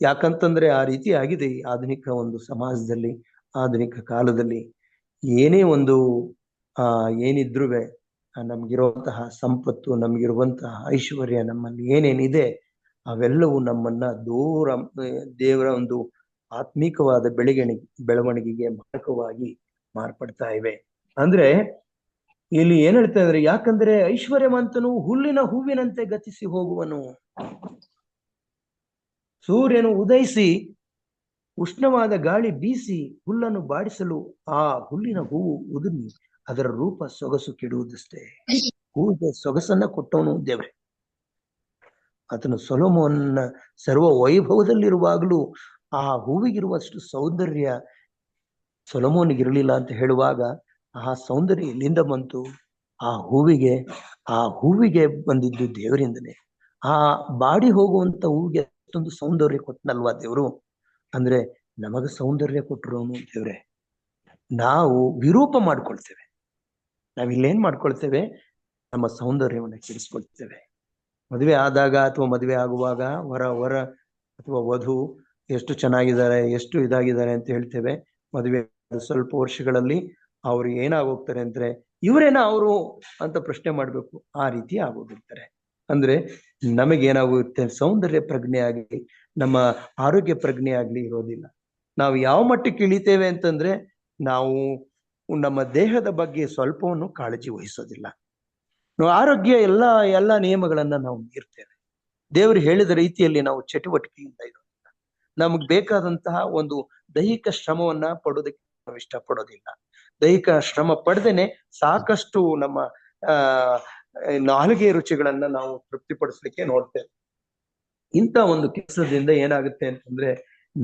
ಯಾಕಂತಂದ್ರೆ ಆ ರೀತಿ ಆಗಿದೆ ಈ ಆಧುನಿಕ ಒಂದು ಸಮಾಜದಲ್ಲಿ, ಆಧುನಿಕ ಕಾಲದಲ್ಲಿ. ಏನೇ ಒಂದು ಏನಿದ್ರು ನಮ್ಗಿರುವಂತಹ ಸಂಪತ್ತು, ನಮ್ಗಿರುವಂತಹ ಐಶ್ವರ್ಯ, ನಮ್ಮಲ್ಲಿ ಏನೇನಿದೆ ಅವೆಲ್ಲವೂ ನಮ್ಮನ್ನ ದೂರ ದೇವರ ಒಂದು ಆತ್ಮೀಕವಾದ ಬೆಳವಣಿಗೆಗೆ ಮಾರಕವಾಗಿ ಮಾರ್ಪಡ್ತಾ ಇವೆ. ಅಂದ್ರೆ ಇಲ್ಲಿ ಏನ್ ಹೇಳ್ತಾ ಇದ್ರೆ, ಯಾಕಂದ್ರೆ ಐಶ್ವರ್ಯವಂತನು ಹುಲ್ಲಿನ ಹೂವಿನಂತೆ ಗತಿಸಿ ಹೋಗುವನು. ಸೂರ್ಯನು ಉದಯಿಸಿ ಉಷ್ಣವಾದ ಗಾಳಿ ಬೀಸಿ ಹುಲ್ಲನ್ನು ಬಾಡಿಸಲು ಆ ಹುಲ್ಲಿನ ಹೂವು ಉದುರಿ ಅದರ ರೂಪ ಸೊಗಸು ಕೆಡುವುದಷ್ಟೇ. ಹೂವಿಗೆ ಸೊಗಸನ್ನ ಕೊಟ್ಟವನು ದೇವ್ರೆ. ಆತನು ಸೊಲೊಮೋನ್ನ ಸರ್ವ ವೈಭವದಲ್ಲಿರುವಾಗಲೂ ಆ ಹೂವಿಗಿರುವಷ್ಟು ಸೌಂದರ್ಯ ಸೊಲೊಮೋನಿಗಿರಲಿಲ್ಲ ಅಂತ ಹೇಳುವಾಗ, ಆ ಸೌಂದರ್ಯ ಎಲ್ಲಿಂದ ಬಂತು? ಆ ಹೂವಿಗೆ ಬಂದಿದ್ದು ದೇವರಿಂದನೇ. ಆ ಬಾಡಿ ಹೋಗುವಂತ ಹೂವಿಗೆ ಅಷ್ಟೊಂದು ಸೌಂದರ್ಯ ಕೊಟ್ಟನಲ್ವಾ ದೇವರು. ಅಂದ್ರೆ ನಮಗ ಸೌಂದರ್ಯ ಕೊಟ್ಟರು ದೇವ್ರೆ. ನಾವು ವಿರೂಪ ಮಾಡ್ಕೊಳ್ತೇವೆ. ನಾವಿಲ್ಲೇನ್ ಮಾಡ್ಕೊಳ್ತೇವೆ? ನಮ್ಮ ಸೌಂದರ್ಯವನ್ನು ಕೆಡಿಸ್ಕೊಳ್ತೇವೆ. ಮದುವೆ ಆದಾಗ ಅಥವಾ ಮದುವೆ ಆಗುವಾಗ ವರ ಅಥವಾ ವಧು ಎಷ್ಟು ಚೆನ್ನಾಗಿದ್ದಾರೆ, ಎಷ್ಟು ಇದಾಗಿದ್ದಾರೆ ಅಂತ ಹೇಳ್ತೇವೆ. ಮದುವೆ ಸ್ವಲ್ಪ ವರ್ಷಗಳಲ್ಲಿ ಅವ್ರು ಏನಾಗೋಗ್ತಾರೆ ಅಂದ್ರೆ, ಇವರೇನ ಅವರು ಅಂತ ಪ್ರಶ್ನೆ ಮಾಡ್ಬೇಕು. ಆ ರೀತಿ ಆಗೋಗಿರ್ತಾರೆ. ಅಂದ್ರೆ ನಮಗೇನಾಗುತ್ತೆ? ಸೌಂದರ್ಯ ಪ್ರಜ್ಞೆ ಆಗ್ಲಿ, ನಮ್ಮ ಆರೋಗ್ಯ ಪ್ರಜ್ಞೆ ಆಗ್ಲಿ ಇರೋದಿಲ್ಲ. ನಾವು ಯಾವ ಮಟ್ಟಕ್ಕೆ ಇಳಿತೇವೆ ಅಂತಂದ್ರೆ, ನಾವು ನಮ್ಮ ದೇಹದ ಬಗ್ಗೆ ಸ್ವಲ್ಪವನ್ನು ಕಾಳಜಿ ವಹಿಸೋದಿಲ್ಲ. ನಾವು ಆರೋಗ್ಯ ಎಲ್ಲ ನಿಯಮಗಳನ್ನ ನಾವು ಮೀರ್ತೇವೆ. ದೇವರು ಹೇಳಿದ ರೀತಿಯಲ್ಲಿ ನಾವು ಚಟುವಟಿಕೆಯಿಂದ ಇರೋದಿಲ್ಲ. ನಮಗ್ ಬೇಕಾದಂತಹ ಒಂದು ದೈಹಿಕ ಶ್ರಮವನ್ನ ಪಡೋದಕ್ಕೆ ನಾವು ಇಷ್ಟಪಡೋದಿಲ್ಲ. ದೈಹಿಕ ಶ್ರಮ ಪಡೆದೇನೆ ಸಾಕಷ್ಟು ನಮ್ಮ ನಾಲಿಗೆ ರುಚಿಗಳನ್ನ ನಾವು ತೃಪ್ತಿಪಡಿಸ್ಲಿಕ್ಕೆ ನೋಡ್ತೇವೆ. ಇಂಥ ಒಂದು ಕೆಲಸದಿಂದ ಏನಾಗುತ್ತೆ ಅಂತಂದ್ರೆ,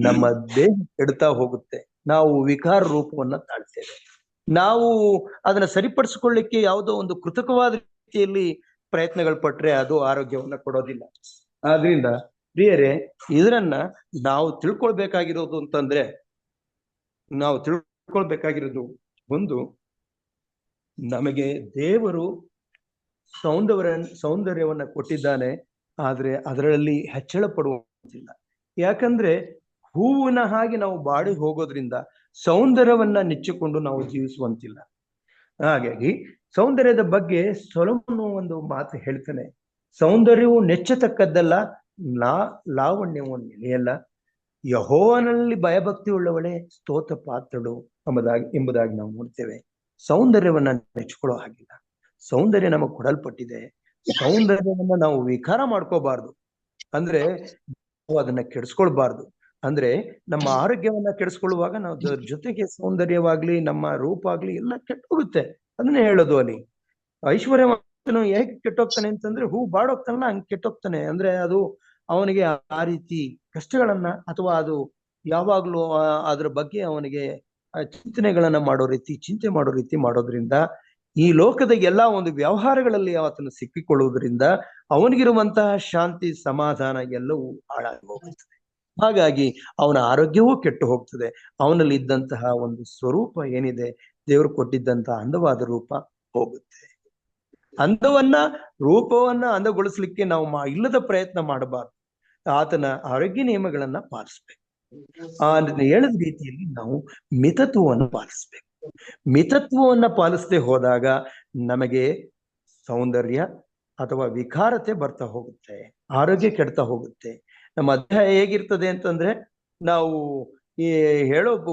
ನಮ್ಮ ದೇಹ ಕೆಡ್ತಾ ಹೋಗುತ್ತೆ. ನಾವು ವಿಕಾರ ರೂಪವನ್ನ ತಾಳ್ತೇವೆ. ನಾವು ಅದನ್ನ ಸರಿಪಡಿಸ್ಕೊಳ್ಳಿಕ್ಕೆ ಯಾವುದೋ ಒಂದು ಕೃತಕವಾದ ರೀತಿಯಲ್ಲಿ ಪ್ರಯತ್ನಗಳು ಪಟ್ರೆ ಅದು ಆರೋಗ್ಯವನ್ನ ಕೊಡೋದಿಲ್ಲ. ಆದ್ರಿಂದ ಪ್ರಿಯರೇ, ಇದನ್ನ ನಾವು ತಿಳ್ಕೊಳ್ಬೇಕಾಗಿರೋದು ಅಂತಂದ್ರೆ, ನಾವು ತಿಳ್ಕೊಳ್ಬೇಕಾಗಿರೋದು ಒಂದು, ನಮಗೆ ದೇವರು ಸೌಂದರ್ಯವನ್ನ ಕೊಟ್ಟಿದ್ದಾನೆ. ಆದ್ರೆ ಅದರಲ್ಲಿ ಹೆಚ್ಚಳ ಪಡುವಂತಿಲ್ಲ. ಯಾಕಂದ್ರೆ ಹೂವಿನ ಹಾಗೆ ನಾವು ಬಾಡಿ ಹೋಗೋದ್ರಿಂದ ಸೌಂದರ್ಯವನ್ನ ನೆಚ್ಚಿಕೊಂಡು ನಾವು ಜೀವಿಸುವಂತಿಲ್ಲ. ಹಾಗಾಗಿ ಸೌಂದರ್ಯದ ಬಗ್ಗೆ ಸೊಲೊಮೋನ ಒಂದು ಮಾತು ಹೇಳ್ತಾನೆ. ಸೌಂದರ್ಯವು ನೆಚ್ಚತಕ್ಕದ್ದಲ್ಲ, ಲಾವಣ್ಯವು ನೆಲೆಯಲ್ಲ. ಯೆಹೋವನಲ್ಲಿ ಭಯಭಕ್ತಿ ಉಳ್ಳವಳೆ ಸ್ತೋತ್ರ ಪಾತ್ರಳು ಎಂಬುದಾಗಿ ನಾವು ನೋಡ್ತೇವೆ. ಸೌಂದರ್ಯವನ್ನ ನೆಚ್ಕೊಳ್ಳೋ ಹಾಗಿಲ್ಲ. ಸೌಂದರ್ಯ ನಮಗೆ ಕೊಡಲ್ಪಟ್ಟಿದೆ. ಸೌಂದರ್ಯವನ್ನ ನಾವು ವಿಕಾರ ಮಾಡ್ಕೋಬಾರ್ದು. ಅಂದ್ರೆ ಅದನ್ನ ಕೆಡಿಸ್ಕೊಳ್ಬಾರ್ದು. ಅಂದ್ರೆ ನಮ್ಮ ಆರೋಗ್ಯವನ್ನ ಕೆಡಿಸ್ಕೊಳ್ಳುವಾಗ ನಾವು ಜೊತೆಗೆ ಸೌಂದರ್ಯವಾಗ್ಲಿ, ನಮ್ಮ ರೂಪ ಆಗ್ಲಿ ಎಲ್ಲ ಕೆಟ್ಟೋಗುತ್ತೆ. ಅದನ್ನೇ ಹೇಳೋದು ಅಲ್ಲಿ. ಐಶ್ವರ್ಯವಂತನು ಹೇಗೆ ಕೆಟ್ಟೋಗ್ತಾನೆ ಅಂತಂದ್ರೆ, ಹೂ ಬಾಡೋಗ್ತಾನಲ್ಲ ಹಂಗೆ ಕೆಟ್ಟೋಗ್ತಾನೆ. ಅಂದ್ರೆ ಅದು ಅವನಿಗೆ ಆ ರೀತಿ ಕಷ್ಟಗಳನ್ನ, ಅಥವಾ ಅದು ಯಾವಾಗ್ಲೂ ಅದ್ರ ಬಗ್ಗೆ ಅವನಿಗೆ ಚಿಂತನೆಗಳನ್ನ ಚಿಂತೆ ಮಾಡೋ ರೀತಿ ಮಾಡೋದ್ರಿಂದ, ಈ ಲೋಕದ ಎಲ್ಲಾ ಒಂದು ವ್ಯವಹಾರಗಳಲ್ಲಿ ಆತನು ಸಿಕ್ಕಿಕೊಳ್ಳುವುದರಿಂದ ಅವನಿಗಿರುವಂತಹ ಶಾಂತಿ, ಸಮಾಧಾನ ಎಲ್ಲವೂ ಹಾಳಾಗಿ ಹೋಗುತ್ತದೆ. ಹಾಗಾಗಿ ಅವನ ಆರೋಗ್ಯವೂ ಕೆಟ್ಟು ಹೋಗ್ತದೆ. ಅವನಲ್ಲಿ ಇದ್ದಂತಹ ಒಂದು ಸ್ವರೂಪ ಏನಿದೆ, ದೇವರು ಕೊಟ್ಟಿದ್ದಂತಹ ಅಂದವಾದ ರೂಪ ಹೋಗುತ್ತೆ. ರೂಪವನ್ನ ಅಂದಗೊಳಿಸ್ಲಿಕ್ಕೆ ನಾವು ಇಲ್ಲದ ಪ್ರಯತ್ನ ಮಾಡಬಾರ್ದು. ಆತನ ಆರೋಗ್ಯ ನಿಯಮಗಳನ್ನ ಪಾಲಿಸ್ಬೇಕು. ಹೇಳಿದ ರೀತಿಯಲ್ಲಿ ನಾವು ಮಿತತ್ವವನ್ನು ಪಾಲಿಸ್ಬೇಕು. ಮಿತತ್ವವನ್ನ ಪಾಲಿಸದೆ ಹೋದಾಗ ನಮಗೆ ಸೌಂದರ್ಯ ಅಥವಾ ವಿಕಾರತೆ ಬರ್ತಾ ಹೋಗುತ್ತೆ, ಆರೋಗ್ಯ ಕೆಡ್ತಾ ಹೋಗುತ್ತೆ. ನಮ್ಮ ಅಧ್ಯಾಯ ಹೇಗಿರ್ತದೆ ಅಂತಂದ್ರೆ, ನಾವು ಈ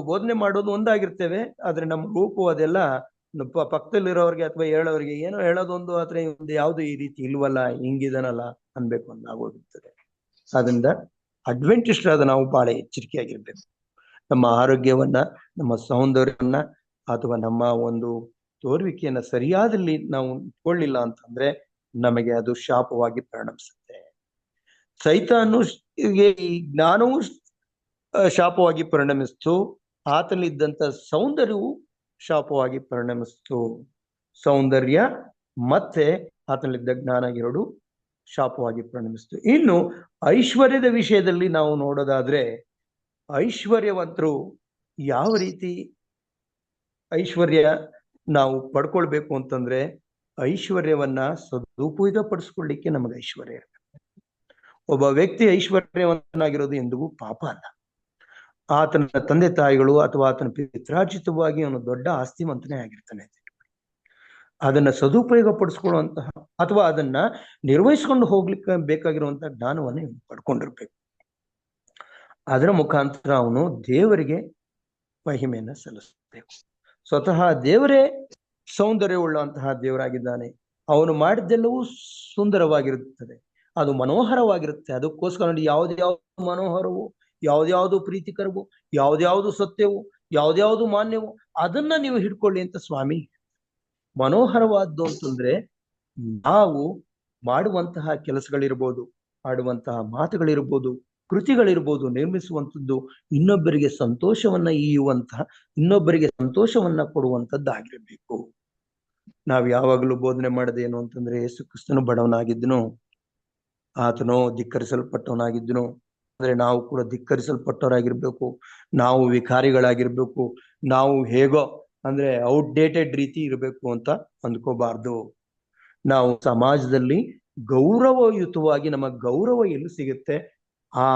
ಬೋಧನೆ ಮಾಡೋದು ಒಂದಾಗಿರ್ತೇವೆ, ಆದ್ರೆ ನಮ್ಮ ರೂಪು ಅದೆಲ್ಲ ಪಕ್ಕದಲ್ಲಿರೋರಿಗೆ ಅಥವಾ ಹೇಳೋರಿಗೆ ಏನೋ ಹೇಳೋದೊಂದು, ಆದ್ರೆ ಒಂದು ಯಾವ್ದು ಈ ರೀತಿ ಇಲ್ವಲ್ಲ, ಹಿಂಗಿದನಲ್ಲ ಅನ್ಬೇಕು ಅಂದಾಗೋಗಿರ್ತದೆ. ಅದರಿಂದ ಅಡ್ವೆಂಟಿಸ್ಟ್ ಆದ ನಾವು ಬಹಳ ಎಚ್ಚರಿಕೆಯಾಗಿರ್ಬೇಕು. ನಮ್ಮ ಆರೋಗ್ಯವನ್ನ, ನಮ್ಮ ಸೌಂದರ್ಯವನ್ನ ಅಥವಾ ನಮ್ಮ ಒಂದು ತೋರುವಿಕೆಯನ್ನ ಸರಿಯಾದಲ್ಲಿ ನಾವು ಇಟ್ಕೊಳ್ಳಿಲ್ಲ ಅಂತಂದ್ರೆ ನಮಗೆ ಅದು ಶಾಪವಾಗಿ ಪರಿಣಮಿಸುತ್ತೆ. ಸೈತಾನು ಈ ಜ್ಞಾನವು ಶಾಪವಾಗಿ ಪರಿಣಮಿಸ್ತು, ಆತನಲ್ಲಿದ್ದಂತ ಸೌಂದರ್ಯವು ಶಾಪವಾಗಿ ಪರಿಣಮಿಸ್ತು. ಸೌಂದರ್ಯ ಮತ್ತೆ ಆತನಲ್ಲಿದ್ದ ಜ್ಞಾನ ಎರಡು ಶಾಪವಾಗಿ ಪರಿಣಮಿಸ್ತು. ಇನ್ನು ಐಶ್ವರ್ಯದ ವಿಷಯದಲ್ಲಿ ನಾವು ನೋಡೋದಾದ್ರೆ, ಐಶ್ವರ್ಯವಂತರು ಯಾವ ರೀತಿ ಐಶ್ವರ್ಯ ನಾವು ಪಡ್ಕೊಳ್ಬೇಕು ಅಂತಂದ್ರೆ, ಐಶ್ವರ್ಯವನ್ನ ಸದುಪಯೋಗ ಪಡಿಸ್ಕೊಳ್ಳಿಕ್ಕೆ ನಮಗೆ ಐಶ್ವರ್ಯ ಇರಬೇಕು. ಒಬ್ಬ ವ್ಯಕ್ತಿ ಐಶ್ವರ್ಯವಂತನಾಗಿರೋದು ಎಂದಿಗೂ ಪಾಪ ಅಲ್ಲ. ಆತನ ತಂದೆ ತಾಯಿಗಳು ಅಥವಾ ಆತನ ಪಿತ್ರಾರ್ಜಿತವಾಗಿ ಅವನು ದೊಡ್ಡ ಆಸ್ತಿವಂತನೇ ಆಗಿರ್ತಾನೆ. ಅದನ್ನ ಸದುಪಯೋಗ ಪಡಿಸ್ಕೊಳ್ಳುವಂತಹ ಅಥವಾ ಅದನ್ನ ನಿರ್ವಹಿಸ್ಕೊಂಡು ಹೋಗ್ಲಿಕ್ಕೆ ಬೇಕಾಗಿರುವಂತಹ ಜ್ಞಾನವನ್ನ ಪಡ್ಕೊಂಡಿರ್ಬೇಕು. ಅದರ ಮುಖಾಂತರ ಅವನು ದೇವರಿಗೆ ಮಹಿಮೆಯನ್ನ ಸಲ್ಲಿಸಬೇಕು. ಸ್ವತಃ ದೇವರೇ ಸೌಂದರ್ಯವುಳ್ಳಂತಹ ದೇವರಾಗಿದ್ದಾನೆ. ಅವನು ಮಾಡಿದ್ದೆಲ್ಲವೂ ಸುಂದರವಾಗಿರುತ್ತದೆ, ಅದು ಮನೋಹರವಾಗಿರುತ್ತೆ. ಅದಕ್ಕೋಸ್ಕರ ಯಾವ್ದ್ಯಾವ್ದು ಮನೋಹರವು, ಯಾವ್ದ್ಯಾವ್ದು ಪ್ರೀತಿಕರವು, ಯಾವ್ದ್ಯಾವ್ದು ಸತ್ಯವು, ಯಾವ್ದ್ಯಾವ್ದು ಮಾನ್ಯವು, ಅದನ್ನ ನೀವು ಹಿಡ್ಕೊಳ್ಳಿ ಅಂತ ಸ್ವಾಮಿ. ಮನೋಹರವಾದ್ದು ಅಂತಂದ್ರೆ ನಾವು ಮಾಡುವಂತಹ ಕೆಲಸಗಳಿರ್ಬೋದು, ಆಡುವಂತಹ ಮಾತುಗಳಿರ್ಬೋದು, ಕೃತಿಗಳಿರ್ಬೋದು, ನಿರ್ಮಿಸುವಂಥದ್ದು ಇನ್ನೊಬ್ಬರಿಗೆ ಸಂತೋಷವನ್ನ ಈಯುವಂತಹ, ಇನ್ನೊಬ್ಬರಿಗೆ ಸಂತೋಷವನ್ನ ಕೊಡುವಂಥದ್ದಾಗಿರ್ಬೇಕು. ನಾವು ಯಾವಾಗಲೂ ಬೋಧನೆ ಮಾಡೋದೇನು ಅಂತಂದ್ರೆ, ಯೇಸು ಕ್ರಿಸ್ತನು ಬಡವನಾಗಿದ್ದನು, ಆತನೋ ಧಿಕ್ಕರಿಸಲ್ಪಟ್ಟವನಾಗಿದ್ದನು. ಅಂದ್ರೆ ನಾವು ಕೂಡ ಧಿಕ್ಕರಿಸಲ್ಪಟ್ಟವರಾಗಿರ್ಬೇಕು, ನಾವು ವಿಕಾರಿಗಳಾಗಿರ್ಬೇಕು, ನಾವು ಹೇಗೋ ಅಂದ್ರೆ ಔಟ್ಡೇಟೆಡ್ ರೀತಿ ಇರಬೇಕು ಅಂತ ಅಂದ್ಕೋಬಾರ್ದು. ನಾವು ಸಮಾಜದಲ್ಲಿ ಗೌರವಯುತವಾಗಿ, ನಮ್ಮ ಗೌರವ ಎಲ್ಲಿ ಸಿಗುತ್ತೆ, ಆ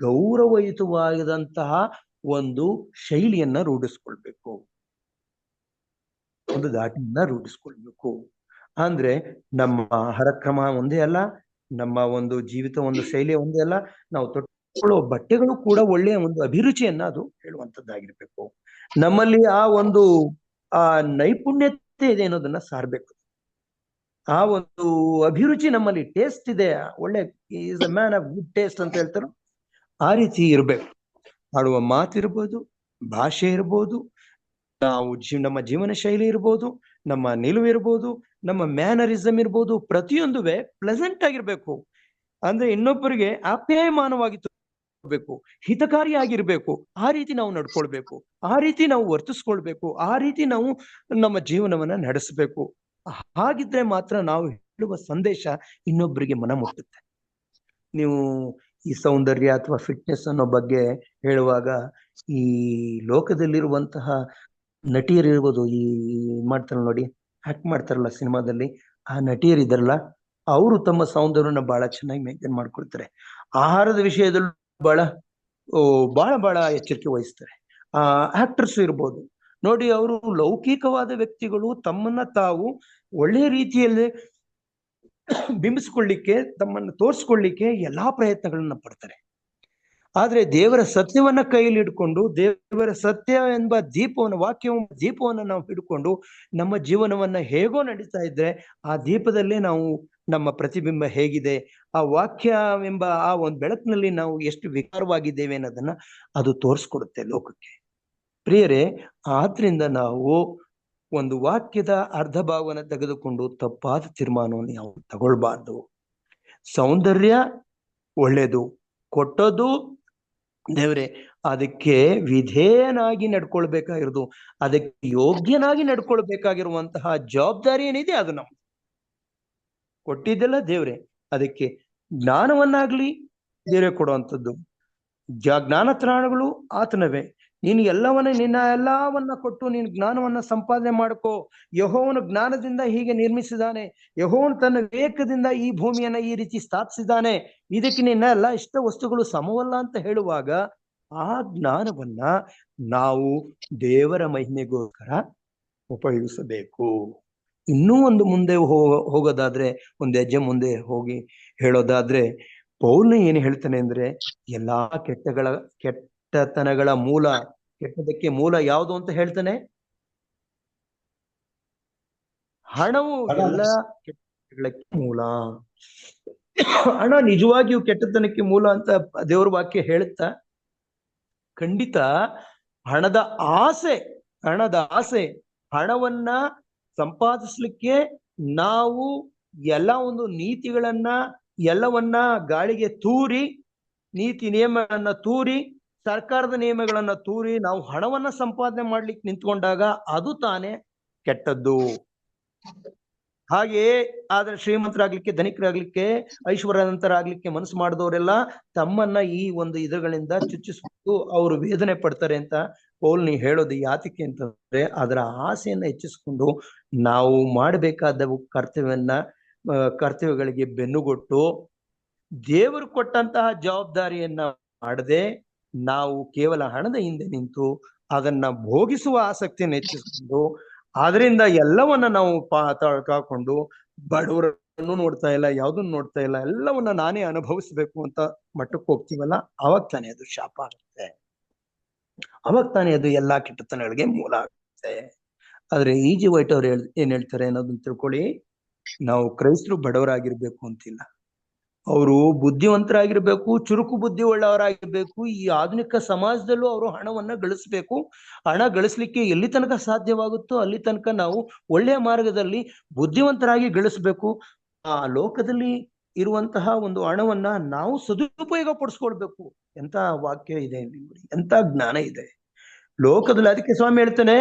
ಗೌರವಯುತವಾದಂತಹ ಒಂದು ಶೈಲಿಯನ್ನ ರೂಢಿಸ್ಕೊಳ್ಬೇಕು, ಒಂದು ದಾಟಿಯನ್ನ ರೂಢಿಸ್ಕೊಳ್ಬೇಕು. ಅಂದ್ರೆ ನಮ್ಮ ಆಹಾರ ಕ್ರಮ ಒಂದೇ ಅಲ್ಲ, ನಮ್ಮ ಒಂದು ಜೀವಿತ ಒಂದು ಶೈಲಿ ಒಂದೇ ಅಲ್ಲ, ನಾವು ತೊಟ್ಟುಕೊಳ್ಳೋ ಬಟ್ಟೆಗಳು ಕೂಡ ಒಳ್ಳೆಯ ಒಂದು ಅಭಿರುಚಿಯನ್ನ ಅದು ಹೇಳುವಂಥದ್ದಾಗಿರ್ಬೇಕು. ನಮ್ಮಲ್ಲಿ ಆ ಒಂದು ನೈಪುಣ್ಯತೆ ಇದೆ ಅನ್ನೋದನ್ನ ಸಾರ್ಬೇಕು. ಆ ಒಂದು ಅಭಿರುಚಿ ನಮ್ಮಲ್ಲಿ, ಟೇಸ್ಟ್ ಇದೆ, ಒಳ್ಳೆ is a man of good taste ಅಂತ ಹೇಳ್ತಾರೋ ಆ ರೀತಿ ಇರ್ಬೇಕು. ಆಡುವ ಮಾತಿರ್ಬೋದು, ಭಾಷೆ ಇರ್ಬೋದು, ನಾವು ನಮ್ಮ ಜೀವನ ಶೈಲಿ ಇರ್ಬೋದು, ನಮ್ಮ ನಿಲುವು ಇರ್ಬೋದು, ನಮ್ಮ ಮ್ಯಾನರಿಸಮ್ ಇರ್ಬೋದು, ಪ್ರತಿಯೊಂದುವೆ ಪ್ಲೆಸೆಂಟ್ ಆಗಿರ್ಬೇಕು. ಅಂದ್ರೆ ಇನ್ನೊಬ್ಬರಿಗೆ ಆಪ್ಯಾಯಮಾನವಾಗಿ ತೋರ್ಬೇಕು, ಹಿತಕಾರಿಯಾಗಿರ್ಬೇಕು. ಆ ರೀತಿ ನಾವು ನಡ್ಕೊಳ್ಬೇಕು, ಆ ರೀತಿ ನಾವು ವರ್ತಿಸ್ಕೊಳ್ಬೇಕು, ಆ ರೀತಿ ನಾವು ನಮ್ಮ ಜೀವನವನ್ನ ನಡೆಸಬೇಕು. ಹಾಗಿದ್ರೆ ಮಾತ್ರ ನಾವು ಹೇಳುವ ಸಂದೇಶ ಇನ್ನೊಬ್ಬರಿಗೆ ಮನ ಮುಟ್ಟುತ್ತೆ. ನೀವು ಈ ಸೌಂದರ್ಯ ಅಥವಾ ಫಿಟ್ನೆಸ್ ಅನ್ನೋ ಬಗ್ಗೆ ಹೇಳುವಾಗ, ಈ ಲೋಕದಲ್ಲಿರುವಂತಹ ನಟಿಯರಿರ್ಬೋದು, ಈ ಮಾಡ್ತಾರಲ್ಲ ನೋಡಿ, ಆಕ್ಟ್ ಮಾಡ್ತಾರಲ್ಲ ಸಿನಿಮಾದಲ್ಲಿ, ಆ ನಟಿಯರಿದಾರಲ್ಲ, ಅವರು ತಮ್ಮ ಸೌಂದರ್ಯನ ಬಹಳ ಚೆನ್ನಾಗಿ ಮೇಂಟೈನ್ ಮಾಡ್ಕೊಳ್ತಾರೆ. ಆಹಾರದ ವಿಷಯದಲ್ಲೂ ಬಹಳ ಎಚ್ಚರಿಕೆ ವಹಿಸ್ತಾರೆ. ಆಕ್ಟರ್ಸ್ ಇರ್ಬೋದು ನೋಡಿ, ಅವರು ಲೌಕಿಕವಾದ ವ್ಯಕ್ತಿಗಳು ತಮ್ಮನ್ನ ತಾವು ಒಳ್ಳೆಯ ರೀತಿಯಲ್ಲಿ ಬಿಂಬಿಸ್ಕೊಳ್ಳಿಕ್ಕೆ, ತಮ್ಮನ್ನು ತೋರಿಸ್ಕೊಳ್ಳಿಕ್ಕೆ ಎಲ್ಲಾ ಪ್ರಯತ್ನಗಳನ್ನ ಪಡ್ತಾರೆ. ಆದ್ರೆ ದೇವರ ಸತ್ಯವನ್ನ ಕೈಯಲ್ಲಿ ಹಿಡ್ಕೊಂಡು, ದೇವರ ಸತ್ಯ ಎಂಬ ದೀಪವನ್ನ ನಾವು ಹಿಡ್ಕೊಂಡು ನಮ್ಮ ಜೀವನವನ್ನ ಹೇಗೋ ನಡೀತಾ ಇದ್ರೆ, ಆ ದೀಪದಲ್ಲೇ ನಾವು ನಮ್ಮ ಪ್ರತಿಬಿಂಬ ಹೇಗಿದೆ, ಆ ವಾಕ್ಯ ಎಂಬ ಆ ಒಂದು ಬೆಳಕಿನಲ್ಲಿ ನಾವು ಎಷ್ಟು ವಿಕಾರವಾಗಿದ್ದೇವೆ ಅನ್ನೋದನ್ನ ಅದು ತೋರಿಸ್ಕೊಡುತ್ತೆ ಲೋಕಕ್ಕೆ. ಪ್ರಿಯರೇ, ಆದ್ರಿಂದ ನಾವು ಒಂದು ವಾಕ್ಯದ ಅರ್ಧ ಭಾಗವನ್ನ ತೆಗೆದುಕೊಂಡು ತಪ್ಪಾದ ತೀರ್ಮಾನವನ್ನು ನಾವು ತಗೊಳ್ಬಾರ್ದು. ಸೌಂದರ್ಯ ಒಳ್ಳೇದು, ಕೊಟ್ಟದ್ದು ದೇವರೇ, ಅದಕ್ಕೆ ವಿಧೇಯನಾಗಿ ನಡ್ಕೊಳ್ಬೇಕಾಗಿರೋದು, ಅದಕ್ಕೆ ಯೋಗ್ಯನಾಗಿ ನಡ್ಕೊಳ್ಬೇಕಾಗಿರುವಂತಹ ಜವಾಬ್ದಾರಿ ಏನಿದೆ ಅದು ನಮ್ದು. ಕೊಟ್ಟಿದ್ದೆಲ್ಲ ದೇವ್ರೆ, ಅದಕ್ಕೆ ಜ್ಞಾನವನ್ನಾಗ್ಲಿ ದೇವರೇ ಕೊಡುವಂಥದ್ದು, ಜ್ಞಾನತ್ರಾಣಗಳು ಆತನವೇ. ನೀನು ನಿನ್ನ ಎಲ್ಲವನ್ನ ಕೊಟ್ಟು ನೀನು ಜ್ಞಾನವನ್ನ ಸಂಪಾದನೆ ಮಾಡ್ಕೋ. ಯೆಹೋವನು ಜ್ಞಾನದಿಂದ ಹೀಗೆ ನಿರ್ಮಿಸಿದಾನೆ, ಯೆಹೋವನು ತನ್ನ ವಿವೇಕದಿಂದ ಈ ಭೂಮಿಯನ್ನ ಈ ರೀತಿ ಸ್ಥಾಪಿಸಿದ್ದಾನೆ, ಇದಕ್ಕೆ ನಿನ್ನ ಎಲ್ಲ ಇಷ್ಟ ವಸ್ತುಗಳು ಸಮವಲ್ಲ ಅಂತ ಹೇಳುವಾಗ ಆ ಜ್ಞಾನವನ್ನ ನಾವು ದೇವರ ಮಹಿಮೆಗೋಸ್ಕರ ಉಪಯೋಗಿಸಬೇಕು. ಇನ್ನೂ ಒಂದು ಮುಂದೆ ಹೋಗೋದಾದ್ರೆ, ಒಂದು ಹೆಜ್ಜೆ ಮುಂದೆ ಹೋಗಿ ಹೇಳೋದಾದ್ರೆ, ಪೌಲ್ನ ಏನು ಹೇಳ್ತಾನೆ ಅಂದ್ರೆ, ಎಲ್ಲಾ ಕೆಟ್ಟತನಗಳ ಮೂಲ, ಕೆಟ್ಟದಕ್ಕೆ ಮೂಲ ಯಾವುದು ಅಂತ ಹೇಳ್ತಾನೆ? ಹಣವು ಎಲ್ಲ ಕೆಟ್ಟಗಳಿಗೆ ಮೂಲ. ಹಣ ನಿಜವಾಗಿಯೂ ಕೆಟ್ಟತನಕ್ಕೆ ಮೂಲ ಅಂತ ದೇವ್ರ ವಾಕ್ಯ ಹೇಳುತ್ತಾ? ಖಂಡಿತ ಹಣದ ಆಸೆ, ಹಣವನ್ನ ಸಂಪಾದಿಸ್ಲಿಕ್ಕೆ ನಾವು ಎಲ್ಲ ಒಂದು ನೀತಿಗಳನ್ನ ಎಲ್ಲವನ್ನ ಗಾಳಿಗೆ ತೂರಿ, ನೀತಿ ನಿಯಮಗಳನ್ನ ತೂರಿ, ಸರ್ಕಾರದ ನಿಯಮಗಳನ್ನ ತೂರಿ ನಾವು ಹಣವನ್ನ ಸಂಪಾದನೆ ಮಾಡ್ಲಿಕ್ಕೆ ನಿಂತ್ಕೊಂಡಾಗ ಅದು ತಾನೇ ಕೆಟ್ಟದ್ದು. ಹಾಗೆಯೇ ಆದ್ರೆ ಶ್ರೀಮಂತರಾಗ್ಲಿಕ್ಕೆ, ಧನಿಕರಾಗ್ಲಿಕ್ಕೆ, ಐಶ್ವರ್ಯವಂತರಾಗ್ಲಿಕ್ಕೆ ಮನಸ್ಸು ಮಾಡಿದವರೆಲ್ಲ ತಮ್ಮನ್ನ ಈ ಒಂದು ಇದಗಳಿಂದ ಚುಚ್ಚಿಸ್ಬಿಟ್ಟು ಅವರು ವೇದನೆ ಪಡ್ತಾರೆ ಅಂತ ಪೌಲ್ನಿ ಹೇಳೋದು ಯಾತಕ್ಕೆ ಅಂತಂದ್ರೆ, ಅದರ ಆಸೆಯನ್ನ ಹೆಚ್ಚಿಸ್ಕೊಂಡು ನಾವು ಮಾಡಬೇಕಾದ ಕರ್ತವ್ಯಗಳಿಗೆ ಬೆನ್ನುಗೊಟ್ಟು ದೇವರು ಕೊಟ್ಟಂತಹ ಜವಾಬ್ದಾರಿಯನ್ನ ಮಾಡದೆ ನಾವು ಕೇವಲ ಹಣದ ಹಿಂದೆ ನಿಂತು ಅದನ್ನ ಭೋಗಿಸುವ ಆಸಕ್ತಿಯನ್ನು ಹೆಚ್ಚಿಸಿಕೊಂಡು ಅದರಿಂದ ಎಲ್ಲವನ್ನ ನಾವು ಕಾಕೊಂಡು ಬಡವರನ್ನು ನೋಡ್ತಾ ಇಲ್ಲ, ಯಾವ್ದನ್ನು ನೋಡ್ತಾ ಇಲ್ಲ, ಎಲ್ಲವನ್ನ ನಾನೇ ಅನುಭವಿಸ್ಬೇಕು ಅಂತ ಮಟ್ಟಕ್ಕೆ ಹೋಗ್ತೀವಲ್ಲ, ಅವಾಗ ತಾನೇ ಅದು ಶಾಪ ಆಗುತ್ತೆ, ಅವಾಗ ತಾನೇ ಅದು ಎಲ್ಲಾ ಕೆಟ್ಟತನಗಳಿಗೆ ಮೂಲ ಆಗುತ್ತೆ. ಆದ್ರೆ E.G. ವೈಟ್ ಅವ್ರು ಏನ್ ಹೇಳ್ತಾರೆ ಅನ್ನೋದನ್ನ ತಿಳ್ಕೊಳ್ಳಿ. ನಾವು ಕ್ರೈಸ್ತರು ಬಡವರಾಗಿರ್ಬೇಕು ಅಂತಿಲ್ಲ, ಅವರು ಬುದ್ಧಿವಂತರಾಗಿರ್ಬೇಕು, ಚುರುಕು ಬುದ್ಧಿ ಉಳ್ಳವರಾಗಿರ್ಬೇಕು. ಈ ಆಧುನಿಕ ಸಮಾಜದಲ್ಲೂ ಅವರು ಹಣವನ್ನ ಗಳಿಸ್ಬೇಕು. ಹಣ ಗಳಿಸ್ಲಿಕ್ಕೆ ಎಲ್ಲಿ ತನಕ ಸಾಧ್ಯವಾಗುತ್ತೋ ಅಲ್ಲಿ ತನಕ ನಾವು ಒಳ್ಳೆಯ ಮಾರ್ಗದಲ್ಲಿ ಬುದ್ಧಿವಂತರಾಗಿ ಗಳಿಸ್ಬೇಕು. ಆ ಲೋಕದಲ್ಲಿ ಇರುವಂತಹ ಒಂದು ಹಣವನ್ನ ನಾವು ಸದುಪಯೋಗ ಪಡಿಸ್ಕೊಳ್ಬೇಕು. ಎಂತ ವಾಕ್ಯ ಇದೆ ನೋಡಿ, ಎಂತ ಜ್ಞಾನ ಇದೆ ಲೋಕದಲ್ಲಿ. ಅದಕ್ಕೆ ಸ್ವಾಮಿ ಹೇಳ್ತಾನೆ,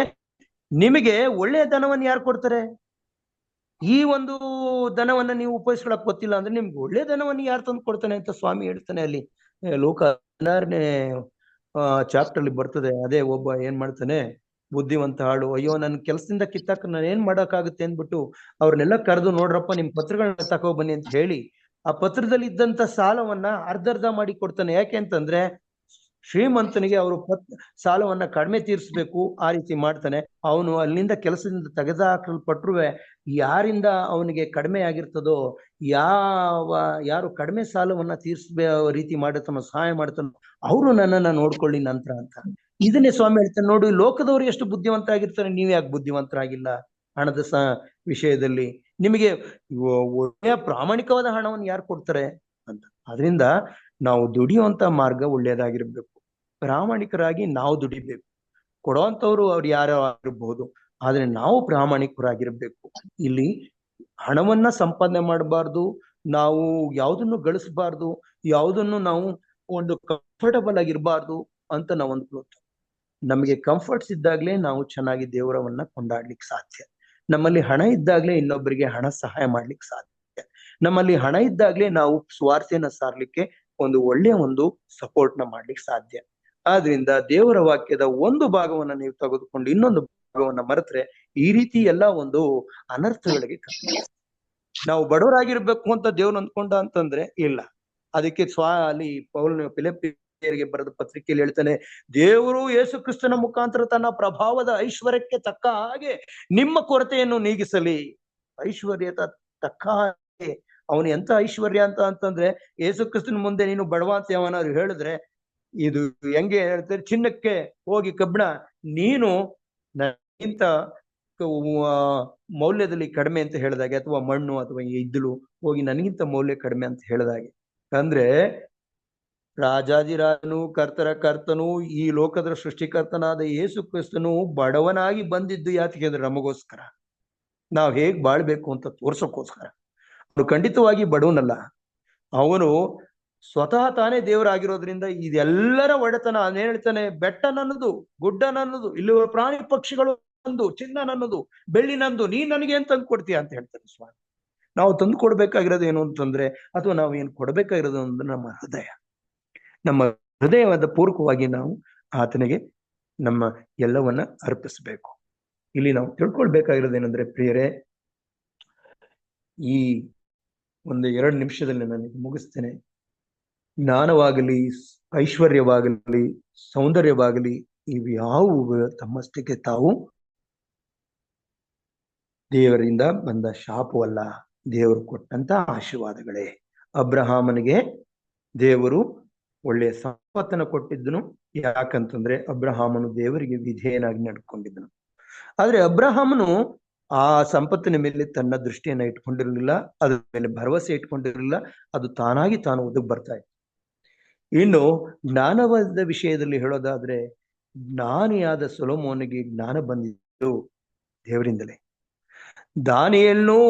ನಿಮಗೆ ಒಳ್ಳೆಯ ಧನವನ್ನು ಯಾರು ಕೊಡ್ತಾರೆ? ಈ ಒಂದು ಧನವನ್ನ ನೀವು ಉಪಯೋಗಿಸ್ಕೊಳಕ್ ಗೊತ್ತಿಲ್ಲ ಅಂದ್ರೆ ನಿಮ್ಗೆ ಒಳ್ಳೆ ಧನವನ್ನು ಯಾರು ತಂದು ಕೊಡ್ತಾನೆ ಅಂತ ಸ್ವಾಮಿ ಹೇಳ್ತಾನೆ. ಅಲ್ಲಿ ಲೋಕ 16ನೇ ಚಾಪ್ಟರ್ ಅಲ್ಲಿ ಬರ್ತದೆ. ಅದೇ ಒಬ್ಬ ಏನ್ ಮಾಡ್ತಾನೆ, ಬುದ್ಧಿವಂತ ಆಳು, ಅಯ್ಯೋ ನನ್ನ ಕೆಲಸದಿಂದ ಕಿತ್ತಾಕ ನಾನು ಏನ್ ಮಾಡಕ್ಕಾಗುತ್ತೆ ಅಂದ್ಬಿಟ್ಟು ಅವ್ರನ್ನೆಲ್ಲ ಕರೆದು, ನೋಡ್ರಪ್ಪ ನಿಮ್ ಪತ್ರಗಳನ್ನ ತಗೋ ಬನ್ನಿ ಅಂತ ಹೇಳಿ ಆ ಪತ್ರದಲ್ಲಿ ಇದ್ದಂತ ಸಾಲವನ್ನ ಅರ್ಧ ಮಾಡಿ ಕೊಡ್ತಾನೆ. ಯಾಕೆ ಅಂತಂದ್ರೆ ಶ್ರೀಮಂತನಿಗೆ ಅವರು ಸಾಲವನ್ನ ಕಡಿಮೆ ತೀರಿಸ್ಬೇಕು, ಆ ರೀತಿ ಮಾಡ್ತಾನೆ. ಅವನು ಅಲ್ಲಿಂದ ಕೆಲಸದಿಂದ ತೆಗೆದುಹಾಕಲ್ಪಟ್ರು ಯಾರಿಂದ ಅವನಿಗೆ ಕಡಿಮೆ ಆಗಿರ್ತದೋ, ಯಾರು ಕಡಿಮೆ ಸಾಲವನ್ನ ತೀರಿಸಬೇ ರೀತಿ ಮಾಡುತ್ತಾನೋ, ಸಹಾಯ ಮಾಡ್ತಾನೋ, ಅವರು ನನ್ನನ್ನ ನೋಡ್ಕೊಳ್ಳಿ ನಂತರ ಅಂತ. ಇದನ್ನೇ ಸ್ವಾಮಿ ಹೇಳ್ತಾನೆ, ನೋಡಿ ಲೋಕದವರು ಎಷ್ಟು ಬುದ್ಧಿವಂತ ಆಗಿರ್ತಾರೆ, ನೀವ್ ಯಾಕೆ ಬುದ್ಧಿವಂತರಾಗಿಲ್ಲ ಹಣದ ವಿಷಯದಲ್ಲಿ? ನಿಮಗೆ ಒಳ್ಳೆಯ ಪ್ರಾಮಾಣಿಕವಾದ ಹಣವನ್ನು ಯಾರು ಕೊಡ್ತಾರೆ ಅಂತ. ಅದರಿಂದ ನಾವು ದುಡಿಯುವಂತ ಮಾರ್ಗ ಒಳ್ಳೆಯದಾಗಿರ್ಬೇಕು, ಪ್ರಾಮಾಣಿಕರಾಗಿ ನಾವು ದುಡಿಬೇಕು. ಕೊಡುವಂತವ್ರು ಅವ್ರು ಯಾರೋ ಆಗಿರ್ಬಹುದು, ಆದ್ರೆ ನಾವು ಪ್ರಾಮಾಣಿಕರಾಗಿರ್ಬೇಕು. ಇಲ್ಲಿ ಹಣವನ್ನ ಸಂಪಾದನೆ ಮಾಡಬಾರ್ದು, ನಾವು ಯಾವುದನ್ನು ಗಳಿಸಬಾರ್ದು, ಯಾವುದನ್ನು ನಾವು ಒಂದು ಕಂಫರ್ಟಬಲ್ ಆಗಿರ್ಬಾರ್ದು ಅಂತ ನಾವು ಅಂದ್ಕೊಳ್ತೇವೆ. ನಮಗೆ ಕಂಫರ್ಟ್ಸ್ ಇದ್ದಾಗ್ಲೇ ನಾವು ಚೆನ್ನಾಗಿ ದೇವರವನ್ನ ಕೊಂಡಾಡ್ಲಿಕ್ಕೆ ಸಾಧ್ಯ. ನಮ್ಮಲ್ಲಿ ಹಣ ಇದ್ದಾಗ್ಲೇ ಇನ್ನೊಬ್ಬರಿಗೆ ಹಣ ಸಹಾಯ ಮಾಡ್ಲಿಕ್ಕೆ ಸಾಧ್ಯ. ನಮ್ಮಲ್ಲಿ ಹಣ ಇದ್ದಾಗ್ಲೇ ನಾವು ಸ್ವಾರ್ಥೆಯನ್ನ ಸಾರ್ಲಿಕ್ಕೆ ಒಂದು ಒಳ್ಳೆಯ ಒಂದು ಸಪೋರ್ಟ್ ನ ಮಾಡ್ಲಿಕ್ಕೆ ಸಾಧ್ಯ. ಆದ್ರಿಂದ ದೇವರ ವಾಕ್ಯದ ಒಂದು ಭಾಗವನ್ನ ನೀವು ತೆಗೆದುಕೊಂಡು ಇನ್ನೊಂದು ಭಾಗವನ್ನ ಮರೆತ್ರೆ ಈ ರೀತಿ ಎಲ್ಲ ಒಂದು ಅನರ್ಥಗಳಿಗೆ ನಾವು ಬಡವರಾಗಿರ್ಬೇಕು ಅಂತ ದೇವ್ರು ಅಂದ್ಕೊಂಡ ಅಂತಂದ್ರೆ ಇಲ್ಲ. ಅದಕ್ಕೆ ಅಲ್ಲಿ ಫಿಲಿಪ್ಪಿಯರಿಗೆ ಬರೆದ ಪತ್ರಿಕೆಯಲ್ಲಿ ಹೇಳ್ತಾನೆ, ದೇವರು ಯೇಸು ಕ್ರಿಸ್ತನ ಮುಖಾಂತರ ತನ್ನ ಪ್ರಭಾವದ ಐಶ್ವರ್ಯಕ್ಕೆ ತಕ್ಕ ಹಾಗೆ ನಿಮ್ಮ ಕೊರತೆಯನ್ನು ನೀಗಿಸಲಿ. ಐಶ್ವರ್ಯದ ತಕ್ಕ ಹಾಗೆ. ಅವನು ಎಂತ ಐಶ್ವರ್ಯ ಅಂತಂದ್ರೆ, ಯೇಸು ಕ್ರಿಸ್ತನ ಮುಂದೆ ನೀನು ಬಡವ ಅಂತ ಅವನಾದ್ರು ಹೇಳಿದ್ರೆ, ಇದು ಹೆಂಗೆ ಹೇಳ್ತಾರೆ, ಚಿನ್ನಕ್ಕೆ ಹೋಗಿ ಕಬ್ಬಣ ನೀನು ನನಗಿಂತ ಮೌಲ್ಯದಲ್ಲಿ ಕಡಿಮೆ ಅಂತ ಹೇಳಿದಾಗೆ, ಅಥವಾ ಮಣ್ಣು ಅಥವಾ ಇದ್ದಲು ಹೋಗಿ ನನಗಿಂತ ಮೌಲ್ಯ ಕಡಿಮೆ ಅಂತ ಹೇಳಿದಾಗೆ. ಅಂದ್ರೆ ರಾಜಾದಿರಾಜನು, ಕರ್ತರ ಕರ್ತನು, ಈ ಲೋಕದ ಸೃಷ್ಟಿಕರ್ತನಾದ ಯೇಸು ಕ್ರಿಸ್ತನು ಬಡವನಾಗಿ ಬಂದಿದ್ದು ಯಾತಿಗೆ ಅಂದ್ರೆ ನಮಗೋಸ್ಕರ, ನಾವ್ ಹೇಗ್ ಬಾಳ್ಬೇಕು ಅಂತ ತೋರ್ಸೋಕೋಸ್ಕರ. ಅವನು ಖಂಡಿತವಾಗಿ ಬಡವನಲ್ಲ, ಅವನು ಸ್ವತಃ ತಾನೇ ದೇವರಾಗಿರೋದ್ರಿಂದ ಇದೆಲ್ಲರ ಒಡೆತನ. ಅದೇನ್ ಹೇಳ್ತಾನೆ, ಬೆಟ್ಟ ನನ್ನದು, ಗುಡ್ಡ ನನ್ನದು, ಇಲ್ಲಿ ಪ್ರಾಣಿ ಪಕ್ಷಿಗಳು ನಂದು, ಚಿನ್ನ ನನ್ನದು, ಬೆಳ್ಳಿ ನಂದು, ನೀನ್ ನನಗೆ ಏನ್ ತಂದು ಕೊಡ್ತೀಯ ಅಂತ ಹೇಳ್ತಾನೆ ಸ್ವಾಮಿ. ನಾವು ತಂದು ಕೊಡ್ಬೇಕಾಗಿರೋದು ಏನು ಅಂತಂದ್ರೆ, ಅಥವಾ ನಾವು ಏನ್ ಕೊಡ್ಬೇಕಾಗಿರೋದು ಅಂದ್ರೆ ನಮ್ಮ ಹೃದಯ. ನಮ್ಮ ಹೃದಯವಾದ ಪೂರ್ವಕವಾಗಿ ನಾವು ಆತನಿಗೆ ನಮ್ಮ ಎಲ್ಲವನ್ನ ಅರ್ಪಿಸಬೇಕು. ಇಲ್ಲಿ ನಾವು ತಿಳ್ಕೊಳ್ಬೇಕಾಗಿರೋದೇನೆಂದ್ರೆ ಪ್ರಿಯರೇ, ಈ 1-2 ನಿಮಿಷದಲ್ಲಿ ನಾನು ಮುಗಿಸ್ತೇನೆ. ಜ್ಞಾನವಾಗಲಿ, ಐಶ್ವರ್ಯವಾಗಲಿ, ಸೌಂದರ್ಯವಾಗಲಿ ಇವ್ಯಾವುವು ತಮ್ಮಷ್ಟಕ್ಕೆ ತಾವು ದೇವರಿಂದ ಬಂದ ಶಾಪವಲ್ಲ, ದೇವರು ಕೊಟ್ಟಂತ ಆಶೀರ್ವಾದಗಳೇ. ಅಬ್ರಹಾಮನಿಗೆ ದೇವರು ಒಳ್ಳೆಯ ಸಂಪತ್ತನ್ನು ಕೊಟ್ಟಿದ್ದನು. ಯಾಕಂತಂದ್ರೆ ಅಬ್ರಹಾಮನು ದೇವರಿಗೆ ವಿಧೇಯನಾಗಿ ನಡ್ಕೊಂಡಿದ್ದನು. ಆದ್ರೆ ಅಬ್ರಹಾಮನು ಆ ಸಂಪತ್ತಿನ ಮೇಲೆ ತನ್ನ ದೃಷ್ಟಿಯನ್ನ ಇಟ್ಕೊಂಡಿರಲಿಲ್ಲ, ಅದ್ರ ಮೇಲೆ ಭರವಸೆ ಇಟ್ಕೊಂಡಿರಲಿಲ್ಲ. ಅದು ತಾನಾಗಿ ತಾನು ಒದಗಿ ಬರ್ತಾ ಇತ್ತು. ಇನ್ನು ಜ್ಞಾನವಾದ ವಿಷಯದಲ್ಲಿ ಹೇಳೋದಾದ್ರೆ, ಜ್ಞಾನಿಯಾದ ಸೊಲೊಮೋನಿಗೆ ಜ್ಞಾನ ಬಂದಿದ್ದು ದೇವರಿಂದಲೇ. ದಾನಿಯೇಲನು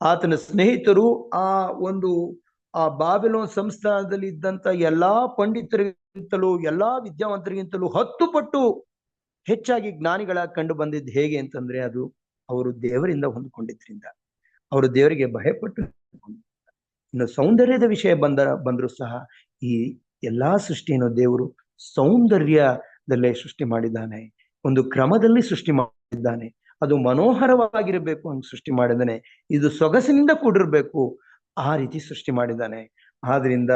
ಆತನ ಸ್ನೇಹಿತರು ಆ ಬಾಬಿಲೋನ್ ಸಂಸ್ಥಾನದಲ್ಲಿ ಇದ್ದಂತ ಎಲ್ಲಾ ಪಂಡಿತರಿಗಿಂತಲೂ ಎಲ್ಲಾ ವಿದ್ಯಾವಂತರಿಗಿಂತಲೂ 10 ಪಟ್ಟು ಹೆಚ್ಚಾಗಿ ಜ್ಞಾನಿಗಳಾಗಿ ಕಂಡು ಬಂದಿದ್ದು ಹೇಗೆ ಅಂತಂದ್ರೆ, ಅದು ಅವರು ದೇವರಿಂದ ಹೊಂದ್ಕೊಂಡಿದ್ರಿಂದ, ಅವರು ದೇವರಿಗೆ ಭಯಪಟ್ಟು. ಇನ್ನು ಸೌಂದರ್ಯದ ವಿಷಯ ಬಂದ್ರು ಸಹ ಈ ಎಲ್ಲಾ ಸೃಷ್ಟಿಯನ್ನು ದೇವರು ಸೌಂದರ್ಯದಲ್ಲೇ ಸೃಷ್ಟಿ ಮಾಡಿದ್ದಾನೆ, ಒಂದು ಕ್ರಮದಲ್ಲಿ ಸೃಷ್ಟಿ ಮಾಡಿದ್ದಾನೆ. ಅದು ಮನೋಹರವಾಗಿರಬೇಕು ಅಂತ ಸೃಷ್ಟಿ ಮಾಡಿದ್ದಾನೆ. ಇದು ಸೊಗಸಿನಿಂದ ಕೂಡಿರ್ಬೇಕು, ಆ ರೀತಿ ಸೃಷ್ಟಿ ಮಾಡಿದ್ದಾನೆ. ಆದ್ರಿಂದ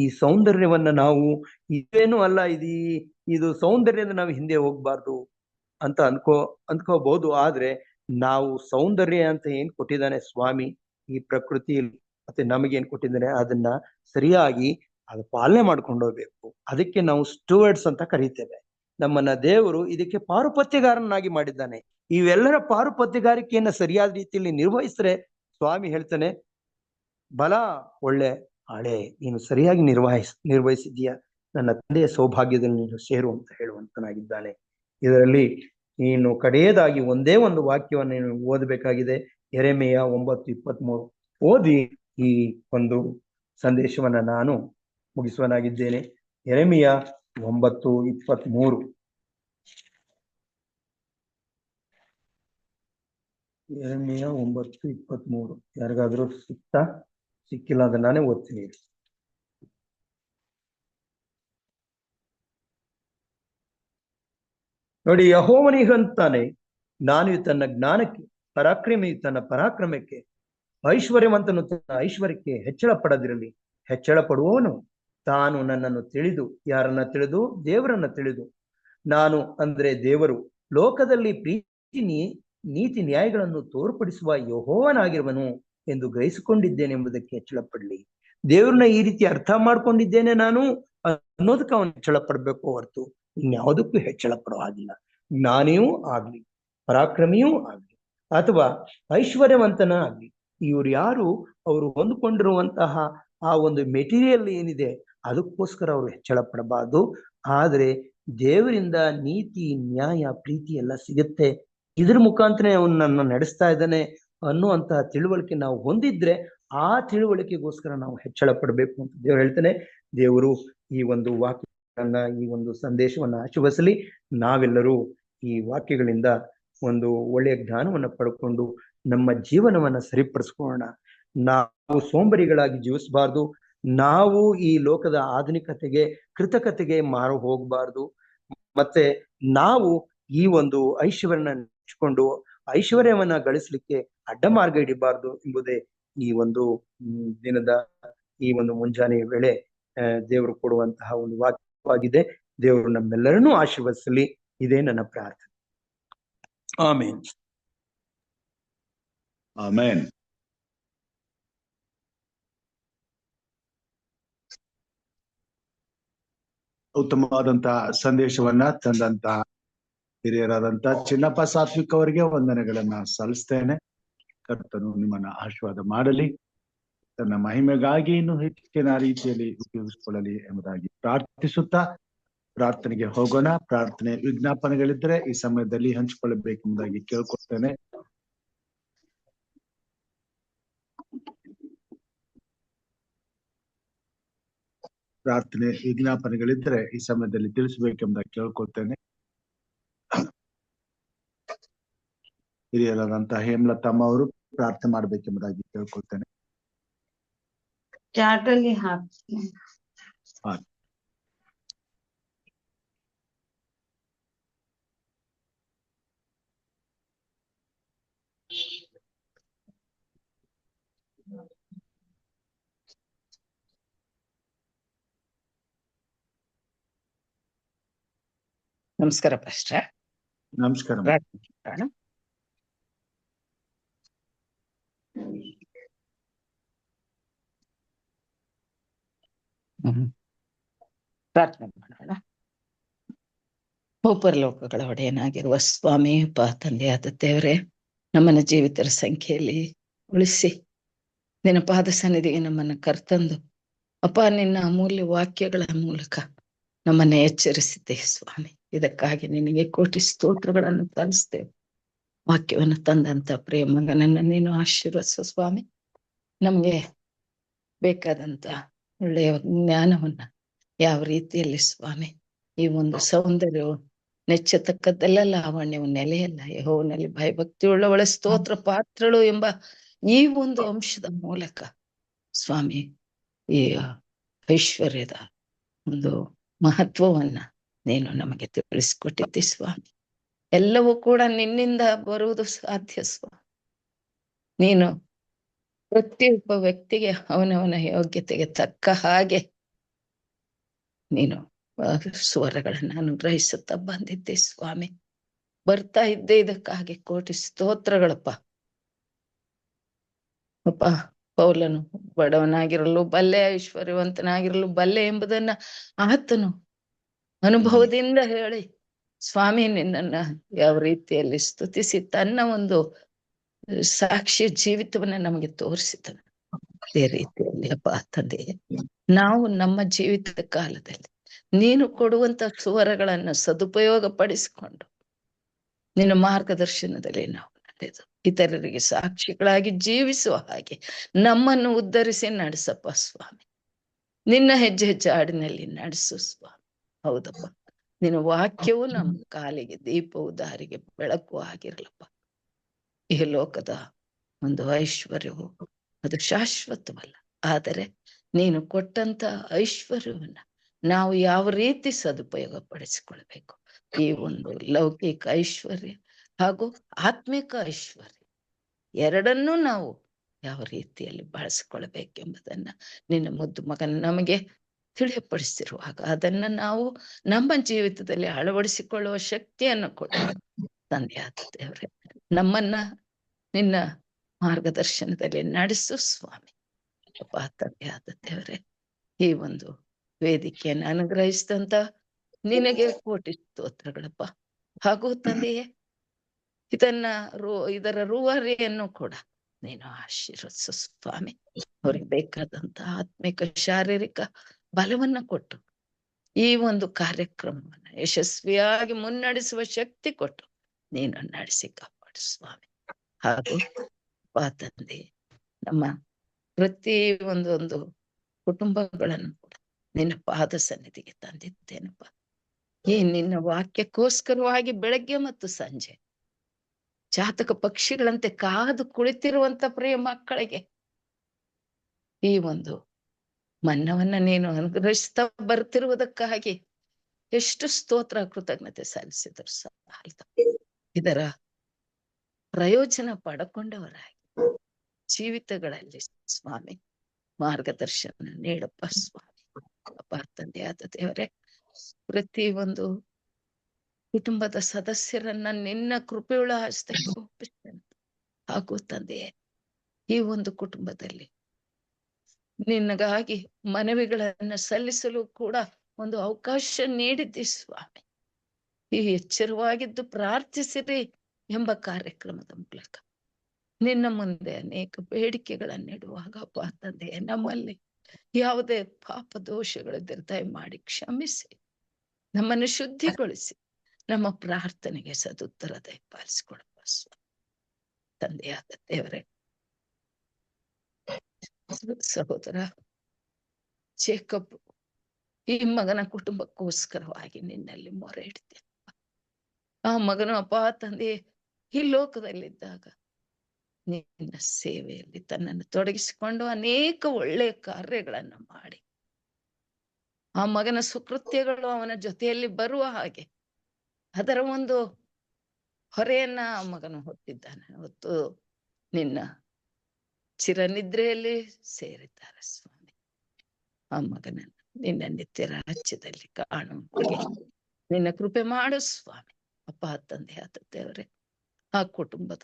ಈ ಸೌಂದರ್ಯವನ್ನ ನಾವು ಇದೇನು ಅಲ್ಲ, ಇದು ಸೌಂದರ್ಯದ ನಾವು ಹಿಂದೆ ಹೋಗ್ಬಾರ್ದು ಅಂತ ಅಂದ್ಕೋಬಹುದು. ಆದ್ರೆ ನಾವು ಸೌಂದರ್ಯ ಅಂತ ಏನ್ ಕೊಟ್ಟಿದ್ದಾನೆ ಸ್ವಾಮಿ ಈ ಪ್ರಕೃತಿಯಲ್ಲಿ, ಮತ್ತೆ ನಮಗೇನ್ ಕೊಟ್ಟಿದ್ದಾನೆ ಅದನ್ನ ಸರಿಯಾಗಿ ಅದು ಪಾಲನೆ ಮಾಡ್ಕೊಂಡು ಹೋಗ್ಬೇಕು. ಅದಕ್ಕೆ ನಾವು ಸ್ಟೂವರ್ಡ್ಸ್ ಅಂತ ಕರೀತೇವೆ. ನಮ್ಮನ್ನ ದೇವರು ಇದಕ್ಕೆ ಪಾರುಪತ್ಯಗಾರನಾಗಿ ಮಾಡಿದ್ದಾನೆ. ಇವೆಲ್ಲರ ಪಾರುಪತ್ಯಗಾರಿಕೆಯನ್ನ ಸರಿಯಾದ ರೀತಿಯಲ್ಲಿ ನಿರ್ವಹಿಸಿದ್ರೆ ಸ್ವಾಮಿ ಹೇಳ್ತಾನೆ, ಬಲ ಒಳ್ಳೆ ಆಳೆ, ನೀನು ಸರಿಯಾಗಿ ನಿರ್ವಹಿಸಿದೀಯ, ನನ್ನ ತಂದೆಯ ಸೌಭಾಗ್ಯದಲ್ಲಿ ನೀನು ಸೇರು ಅಂತ ಹೇಳುವಂತನಾಗಿದ್ದಾನೆ. ಇದರಲ್ಲಿ ನೀನು ಕಡೆಯದಾಗಿ ಒಂದೇ ಒಂದು ವಾಕ್ಯವನ್ನು ನೀನು ಓದಬೇಕಾಗಿದೆ. ಯೆರೆಮೀಯ 9:23 ಓದಿ ಈ ಒಂದು ಸಂದೇಶವನ್ನ ನಾನು ಮುಗಿಸುವನಾಗಿದ್ದೇನೆ. ಯೆರೆಮೀಯ 9:23. ಯೆರೆಮೀಯ 9:23 ಯಾರಿಗಾದ್ರೂ ಸಿಕ್ಕಿಲ್ಲ ಅಂದ್ರೆ ನಾನೇ ಓದ್ತೀನಿ. ನೋಡಿ, ಯೆಹೋವನಿಗಂತಾನೆ, ನಾನು ತನ್ನ ಜ್ಞಾನಕ್ಕೆ, ಪರಾಕ್ರಮಿಯು ತನ್ನ ಪರಾಕ್ರಮಕ್ಕೆ, ಐಶ್ವರ್ಯವಂತನು ತನ್ನ ಐಶ್ವರ್ಯಕ್ಕೆ ಹೆಚ್ಚಳ ಪಡದಿರಲಿ. ಹೆಚ್ಚಳ ಪಡುವವನು ತಾನು ನನ್ನನ್ನು ತಿಳಿದು, ಯಾರನ್ನ ತಿಳಿದು? ದೇವರನ್ನ ತಿಳಿದು, ನಾನು ಅಂದ್ರೆ ದೇವರು ಲೋಕದಲ್ಲಿ ಪ್ರೀತಿ ನೀತಿ ನ್ಯಾಯಗಳನ್ನು ತೋರ್ಪಡಿಸುವ ಯೆಹೋವನಾಗಿರುವನು ಎಂದು ಗ್ರಹಿಸಿಕೊಂಡಿದ್ದೇನೆಂಬುದಕ್ಕೆ ಹೆಚ್ಚಳ ಪಡಲಿ. ದೇವ್ರನ್ನ ಈ ರೀತಿ ಅರ್ಥ ಮಾಡ್ಕೊಂಡಿದ್ದೇನೆ ನಾನು ಅನ್ನೋದಕ್ಕೆ ಅವನು ಹೆಚ್ಚಳ ಪಡ್ಬೇಕು ಹೊರತು ಇನ್ಯಾವುದಕ್ಕೂ ಹೆಚ್ಚಳ ಪಡೋ ಹಾಗಿಲ್ಲ. ಜ್ಞಾನಿಯೂ ಆಗ್ಲಿ, ಪರಾಕ್ರಮಿಯೂ ಆಗ್ಲಿ, ಅಥವಾ ಐಶ್ವರ್ಯವಂತನ ಆಗ್ಲಿ, ಇವ್ರು ಯಾರು ಅವರು ಹೊಂದ್ಕೊಂಡಿರುವಂತಹ ಆ ಒಂದು ಮೆಟೀರಿಯಲ್ ಏನಿದೆ ಅದಕ್ಕೋಸ್ಕರ ಅವರು ಹೆಚ್ಚಳ ಪಡಬಾರ್ದು. ಆದ್ರೆ ದೇವರಿಂದ ನೀತಿ ನ್ಯಾಯ ಪ್ರೀತಿ ಎಲ್ಲ ಸಿಗುತ್ತೆ, ಇದ್ರ ಮುಖಾಂತರ ಅವನು ನನ್ನ ನಡೆಸ್ತಾ ಇದ್ದಾನೆ ಅನ್ನುವಂತಹ ತಿಳುವಳಿಕೆ ನಾವು ಹೊಂದಿದ್ರೆ ಆ ತಿಳುವಳಿಕೆಗೋಸ್ಕರ ನಾವು ಹೆಚ್ಚಳ ಪಡಬೇಕು ಅಂತ ದೇವರು ಹೇಳ್ತಾನೆ. ದೇವರು ಈ ಒಂದು ವಾಕ್ಯಗಳನ್ನ, ಈ ಒಂದು ಸಂದೇಶವನ್ನ ಆಶೀರ್ವದಿಸಲಿ. ನಾವೆಲ್ಲರೂ ಈ ವಾಕ್ಯಗಳಿಂದ ಒಂದು ಒಳ್ಳೆಯ ಜ್ಞಾನವನ್ನ ಪಡ್ಕೊಂಡು ನಮ್ಮ ಜೀವನವನ್ನ ಸರಿಪಡಿಸ್ಕೊಳ್ಳೋಣ. ನಾವು ಸೋಂಬರಿಗಳಾಗಿ ಜೀವಿಸಬಾರ್ದು. ನಾವು ಈ ಲೋಕದ ಆಧುನಿಕತೆಗೆ, ಕೃತಕತೆಗೆ ಮಾರು ಹೋಗಬಾರ್ದು. ಮತ್ತೆ ನಾವು ಈ ಒಂದು ಐಶ್ವರ್ಯನ ನೆಚ್ಕೊಂಡು ಐಶ್ವರ್ಯವನ್ನ ಗಳಿಸ್ಲಿಕ್ಕೆ ಅಡ್ಡ ಮಾರ್ಗ ಹಿಡಿಬಾರ್ದು ಎಂಬುದೇ ಈ ಒಂದು ದಿನದ ಈ ಒಂದು ಮುಂಜಾನೆಯ ವೇಳೆ ದೇವರು ಕೊಡುವಂತಹ ಒಂದು ವಾಕ್ಯವಾಗಿದೆ. ದೇವರು ನಮ್ಮೆಲ್ಲರನ್ನೂ ಆಶೀರ್ವದಿಸಲಿ. ಇದೇ ನನ್ನ ಪ್ರಾರ್ಥನೆ. ಆಮೇನ್. ಆಮೇನ್. ಉತ್ತಮವಾದಂತಹ ಸಂದೇಶವನ್ನ ತಂದಂತ ಹಿರಿಯರಾದಂತ ಚಿನ್ನಪ್ಪ ಸಾತ್ವಿಕ್ ಅವರಿಗೆ ವಂದನೆಗಳನ್ನ ಸಲ್ಲಿಸ್ತೇನೆ. ಕರ್ತನು ನಿಮ್ಮನ್ನ ಆಶೀರ್ವಾದ ಮಾಡಲಿ, ತನ್ನ ಮಹಿಮೆಗಾಗಿ ಇನ್ನು ಹೆಚ್ಚಿನ ರೀತಿಯಲ್ಲಿ ಉಪಯೋಗಿಸಿಕೊಳ್ಳಲಿ ಎಂಬುದಾಗಿ ಪ್ರಾರ್ಥಿಸುತ್ತಾ ಪ್ರಾರ್ಥನೆಗೆ ಹೋಗೋಣ. ಪ್ರಾರ್ಥನೆ ವಿಜ್ಞಾಪನೆಗಳಿದ್ರೆ ಈ ಸಮಯದಲ್ಲಿ ಹಂಚಿಕೊಳ್ಳಬೇಕೆಂಬುದಾಗಿ ಕೇಳ್ಕೊಳ್ತೇನೆ. ಪ್ರಾರ್ಥನೆ ವಿಜ್ಞಾಪನೆಗಳಿದ್ರೆ ಈ ಸಮಯದಲ್ಲಿ ತಿಳಿಸಬೇಕೆಂಬುದಾಗಿ ಕೇಳ್ಕೊಳ್ತೇನೆ. ಹಿರಿಯರಾದಂತಹ ಹೇಮಲತಮ್ಮ ಅವರು ಪ್ರಾರ್ಥನೆ ಮಾಡ್ಬೇಕೆಂಬುದಾಗಿ ಕೇಳ್ಕೊಳ್ತೇನೆ. ಚಾಟಲ್ಲಿ ಹಾಕಿ. ನಮಸ್ಕಾರ ಪಾಸ್ಟ್ರೆ. ನಮಸ್ಕಾರ. ಪ್ರಾರ್ಥನೆ. ಪ್ರಾರ್ಥನೆ ಮಾಡೋಣ. ಭೂಪರಲೋಕಗಳ ಒಡೆಯನಾಗಿರುವ ಸ್ವಾಮಿ, ತಂದೆಯಾದ ದೇವರೇ, ನಮ್ಮನ್ನ ಜೀವಿತರ ಸಂಖ್ಯೆಯಲ್ಲಿ ಉಳಿಸಿ ನಿನ್ನ ಪಾದ ಸನ್ನಿಧಿಗೆ ನಮ್ಮನ್ನು ಕರ್ತಂದು ಅಪ್ಪ ನಿನ್ನ ಅಮೂಲ್ಯ ವಾಕ್ಯಗಳ ಮೂಲಕ ನಮ್ಮನ್ನ ಎಚ್ಚರಿಸಿದ್ದೆ ಸ್ವಾಮಿ. ಇದಕ್ಕಾಗಿ ನಿನಗೆ ಕೋಟಿ ಸ್ತೋತ್ರಗಳನ್ನು ಸಲ್ಲಿಸ್ತೇವೆ. ವಾಕ್ಯವನ್ನು ತಂದಂತ ಪ್ರಿಯ ಮಗನನ್ನ ನೀನು ಆಶೀರ್ವದಿಸು ಸ್ವಾಮಿ. ನಮ್ಗೆ ಬೇಕಾದಂತ ಒಳ್ಳೆಯ ಜ್ಞಾನವನ್ನ ಯಾವ ರೀತಿಯಲ್ಲಿ ಸ್ವಾಮಿ ಈ ಒಂದು ಸೌಂದರ್ಯವು ನೆಚ್ಚತಕ್ಕದ್ದೆಲ್ಲ ಲಾವಣ್ಯವು ನೆಲೆಯಲ್ಲ, ಯೆಹೋವನಲ್ಲಿ ಭಯಭಕ್ತಿ ಉಳ್ಳವಳ ಸ್ತೋತ್ರ ಪಾತ್ರಳು ಎಂಬ ಈ ಒಂದು ಅಂಶದ ಮೂಲಕ ಸ್ವಾಮಿ ಈ ಐಶ್ವರ್ಯದ ಒಂದು ಮಹತ್ವವನ್ನ ನೀನು ನಮಗೆ ತಿಳಿಸ್ಕೊಟ್ಟಿದ್ದಿ ಸ್ವಾಮಿ. ಎಲ್ಲವೂ ಕೂಡ ನಿನ್ನಿಂದ ಬರುವುದು ಸಾಧ್ಯ ಸ್ವಾಮಿ. ನೀನು ಪ್ರತಿಯೊಬ್ಬ ವ್ಯಕ್ತಿಗೆ ಅವನವನ ಯೋಗ್ಯತೆಗೆ ತಕ್ಕ ಹಾಗೆ ನೀನು ಸ್ವರಗಳನ್ನು ಅನುಗ್ರಹಿಸುತ್ತಾ ಬಂದಿದ್ದೆ ಸ್ವಾಮಿ. ಬರ್ತಾ ಇದ್ದೆ, ಇದಕ್ಕಾಗಿ ಕೋಟಿ ಸ್ತೋತ್ರಗಳಪ್ಪ. ಅಪ್ಪ, ಪೌಲನು ಬಡವನಾಗಿರಲು ಬಲ್ಲೆ, ಐಶ್ವರ್ಯವಂತನಾಗಿರಲು ಬಲ್ಲೆ ಎಂಬುದನ್ನ ಆತನು ಅನುಭವದಿಂದ ಹೇಳಿ ಸ್ವಾಮಿ ನಿನ್ನನ್ನ ಯಾವ ರೀತಿಯಲ್ಲಿ ಸ್ತುತಿಸಿ ತನ್ನ ಒಂದು ಸಾಕ್ಷಿ ಜೀವಿತವನ್ನ ನಮಗೆ ತೋರಿಸಿದನು. ಅದೇ ರೀತಿಯಲ್ಲಿ ಅಪ್ಪ ತಂದೆ, ನಾವು ನಮ್ಮ ಜೀವಿತದ ಕಾಲದಲ್ಲಿ ನೀನು ಕೊಡುವಂತ ಸ್ವರಗಳನ್ನು ಸದುಪಯೋಗ ಪಡಿಸಿಕೊಂಡು ನಿನ್ನ ಮಾರ್ಗದರ್ಶನದಲ್ಲಿ ನಾವು ನಡೆದು ಇತರರಿಗೆ ಸಾಕ್ಷಿಗಳಾಗಿ ಜೀವಿಸುವ ಹಾಗೆ ನಮ್ಮನ್ನು ಉದ್ಧರಿಸಿ ನಡೆಸಪ್ಪ ಸ್ವಾಮಿ. ನಿನ್ನ ಹೆಜ್ಜೆ ಹೆಜ್ಜೆ ಹಾಡಿನಲ್ಲಿ ನಡೆಸು ಸ್ವಾಮಿ. ಹೌದಪ್ಪ, ನಿನ್ನ ವಾಕ್ಯವು ನಮ್ಮ ಕಾಲಿಗೆ ದೀಪವು, ದಾರಿಗೆ ಬೆಳಕು ಆಗಿರಲಪ್ಪ. ಈ ಲೋಕದ ಒಂದು ಐಶ್ವರ್ಯವು ಅದು ಶಾಶ್ವತವಲ್ಲ, ಆದರೆ ನೀನು ಕೊಟ್ಟಂತ ಐಶ್ವರ್ಯವನ್ನ ನಾವು ಯಾವ ರೀತಿ ಸದುಪಯೋಗ ಪಡಿಸಿಕೊಳ್ಬೇಕು, ಈ ಒಂದು ಲೌಕಿಕ ಐಶ್ವರ್ಯ ಹಾಗೂ ಆತ್ಮಿಕ ಐಶ್ವರ್ಯ ಎರಡನ್ನೂ ನಾವು ಯಾವ ರೀತಿಯಲ್ಲಿ ಬಳಸಿಕೊಳ್ಬೇಕೆಂಬುದನ್ನ ನಿನ್ನ ಮುದ್ದು ಮಗನ ನಮಗೆ ತಿಳಿಯಪಡಿಸಿರುವಾಗ ಅದನ್ನ ನಾವು ನಮ್ಮ ಜೀವಿತದಲ್ಲಿ ಅಳವಡಿಸಿಕೊಳ್ಳುವ ಶಕ್ತಿಯನ್ನು ಕೊಡು ತಂದೆಯಾದ ದೇವರೇ. ನಮ್ಮನ್ನ ನಿನ್ನ ಮಾರ್ಗದರ್ಶನದಲ್ಲಿ ನಡೆಸು ಸ್ವಾಮಿ. ಅಪ್ಪ ತಂದೆಯಾದ ದೇವರೇ, ಈ ಒಂದು ವೇದಿಕೆಯನ್ನು ಅನುಗ್ರಹಿಸಿದಂತ ನಿನಗೆ ಕೋಟಿ ಸ್ತೋತ್ರಗಳಪ್ಪ. ಹಾಗೂ ತಂದೆಯೇ, ಇದರ ರೂವಾರಿಯನ್ನು ಕೂಡ ನೀನು ಆಶೀರ್ವದಿಸು ಸ್ವಾಮಿ. ಅವ್ರಿಗೆ ಬೇಕಾದಂತ ಆತ್ಮಿಕ ಶಾರೀರಿಕ ಬಲವನ್ನ ಕೊಟ್ಟು ಈ ಒಂದು ಕಾರ್ಯಕ್ರಮವನ್ನ ಯಶಸ್ವಿಯಾಗಿ ಮುನ್ನಡೆಸುವ ಶಕ್ತಿ ಕೊಟ್ಟು ನೀನು ನಡೆಸಿ ಕಾಪಾಡು ಸ್ವಾಮಿ. ಹಾಗೂ ತಂದೆ, ನಮ್ಮ ಪ್ರತಿ ಒಂದೊಂದು ಕುಟುಂಬಗಳನ್ನು ಕೂಡ ನಿನ್ನ ಪಾದ ಸನ್ನಿಧಿಗೆ ತಂದಿದ್ದೇನಪ್ಪ. ಈ ನಿನ್ನ ವಾಕ್ಯಕ್ಕೋಸ್ಕರವಾಗಿ ಬೆಳಗ್ಗೆ ಮತ್ತು ಸಂಜೆ ಚಾತಕ ಪಕ್ಷಿಗಳಂತೆ ಕಾದು ಕುಳಿತಿರುವಂತ ಪ್ರಿಯ ಮಕ್ಕಳಿಗೆ ಈ ಒಂದು ಮನ್ನವನ್ನ ನೀನು ಅನುಗ್ರಹಿಸ್ತಾ ಬರ್ತಿರುವುದಕ್ಕಾಗಿ ಎಷ್ಟು ಸ್ತೋತ್ರ ಕೃತಜ್ಞತೆ ಸಲ್ಲಿಸಿದ್ರು ಸಾಲದು. ಇದರ ಪ್ರಯೋಜನ ಪಡ್ಕೊಂಡವರಾಗಿ ಜೀವಿತಗಳಲ್ಲಿ ಸ್ವಾಮಿ ಮಾರ್ಗದರ್ಶನ ನೀಡಪ್ಪ ಸ್ವಾಮಿ. ಅಪ್ಪ ತಂದೆಯಾದ ದೇವರೇ, ಪ್ರತಿ ಒಂದು ಕುಟುಂಬದ ಸದಸ್ಯರನ್ನ ನಿನ್ನ ಕೃಪೆಯುಳ್ಳ ಹಸ್ತಕ್ಕೆ ಒಪ್ಪಿಸ್ತೇನೆ. ಹಾಗೂ ತಂದೆಯೇ, ಈ ಒಂದು ಕುಟುಂಬದಲ್ಲಿ ನಿನಗಾಗಿ ಮನವಿಗಳನ್ನ ಸಲ್ಲಿಸಲು ಕೂಡ ಒಂದು ಅವಕಾಶ ನೀಡಿದ್ದಿ ಸ್ವಾಮಿ. ಈ ಎಚ್ಚರವಾಗಿದ್ದು ಪ್ರಾರ್ಥಿಸಿರಿ ಎಂಬ ಕಾರ್ಯಕ್ರಮದ ಮೂಲಕ ನಿನ್ನ ಮುಂದೆ ಅನೇಕ ಬೇಡಿಕೆಗಳನ್ನಿಡುವಾಗ ಅಪ್ಪ ತಂದೆಯೇ, ನಮ್ಮಲ್ಲಿ ಯಾವುದೇ ಪಾಪ ದೋಷಗಳಿದ್ದರೆ ದಯಮಾಡಿ ಕ್ಷಮಿಸಿ ನಮ್ಮನ್ನು ಶುದ್ಧಿಗೊಳಿಸಿ ನಮ್ಮ ಪ್ರಾರ್ಥನೆಗೆ ಸದುತ್ತರ ದಯಪಾಲಿಸಿಕೊಡಪ್ಪ ಸ್ವಾಮಿ. ತಂದೆಯಾದ ದೇವರೇ, ಸಹೋದರ ಜೇಕಬ್ ಈ ಮಗನ ಕುಟುಂಬಕ್ಕೋಸ್ಕರವಾಗಿ ನಿನ್ನಲ್ಲಿ ಮೊರೆ ಇಡ್ತೇನೆ. ಆ ಮಗನು ಅಪ್ಪ ತಂದೆ ಈ ಲೋಕದಲ್ಲಿದ್ದಾಗ ನಿನ್ನ ಸೇವೆಯಲ್ಲಿ ತನ್ನನ್ನು ತೊಡಗಿಸಿಕೊಂಡು ಅನೇಕ ಒಳ್ಳೆಯ ಕಾರ್ಯಗಳನ್ನು ಮಾಡಿ ಆ ಮಗನ ಸುಕೃತ್ಯಗಳು ಅವನ ಜೊತೆಯಲ್ಲಿ ಬರುವ ಹಾಗೆ ಅದರ ಒಂದು ಹೊರೆಯನ್ನ ಆ ಮಗನು ಹೊತ್ತಿದ್ದಾನೆ. ಹೊತ್ತು ನಿನ್ನ ಚಿರನಿದ್ರೆಯಲ್ಲಿ ಸೇರಿದ್ದಾರೆ ಸ್ವಾಮಿ. ಆ ಮಗನನ್ನು ನಿನ್ನ ನಿತ್ಯ ರಾಜ್ಯದಲ್ಲಿ ಕಾಣುವ ನಿನ್ನ ಕೃಪೆ ಮಾಡು ಸ್ವಾಮಿ. ಅಪ್ಪ ತಂದೆ ಆದ ದೇವರೇ, ಆ ಕುಟುಂಬದ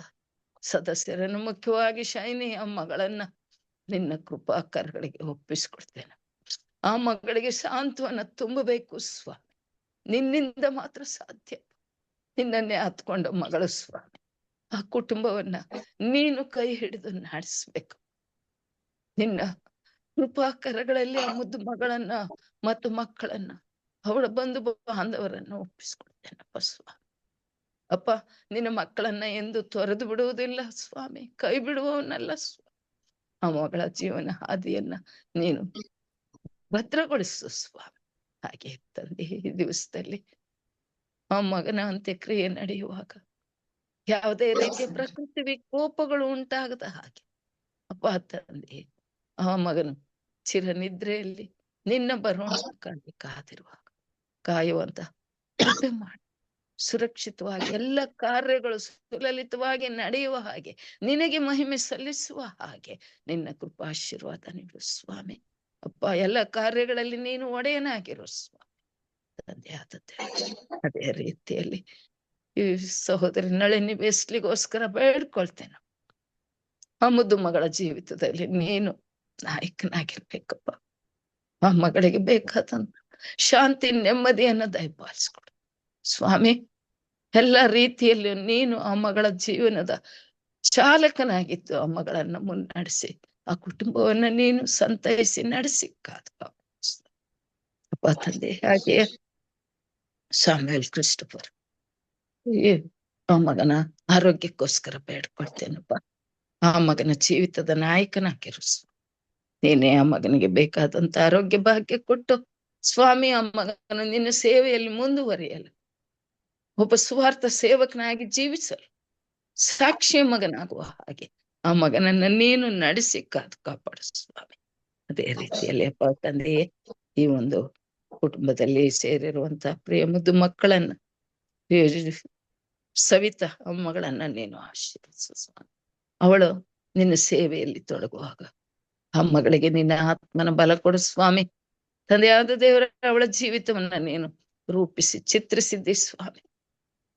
ಸದಸ್ಯರನ್ನು, ಮುಖ್ಯವಾಗಿ ಶೈನಿ ಆ ಮಗಳನ್ನ ನಿನ್ನ ಕೃಪಾಕರಗಳಿಗೆ ಒಪ್ಪಿಸ್ಕೊಡ್ತೇನೆ. ಆ ಮಗಳಿಗೆ ಸಾಂತ್ವನ ತುಂಬಬೇಕು ಸ್ವಾಮಿ. ನಿನ್ನಿಂದ ಮಾತ್ರ ಸಾಧ್ಯ. ನಿನ್ನನ್ನೇ ಹತ್ಕೊಂಡ ಮಗಳು ಸ್ವಾಮಿ. ಆ ಕುಟುಂಬವನ್ನ ನೀನು ಕೈ ಹಿಡಿದು ನಡೆಸ್ಬೇಕು. ನಿನ್ನ ಕೃಪಾಕರಗಳಲ್ಲಿ ಆ ಮುದ್ದು ಮಗಳನ್ನ ಮತ್ತು ಮಕ್ಕಳನ್ನ, ಅವಳ ಬಂಧು ಬಾಂಧವರನ್ನ ಒಪ್ಪಿಸ್ಕೊಡ್ತೇನಪ್ಪ ಸ್ವಾಮಿ. ಅಪ್ಪ, ನಿನ್ನ ಮಕ್ಕಳನ್ನ ಎಂದು ತೊರೆದು ಬಿಡುವುದಿಲ್ಲ ಸ್ವಾಮಿ, ಕೈ ಬಿಡುವವನಲ್ಲ ಸ್ವಾಮಿ. ಆ ಮಗಳ ಜೀವನ ಹಾದಿಯನ್ನ ನೀನು ಭದ್ರಗೊಳಿಸು ಸ್ವಾಮಿ. ಹಾಗೆ ತಂದೆ, ಈ ದಿವಸದಲ್ಲಿ ಆ ಮಗನ ಅಂತ್ಯಕ್ರಿಯೆ ನಡೆಯುವಾಗ ಯಾವುದೇ ರೀತಿಯ ಪ್ರಕೃತಿ ವಿಕೋಪಗಳು ಉಂಟಾಗದ ಹಾಗೆ ಅಪ್ಪ ತಂದೆ, ಆ ಮಗನು ಚಿರನಿದ್ರೆಯಲ್ಲಿ ನಿನ್ನ ಬರೋಣಕ್ಕಾಗಿ ಕಾದಿರುವಾಗ ಕಾಯುವಂತ ಕೃಪೆ ಮಾಡಿ, ಸುರಕ್ಷಿತವಾಗಿ ಎಲ್ಲ ಕಾರ್ಯಗಳು ಸುಲಲಿತವಾಗಿ ನಡೆಯುವ ಹಾಗೆ, ನಿನಗೆ ಮಹಿಮೆ ಸಲ್ಲಿಸುವ ಹಾಗೆ ನಿನ್ನ ಕೃಪಾಶೀರ್ವಾದ ನೀಡು ಸ್ವಾಮಿ. ಅಪ್ಪ, ಎಲ್ಲ ಕಾರ್ಯಗಳಲ್ಲಿ ನೀನು ಒಡೆಯನಾಗಿರೋ ಸ್ವಾಮಿ ತಂದೆ ಆದದ್ದೇ. ಅದೇ ರೀತಿಯಲ್ಲಿ ಈ ಸಹೋದರಿ ನಳಿನಿ ಬೇಸ್ಲಿಗೋಸ್ಕರ ಬೇಡ್ಕೊಳ್ತೇನೆ. ಆ ಮುದ್ದು ಮಗಳ ಜೀವಿತದಲ್ಲಿ ನೀನು ನಾಯಕನಾಗಿರ್ಬೇಕಪ್ಪ. ಆ ಮಗಳಿಗೆ ಬೇಕಾದಂತ ಶಾಂತಿ, ನೆಮ್ಮದಿಯನ್ನ ದಯಪಾಲಿಸ್ಕೊಡು ಸ್ವಾಮಿ. ಎಲ್ಲ ರೀತಿಯಲ್ಲೂ ನೀನು ಆ ಮಗಳ ಜೀವನದ ಚಾಲಕನಾಗಿದ್ದು ಆ ಮಗಳನ್ನ ಮುನ್ನಡೆಸಿ ಆ ಕುಟುಂಬವನ್ನ ನೀನು ಸಂತೈಸಿ ನಡೆಸಿ ಕಾದು ಅಪ್ಪ ತಂದೆ. ಹಾಗೆ ಸಾಮ್ಯುಯಲ್ ಕ್ರಿಸ್ಟೋಫರ್ ಆ ಮಗನ ಆರೋಗ್ಯಕ್ಕೋಸ್ಕರ ಬೇಡ್ಕೊಳ್ತೇನಪ್ಪ. ಆ ಮಗನ ಜೀವಿತದ ನಾಯಕನಾಗಿರು ನೀನೇ. ಆ ಮಗನಿಗೆ ಬೇಕಾದಂತ ಆರೋಗ್ಯ ಭಾಗ್ಯ ಕೊಟ್ಟು ಸ್ವಾಮಿ, ಆ ಮಗನ ನಿನ್ನ ಸೇವೆಯಲ್ಲಿ ಮುಂದುವರಿಯಲು, ಒಬ್ಬ ಸ್ವಾರ್ಥ ಸೇವಕನಾಗಿ ಜೀವಿಸಲು, ಸಾಕ್ಷಿಯ ಮಗನಾಗುವ ಹಾಗೆ ಆ ಮಗನನ್ನ ನೀನು ನಡೆಸಿ ಕಾಪಾಡು ಸ್ವಾಮಿ. ಅದೇ ರೀತಿಯಲ್ಲಿ ಅಪ್ಪ ತಂದೆಯೇ, ಈ ಒಂದು ಕುಟುಂಬದಲ್ಲಿ ಸೇರಿರುವಂತ ಪ್ರಿಯ ಮುದ್ದು ಮಕ್ಕಳನ್ನ, ಸವಿತಾ ಆ ಮಗಳನ್ನ ನೀನು ಆಶೀರ್ವದಿಸು ಸ್ವಾಮಿ. ಅವಳು ನಿನ್ನ ಸೇವೆಯಲ್ಲಿ ತೊಡಗುವಾಗ ಆ ಮಗಳಿಗೆ ನಿನ್ನ ಆತ್ಮನ ಬಲ ಕೊಡು ಸ್ವಾಮಿ. ತಂದೆಯಾದ ದೇವರ, ಅವಳ ಜೀವಿತವನ್ನ ನೀನು ರೂಪಿಸಿ ಚಿತ್ರಿಸಿದ್ದಿ ಸ್ವಾಮಿ.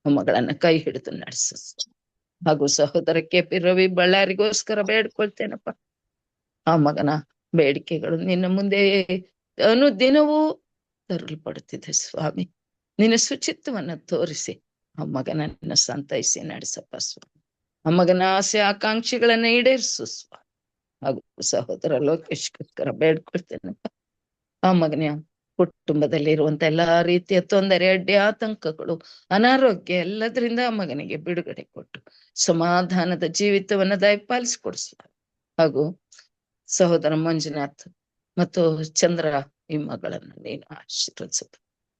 ಆ ಮಗಳನ್ನ ಕೈ ಹಿಡಿದು ನಡೆಸು. ಹಾಗೂ ಸಹೋದರ KP ರವಿ ಬಳ್ಳಾರಿಗೋಸ್ಕರ ಬೇಡ್ಕೊಳ್ತೇನಪ್ಪ. ಆ ಮಗನ ಬೇಡಿಕೆಗಳು ನಿನ್ನ ಮುಂದೆ ಅನುದಿನವೂ ತರಲ್ಪಡುತ್ತಿದೆ ಸ್ವಾಮಿ. ನಿನ್ನ ಶುಚಿತ್ವವನ್ನ ತೋರಿಸಿ ಆ ಮಗನನ್ನ ಸಂತೈಸಿ ನಡೆಸಪ್ಪ ಸ್ವಾಮಿ. ಆ ಮಗನ ಆಸೆ ಆಕಾಂಕ್ಷೆಗಳನ್ನ ಈಡೇರಿಸು ಸ್ವಾಮಿ. ಹಾಗೂ ಸಹೋದರ ಲೋಕೇಶ್ಗೋಸ್ಕರ ಬೇಡ್ಕೊಳ್ತೇನಪ್ಪ. ಆ ಮಗನ ಕುಟುಂಬದಲ್ಲಿ ಇರುವಂತ ಎಲ್ಲಾ ರೀತಿಯ ತೊಂದರೆ, ಅಡ್ಡಿ, ಆತಂಕಗಳು, ಅನಾರೋಗ್ಯ ಎಲ್ಲದರಿಂದ ಆ ಮಗನಿಗೆ ಬಿಡುಗಡೆ ಕೊಟ್ಟು ಸಮಾಧಾನದ ಜೀವಿತವನ್ನ ದಯಪಾಲಿಸಿಕೊಡು ಸ್ವಾಮಿ. ಹಾಗೂ ಸಹೋದರ ಮಂಜುನಾಥ್ ಮತ್ತು ಚಂದ್ರ ಈ ಮಗಳನ್ನ ನೀನು ಆಶೀರ್ವದಿಸು.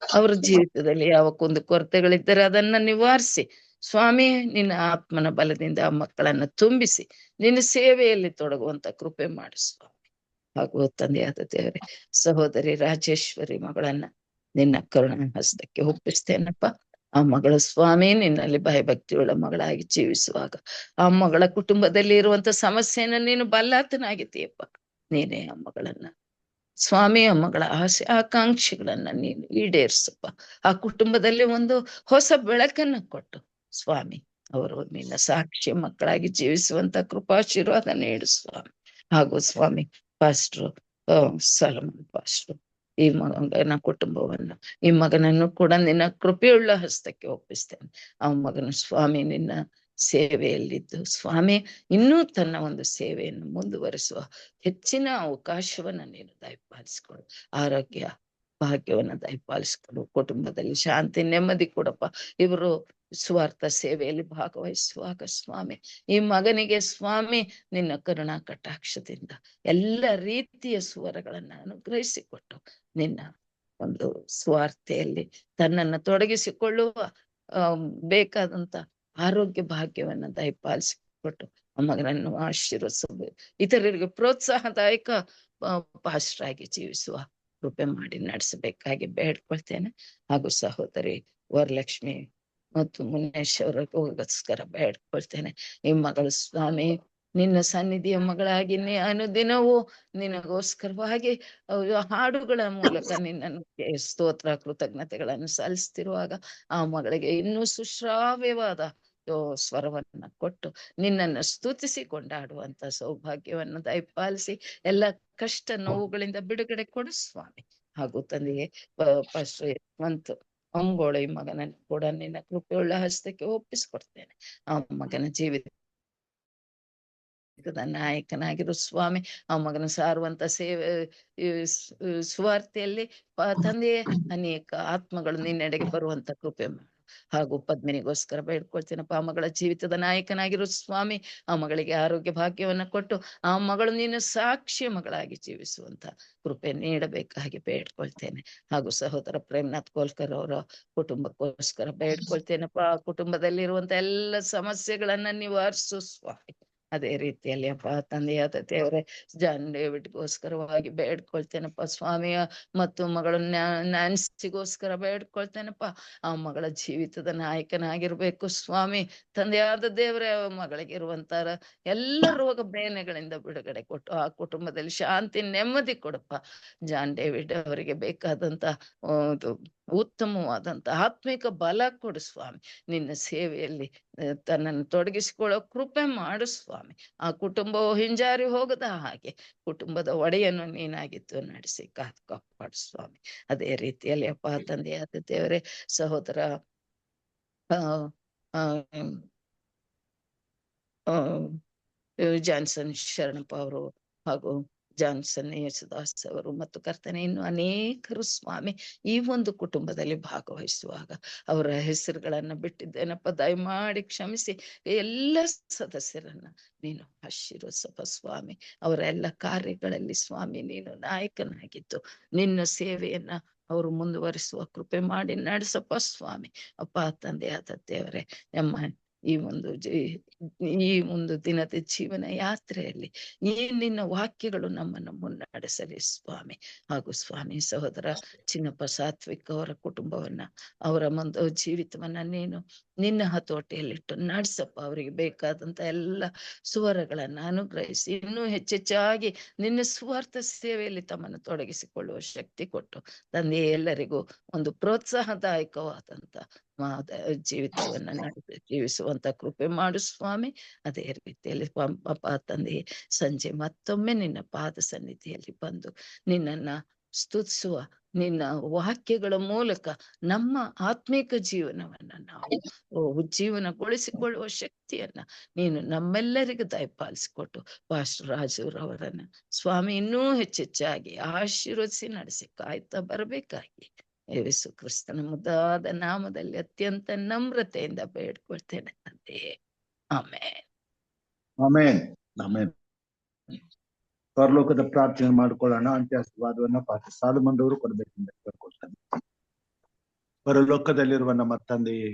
ಅವರ ಜೀವಿತದಲ್ಲಿ ಯಾವ ಕುಂದು ಕೊರತೆಗಳಿದ್ದರೆ ಅದನ್ನ ನಿವಾರಿಸಿ ಸ್ವಾಮಿ, ನಿನ್ನ ಆತ್ಮನ ಬಲದಿಂದ ಆ ಮಕ್ಕಳನ್ನ ತುಂಬಿಸಿ ನಿನ್ನ ಸೇವೆಯಲ್ಲಿ ತೊಡಗುವಂತ ಕೃಪೆ ಮಾಡು ಸ್ವಾಮಿ. ಹಾಗೂ ತಂದೆಯಾದ ದೇವರೇ, ಸಹೋದರಿ ರಾಜೇಶ್ವರಿ ಮಗಳನ್ನ ನಿನ್ನ ಕರುಣ ಹಸ್ತಕ್ಕೆ ಒಪ್ಪಿಸ್ತೇನಪ್ಪ. ಆ ಮಗಳ ಸ್ವಾಮಿ ನಿನ್ನಲ್ಲಿ ಭಯಭಕ್ತಿಯುಳ್ಳ ಮಗಳಾಗಿ ಜೀವಿಸುವಾಗ ಆ ಮಗಳ ಕುಟುಂಬದಲ್ಲಿ ಇರುವಂತ ಸಮಸ್ಯೆಯನ್ನ ನೀನು ಬಲ್ಲಾತನಾಗಿದ್ದೀಯಪ್ಪ. ನೀನೇ ಆ ಮಗಳನ್ನ ಸ್ವಾಮಿ, ಆ ಮಗಳ ಆಸೆ ಆಕಾಂಕ್ಷೆಗಳನ್ನ ನೀನು ಈಡೇರಿಸಪ್ಪ. ಆ ಕುಟುಂಬದಲ್ಲಿ ಒಂದು ಹೊಸ ಬೆಳಕನ್ನ ಕೊಟ್ಟು ಸ್ವಾಮಿ, ಅವರು ನಿನ್ನ ಸಾಕ್ಷಿ ಮಕ್ಕಳಾಗಿ ಜೀವಿಸುವಂತ ಕೃಪಾಶೀರ್ವಾದ ನೀಡು ಸ್ವಾಮಿ. ಹಾಗೂ ಸ್ವಾಮಿ, ಪಾಸ್ಟ್ರು ಸಲಮನ್ ಪಾಸ್ಟ್ರು ಈ ಮಗನ ಕುಟುಂಬವನ್ನು, ಈ ಮಗನನ್ನು ಕೂಡ ನಿನ್ನ ಕೃಪೆಯುಳ್ಳ ಹಸ್ತಕ್ಕೆ ಒಪ್ಪಿಸ್ತೇನೆ. ಆ ಮಗನು ಸ್ವಾಮಿ ನಿನ್ನ ಸೇವೆಯಲ್ಲಿದ್ದು ಸ್ವಾಮಿ ಇನ್ನೂ ತನ್ನ ಒಂದು ಸೇವೆಯನ್ನು ಮುಂದುವರಿಸುವ ಹೆಚ್ಚಿನ ಅವಕಾಶವನ್ನ ನೀನು ದಯಪಾಲಿಸಿಕೊಡು. ಆರೋಗ್ಯ ಭಾಗ್ಯವನ್ನ ದಯಪಾಲಿಸಿಕೊಡು. ಕುಟುಂಬದಲ್ಲಿ ಶಾಂತಿ ನೆಮ್ಮದಿ ಕೊಡಪ್ಪ. ಇವರು ಸ್ವಾರ್ಥ ಸೇವೆಯಲ್ಲಿ ಭಾಗವಹಿಸುವಾಗ ಸ್ವಾಮಿ, ಈ ಮಗನಿಗೆ ಸ್ವಾಮಿ ನಿನ್ನ ಕರುಣಾ ಕಟಾಕ್ಷದಿಂದ ಎಲ್ಲ ರೀತಿಯ ಸ್ವರಗಳನ್ನ ಅನುಗ್ರಹಿಸಿಕೊಟ್ಟು ನಿನ್ನ ಒಂದು ಸ್ವಾರ್ಥೆಯಲ್ಲಿ ತನ್ನನ್ನ ತೊಡಗಿಸಿಕೊಳ್ಳುವ ಬೇಕಾದಂತ ಆರೋಗ್ಯ ಭಾಗ್ಯವನ್ನ ದಯಪಾಲಿಸಿಕೊಟ್ಟು ಆ ಮಗನನ್ನು ಆಶೀರ್ವದಿಸಬೇಕು. ಇತರರಿಗೆ ಪ್ರೋತ್ಸಾಹದಾಯಕ ಪಾಸ್ಟರಾಗಿ ಜೀವಿಸುವ ಕೃಪೆ ಮಾಡಿ ನಡೆಸಬೇಕಾಗಿ ಬೇಡ್ಕೊಳ್ತೇನೆ. ಹಾಗೂ ಸಹೋದರಿ ವರಲಕ್ಷ್ಮಿ ಮತ್ತು ಮುನ್ನೇಶ್ ಅವರಿಗೋಸ್ಕರ ಬೇಡ್ಕೊಳ್ತೇನೆ. ಈ ಮಗಳು ಸ್ವಾಮಿ ನಿನ್ನ ಸನ್ನಿಧಿಯ ಮಗಳಾಗಿ ಅನುದಿನವೂ ನಿನಗೋಸ್ಕರವಾಗಿ ಹಾಡುಗಳ ಮೂಲಕ ನಿನ್ನನ್ನು ಸ್ತೋತ್ರ ಕೃತಜ್ಞತೆಗಳನ್ನು ಸಲ್ಲಿಸ್ತಿರುವಾಗ ಆ ಮಗಳಿಗೆ ಇನ್ನೂ ಸುಶ್ರಾವ್ಯವಾದ ಸ್ವರವನ್ನ ಕೊಟ್ಟು ನಿನ್ನನ್ನು ಸ್ತುತಿಸಿ ಕೊಂಡಾಡುವಂತ ಸೌಭಾಗ್ಯವನ್ನು ದಯಪಾಲಿಸಿ ಎಲ್ಲ ಕಷ್ಟ ನೋವುಗಳಿಂದ ಬಿಡುಗಡೆ ಕೊಡು ಸ್ವಾಮಿ. ಹಾಗೂ ತಂದೆಗೆ ಯಶವಂತ್ ಅಂಗೋಳಿ ಮಗನನ್ನು ಕೂಡ ನಿನ್ನ ಕೃಪೆಯುಳ್ಳ ಹಸ್ತಕ್ಕೆ ಒಪ್ಪಿಸಿಕೊಡ್ತೇನೆ. ಆ ಮಗನ ಜೀವಿತ ನಾಯಕನಾಗಿರು ಸ್ವಾಮಿ. ಆ ಮಗನ ಸಾರುವಂತ ಸೇವೆ ಸುವಾರ್ತೆಯಲ್ಲಿ ತಂದೆಯೇ ಅನೇಕ ಆತ್ಮಗಳು ನಿನ್ನೆಡೆಗೆ ಬರುವಂತ ಕೃಪೆ ಮಾಡು. ಹಾಗೂ ಪದ್ಮಿನಿಗೋಸ್ಕರ ಬೇಡ್ಕೊಳ್ತೇನಪ್ಪ. ಆ ಮಗಳ ಜೀವಿತದ ನಾಯಕನಾಗಿರು ಸ್ವಾಮಿ. ಆ ಮಗಳಿಗೆ ಆರೋಗ್ಯ ಭಾಗ್ಯವನ್ನ ಕೊಟ್ಟು ಆ ಮಗಳು ನೀನು ಸಾಕ್ಷಿ ಮಗಳಾಗಿ ಜೀವಿಸುವಂತ ಕೃಪೆ ನೀಡಬೇಕಾಗಿ ಬೇಡ್ಕೊಳ್ತೇನೆ. ಹಾಗೂ ಸಹೋದರ ಪ್ರೇಮ್ನಾಥ್ ಕೋಲ್ಕರ್ ಅವರ ಕುಟುಂಬಕ್ಕೋಸ್ಕರ ಬೇಡ್ಕೊಳ್ತೇನಪ್ಪ. ಆ ಕುಟುಂಬದಲ್ಲಿರುವಂತ ಎಲ್ಲ ಸಮಸ್ಯೆಗಳನ್ನ ನಿವಾರಿಸು ಸ್ವಾಮಿ. ಅದೇ ರೀತಿಯಲ್ಲಿ ಅಪ್ಪ ತಂದೆಯಾದ ದೇವರೇ ಜಾನ್ ಡೇವಿಡ್ಗೋಸ್ಕರವಾಗಿ ಬೇಡ್ಕೊಳ್ತೇನಪ್ಪ ಸ್ವಾಮಿಯ ಮತ್ತು ಮಗಳು ನ್ಯಾನ್ಸಿಗೋಸ್ಕರ ಬೇಡ್ಕೊಳ್ತೇನಪ್ಪ. ಆ ಮಗಳ ಜೀವಿತದ ನಾಯಕನಾಗಿರ್ಬೇಕು ಸ್ವಾಮಿ. ತಂದೆಯಾದ ದೇವರೇ ಮಗಳಿಗಿರುವಂತ ಎಲ್ಲ ರೋಗ ಬೇನೆಗಳಿಂದ ಬಿಡುಗಡೆ ಕೊಟ್ಟು ಆ ಕುಟುಂಬದಲ್ಲಿ ಶಾಂತಿ ನೆಮ್ಮದಿ ಕೊಡಪ್ಪ. ಜಾನ್ ಡೇವಿಡ್ ಅವರಿಗೆ ಬೇಕಾದಂತ ಉತ್ತಮವಾದಂತ ಆತ್ಮಿಕ ಬಲ ಕೊಡು ಸ್ವಾಮಿ. ನಿನ್ನ ಸೇವೆಯಲ್ಲಿ ತನ್ನನ್ನು ತೊಡಗಿಸಿಕೊಳ್ಳೋ ಕೃಪೆ ಮಾಡು ಸ್ವಾಮಿ. ಆ ಕುಟುಂಬವು ಹಿಂಜಾರಿ ಹೋಗದ ಹಾಗೆ ಕುಟುಂಬದ ಒಡೆಯನ್ನು ನೀನಾಗಿದ್ದು ನಡೆಸಿ ಕಾಪಾಡು ಸ್ವಾಮಿ. ಅದೇ ರೀತಿಯಲ್ಲಿ ಅಪ್ಪ ತಂದೆಯಾದ ದೇವರೇ ಸಹೋದರ ಜಾನ್ಸನ್ ಶರಣಪ್ಪ ಅವರು ಹಾಗೂ ಜಾನ್ಸನ್ ಯೇಸುದಾಸ್ ಅವರು ಮತ್ತು ಕರ್ತನೆ ಇನ್ನು ಅನೇಕರು ಸ್ವಾಮಿ ಈ ಒಂದು ಕುಟುಂಬದಲ್ಲಿ ಭಾಗವಹಿಸುವಾಗ ಅವರ ಹೆಸರುಗಳನ್ನ ಬಿಟ್ಟಿದ್ದೇನಪ್ಪ. ದಯಮಾಡಿ ಕ್ಷಮಿಸಿ ಎಲ್ಲ ಸದಸ್ಯರನ್ನ ನೀನು ಆಶೀರ್ವದಿಸಪ್ಪ ಸ್ವಾಮಿ. ಅವರ ಎಲ್ಲ ಕಾರ್ಯಗಳಲ್ಲಿ ಸ್ವಾಮಿ ನೀನು ನಾಯಕನಾಗಿದ್ದು ನಿನ್ನ ಸೇವೆಯನ್ನ ಅವರು ಮುಂದುವರಿಸುವ ಕೃಪೆ ಮಾಡಿ ನಡೆಸಪ್ಪ ಸ್ವಾಮಿ. ಅಪ್ಪ ತಂದೆಯಾದ ದೇವರೇ ನಮ್ಮ ಈ ಒಂದು ದಿನದ ಜೀವನ ಯಾತ್ರೆಯಲ್ಲಿ ಈ ನಿನ್ನ ವಾಕ್ಯಗಳು ನಮ್ಮನ್ನು ಮುನ್ನಡೆಸಲಿ ಸ್ವಾಮಿ. ಹಾಗೂ ಸ್ವಾಮಿ ಸಹೋದರ ಚಿನ್ನಪ್ಪ ಸಾತ್ವಿಕ್ ಅವರ ಕುಟುಂಬವನ್ನ ಅವರ ಜೀವಿತವನ್ನ ನೀನು ನಿನ್ನ ಹತೋಟಿಯಲ್ಲಿಟ್ಟು ನಡೆಸಪ್ಪ. ಅವರಿಗೆ ಬೇಕಾದಂತ ಎಲ್ಲ ಸುವರಗಳನ್ನ ಅನುಗ್ರಹಿಸಿ ಇನ್ನೂ ಹೆಚ್ಚೆಚ್ಚಾಗಿ ನಿನ್ನ ಸ್ವಾರ್ಥ ಸೇವೆಯಲ್ಲಿ ತಮ್ಮನ್ನು ತೊಡಗಿಸಿಕೊಳ್ಳುವ ಶಕ್ತಿ ಕೊಟ್ಟು ತಂದೆ ಎಲ್ಲರಿಗೂ ಒಂದು ಪ್ರೋತ್ಸಾಹದಾಯಕವಾದಂತ ಜೀವಿತವನ್ನ ಜೀವಿಸುವಂತ ಕೃಪೆ ಮಾಡು ಸ್ವಾಮಿ. ಅದೇ ರೀತಿಯಲ್ಲಿ ಪಾಪ ತಂದೆ ಸಂಜೆ ಮತ್ತೊಮ್ಮೆ ನಿನ್ನ ಪಾದ ಸನ್ನಿಧಿಯಲ್ಲಿ ಬಂದು ನಿನ್ನನ್ನ ಸ್ತುತಿಸುವ ನಿನ್ನ ವಾಕ್ಯಗಳ ಮೂಲಕ ನಮ್ಮ ಆತ್ಮಿಕ ಜೀವನವನ್ನ ನಾವು ಉಜ್ಜೀವನಗೊಳಿಸಿಕೊಳ್ಳುವ ಶಕ್ತಿಯನ್ನ ನೀನು ನಮ್ಮೆಲ್ಲರಿಗೂ ದಯಪಾಲಿಸಿಕೊಟ್ಟು ಪಾಸ್ಟರ್ ರಾಜುರವರನ್ನ ಸ್ವಾಮಿ ಇನ್ನೂ ಹೆಚ್ಚೆಚ್ಚಾಗಿ ಆಶೀರ್ವದಿಸಿ ನಡೆಸಿ ಕಾಯ್ತಾ ಬರಬೇಕಾಗಿ ಯೇಸು ಕ್ರಿಸ್ತನ ಮುದ್ದಾದ ನಾಮದಲ್ಲಿ ಅತ್ಯಂತ ನಮ್ರತೆಯಿಂದ ಬೇಡ್ಕೊಳ್ತೇನೆ ತಂದೆ. ಆಮೇನ್. ಆಮೇನ್. ಆಮೇನ್. ಪರಲೋಕದ ಪ್ರಾರ್ಥನೆ ಮಾಡ್ಕೊಳ್ಳೋಣ. ಅಂತ್ಯಾಶೀರ್ವಾದವನ್ನ ಪಾಸ್ಟರ್ ಸಾಲುಮನ್ ಅವರು ಕೊಡ್ಬೇಕೆಂದು ಕೇಳ್ಕೊಳ್ತಾನೆ. ಪರಲೋಕದಲ್ಲಿರುವ ನಮ್ಮ ತಂದೆಯೇ,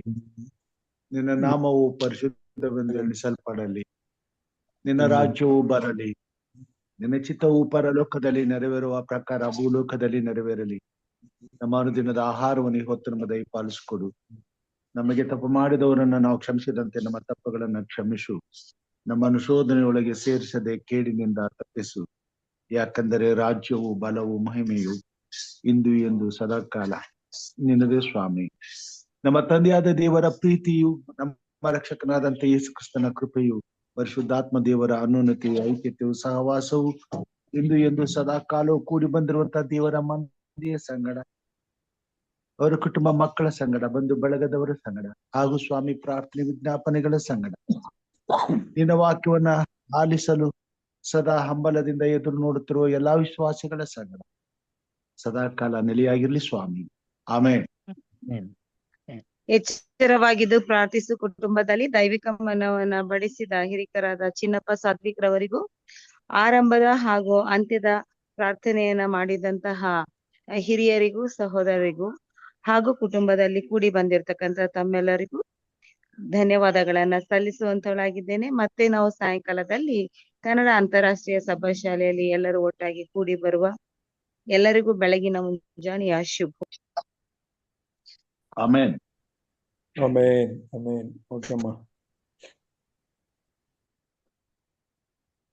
ನಿನ್ನ ನಾಮವು ಪರಿಶುದ್ಧವೆಂದು ಎಣಿಸಲ್ಪಡಲಿ. ನಿನ್ನ ರಾಜ್ಯವು ಬರಲಿ. ನಿನ್ನ ಚಿತ್ತವು ಪರಲೋಕದಲ್ಲಿ ನೆರವೇರುವ ಪ್ರಕಾರ ಭೂಲೋಕದಲ್ಲಿ ನೆರವೇರಲಿ. ನಮ್ಮ ಅನುದಿನದ ಆಹಾರವನ್ನು ಹೊತ್ತು ನಮ್ಮ ದಯಪಾಲಿಸಿಕೊಡು. ನಮಗೆ ತಪ್ಪು ಮಾಡಿದವರನ್ನ ನಾವು ಕ್ಷಮಿಸಿದಂತೆ ನಮ್ಮ ತಪ್ಪುಗಳನ್ನ ಕ್ಷಮಿಸು. ನಮ್ಮ ಅನುಶೋಧನೆಯೊಳಗೆ ಸೇರಿಸದೆ ಕೇಡಿನಿಂದ ತಪ್ಪಿಸು. ಯಾಕಂದರೆ ರಾಜ್ಯವು ಬಲವು ಮಹಿಮೆಯು ಇಂದು ಎಂದು ಸದಾಕಾಲ ನಿನ್ನದೇ ಸ್ವಾಮಿ. ನಮ್ಮ ತಂದೆಯಾದ ದೇವರ ಪ್ರೀತಿಯು ನಮ್ಮ ರಕ್ಷಕನಾದಂತ ಯೇಸು ಕ್ರಿಸ್ತನ ಕೃಪೆಯು ಪರಿಶುದ್ಧಾತ್ಮ ದೇವರ ಅನ್ಯೋನ್ಯತೆಯು ಐಕ್ಯತೆಯು ಸಹವಾಸವು ಇಂದು ಎಂದು ಸದಾಕಾಲವು ಕೂಡಿ ಬಂದಿರುವಂತಹ ದೇವರ ಮಂದಿಯ ಸಂಗಡ ಅವರ ಕುಟುಂಬ ಮಕ್ಕಳ ಸಂಗಡ ಬಂಧು ಬಳಗದವರ ಸಂಗಡ ಹಾಗೂ ಸ್ವಾಮಿ ಪ್ರಾರ್ಥನೆ ವಿಜ್ಞಾಪನೆಗಳ ಸಂಗಡ ನಿನ್ನ ವಾಕ್ಯವನ್ನ ಆಲಿಸಲು ಸದಾ ಹಂಬಲದಿಂದ ಎದುರು ನೋಡುತ್ತಿರುವ ಎಲ್ಲಾ ವಿಶ್ವಾಸಿಗಳ ಸಂಗಡ ಸದಾಕಾಲ ನೆಲೆಯಾಗಿರ್ಲಿ ಸ್ವಾಮಿ. ಆಮೇನ್. ಎಚ್ಚರವಾಗಿದ್ದು ಪ್ರಾರ್ಥಿಸು ಕುಟುಂಬದಲ್ಲಿ ದೈವಿಕ ಮನವನ್ನ ಬಡಿಸಿದ ಹಿರಿಕರಾದ ಚಿನ್ನಪ್ಪ ಸಾತ್ವಿಕ್ ರವರಿಗೂ ಆರಂಭದ ಹಾಗೂ ಅಂತ್ಯದ ಪ್ರಾರ್ಥನೆಯನ್ನ ಮಾಡಿದಂತಹ ಹಿರಿಯರಿಗೂ ಸಹೋದರಿಗೂ ಹಾಗೂ ಕುಟುಂಬದಲ್ಲಿ ಕೂಡಿ ಬಂದಿರತಕ್ಕಂತ ತಮ್ಮೆಲ್ಲರಿಗೂ ಧನ್ಯವಾದಗಳನ್ನ ಸಲ್ಲಿಸುವಂತವಳಾಗಿದ್ದೇನೆ. ಮತ್ತೆ ನಾವು ಸಾಯಂಕಾಲದಲ್ಲಿ ಕನ್ನಡ ಅಂತಾರಾಷ್ಟ್ರೀಯ ಸಭಾ ಶಾಲೆಯಲ್ಲಿ ಎಲ್ಲರೂ ಒಟ್ಟಾಗಿ ಕೂಡಿ ಬರುವ ಎಲ್ಲರಿಗೂ ಬೆಳಗಿನ ಮುಂಜಾನೆಯ ಶುಭ. ಆಮೇನ್. ಆಮೇನ್. ಆಮೇನ್. ಓಕೆಮ್ಮ.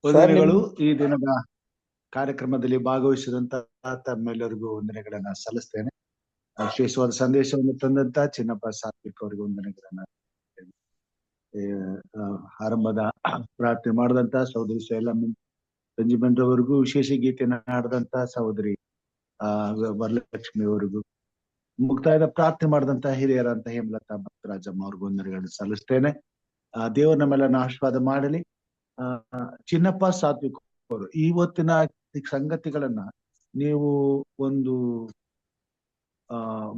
ವಂದನೆಗಳು. ಈ ದಿನದ ಕಾರ್ಯಕ್ರಮದಲ್ಲಿ ಭಾಗವಹಿಸಿದಂತ ತಮ್ಮೆಲ್ಲರಿಗೂ ವಂದನೆಗಳನ್ನ ಸಲ್ಲಿಸ್ತೇನೆ. ವಿಶೇಷವಾದ ಸಂದೇಶವನ್ನು ತಂದಂತ ಚಿನ್ನಪ್ಪ ಸಾತ್ವಿಕ್ ಅವರಿಗೆ ವಂದನೆಗಳನ್ನ. ಆರಂಭದ ಪ್ರಾರ್ಥನೆ ಮಾಡಿದಂತ ಸಹೋದರಿ ಶೈಲಮ್ಮ ಬೆಂಜಮಿನ್ ರವರಿಗೂ, ವಿಶೇಷ ಗೀತೆಯನ್ನ ಹಾಡಿದಂತ ಸಹೋದರಿ ವರಲಕ್ಷ್ಮಿ ಅವರಿಗೂ, ಮುಕ್ತಾಯದ ಪ್ರಾರ್ಥನೆ ಮಾಡಿದಂತ ಹಿರಿಯರಂತ ಹೇಮಲತಾ ಭಕ್ತರಾಜಮ್ಮ ಅವ್ರಿಗೂ ವಂದನೆಗಳನ್ನು ಸಲ್ಲಿಸ್ತೇನೆ. ದೇವರು ನಮ್ಮೆಲ್ಲರನ್ನ ಆಶೀರ್ವಾದ ಮಾಡಲಿ. ಚಿನ್ನಪ್ಪ ಸಾತ್ವಿಕ್ ಅವರು ಇವತ್ತಿನ ಸಂಗತಿಗಳನ್ನ ನೀವು ಒಂದು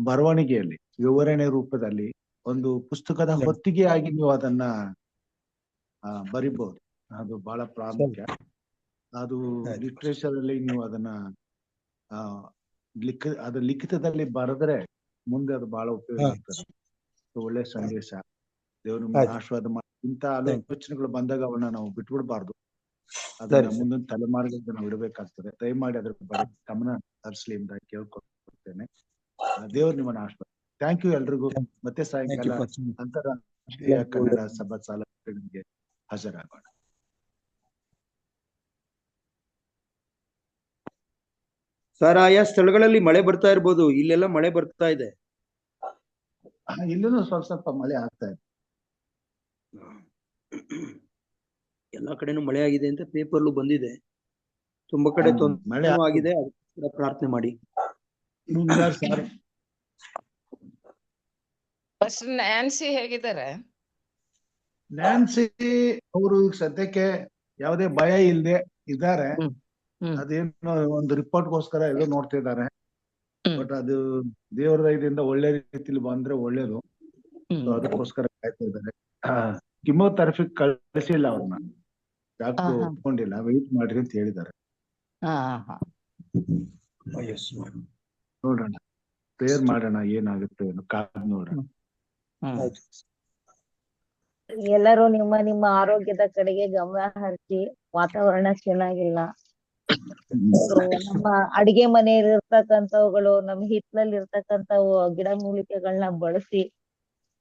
ಬರವಣಿಗೆಯಲ್ಲಿ ವಿವರಣೆ ರೂಪದಲ್ಲಿ ಒಂದು ಪುಸ್ತಕದ ಹೊತ್ತಿಗೆಯಾಗಿ ನೀವು ಅದನ್ನ ಬರಿಬಹುದು. ಅದು ಬಹಳ ಪ್ರಾಮುಖ್ಯ. ಅದು ಲಿಟ್ರೇಚರ್ ಅಲ್ಲಿ ನೀವು ಅದನ್ನ ಲಿಖಿತದಲ್ಲಿ ಬರೆದ್ರೆ ಮುಂದೆ ಅದು ಬಹಳ ಉಪಯೋಗ ಆಗ್ತದೆ. ಒಳ್ಳೆ ಸಂದೇಶ. ದೇವರು ಆಶೀರ್ವಾದ ಮಾಡಿ. ಇಂಥ ಆಲೋಚನೆಗಳು ಬಂದಾಗ ಅವನ್ನ ನಾವು ಬಿಟ್ಬಿಡ್ಬಾರ್ದು. ಅದನ್ನ ಮುಂದಿನ ತಲೆಮಾರಿಗೆ ನಾವು ಇಡಬೇಕಾಗ್ತದೆ. ದಯಮಾಡಿ ಅದ್ರ ಬಗ್ಗೆ ಗಮನ ಹರಿಸಲಿ ಅಂತ ಕೇಳ್ಕೊಳ್ತೇನೆ. ದೇವ್ರು ನಿಮ್ಮನ್ನ ಆಶೀರ್ವಾದ. ಥ್ಯಾಂಕ್ ಯು ಎಲ್ರಿಗೂ. ಮತ್ತೆ ಸಾಯಂಕಾಲ ಅಂತಾರಾಷ್ಟ್ರೀಯ ಕನ್ನಡ ಸಭಾ ಚಾಲಕರಿಗೆ ಹಾಜರಾಗೋಣ. ಸರ್, ಆಯಾ ಸ್ಥಳಗಳಲ್ಲಿ ಮಳೆ ಬರ್ತಾ ಇರ್ಬೋದು. ಇಲ್ಲೆಲ್ಲ ಮಳೆ ಬರ್ತಾ ಇದೆ. ಇಲ್ಲೂ ಸ್ವಲ್ಪ ಸ್ವಲ್ಪ ಮಳೆ ಆಗ್ತಾ ಇದೆ. ಎಲ್ಲಾ ಕಡೆನೂ ಮಳೆ ಆಗಿದೆ ಅಂತ ಪೇಪರ್ಲು ಬಂದಿದೆ. ತುಂಬಾ ಕಡೆ ಮಳೆ ಆಗಿದೆ. ಅದಕ್ಕೆ ಪ್ರಾರ್ಥನೆ ಮಾಡಿ. ಫಸ್ಟ್ ನ್ಯಾನ್ಸಿ ಹೇಗಿದ್ದಾರೆ? ನ್ಯಾನ್ಸಿ ಅವರು ಈಗ ಸದ್ಯಕ್ಕೆ ಯಾವುದೇ ಭಯ ಇಲ್ಲದೆ ಇದ್ದಾರೆ. ಅದೇನೋ ಒಂದು ರಿಪೋರ್ಟ್ಗೋಸ್ಕರ ಎಲ್ಲೋ ನೋಡ್ತಾ ಇದ್ದಾರೆ. ಬಟ್ ಅದು ದೇವರ ದಯದಿಂದ ಒಳ್ಳೆ ರೀತಿಲಿ ಬಂದ್ರೆ ಒಳ್ಳೇದು. ಅದಕ್ಕೋಸ್ಕರ ಕಾಯ್ತಾ ಇದ್ದಾರೆ. ಕಿಮೋಥೆರಪಿ ಕಳಿಸಿಲ್ಲ ಅವ್ರನ್ನ. ಡಾಕ್ಟರ್ ಒಪ್ಕೊಂಡಿಲ್ಲ. ವೆಯ್ಟ್ ಮಾಡ್ರಿ ಅಂತ ಹೇಳಿದ್ದಾರೆ. ನೋಡೋಣ, ಪ್ರೇಯರ್ ಮಾಡೋಣ, ಏನಾಗುತ್ತೆ ಕಾದ್ ನೋಡೋಣ. ಎಲ್ಲರೂ ನಿಮ್ಮ ಆರೋಗ್ಯದ ಕಡೆಗೆ ಗಮನ ಹರಿಸಿ. ವಾತಾವರಣ ಚೆನ್ನಾಗಿಲ್ಲ. ನಮ್ಮ ಅಡಿಗೆ ಮನೆಯಲ್ಲಿ ಇರ್ತಕ್ಕಂಥವುಗಳು, ನಮ್ಮ ಹಿತ್ತಲಲ್ಲಿ ಇರ್ತಕ್ಕಂಥವು ಗಿಡ ಮೂಲಿಕೆಗಳನ್ನ ಬಳಸಿ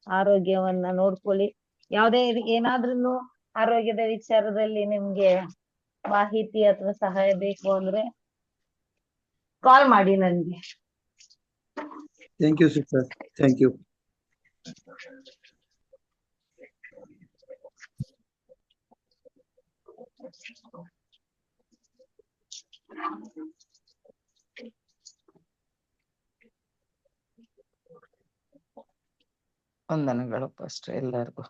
ಆರೋಗ್ಯವನ್ನ ನೋಡ್ಕೊಳ್ಳಿ. ಯಾವುದೇ ಏನಾದ್ರೂ ಆರೋಗ್ಯದ ವಿಚಾರದಲ್ಲಿ ನಿಮ್ಗೆ ಮಾಹಿತಿ ಅಥವಾ ಸಹಾಯ ಬೇಕು ಅಂದ್ರೆ ಕಾಲ್ ಮಾಡಿ ನನ್ಗೆ. Thank you sister. Thank you. ವಂದನೆಗಳು ಫಸ್ಟ್ ಎಲ್ಲರಿಗೂ.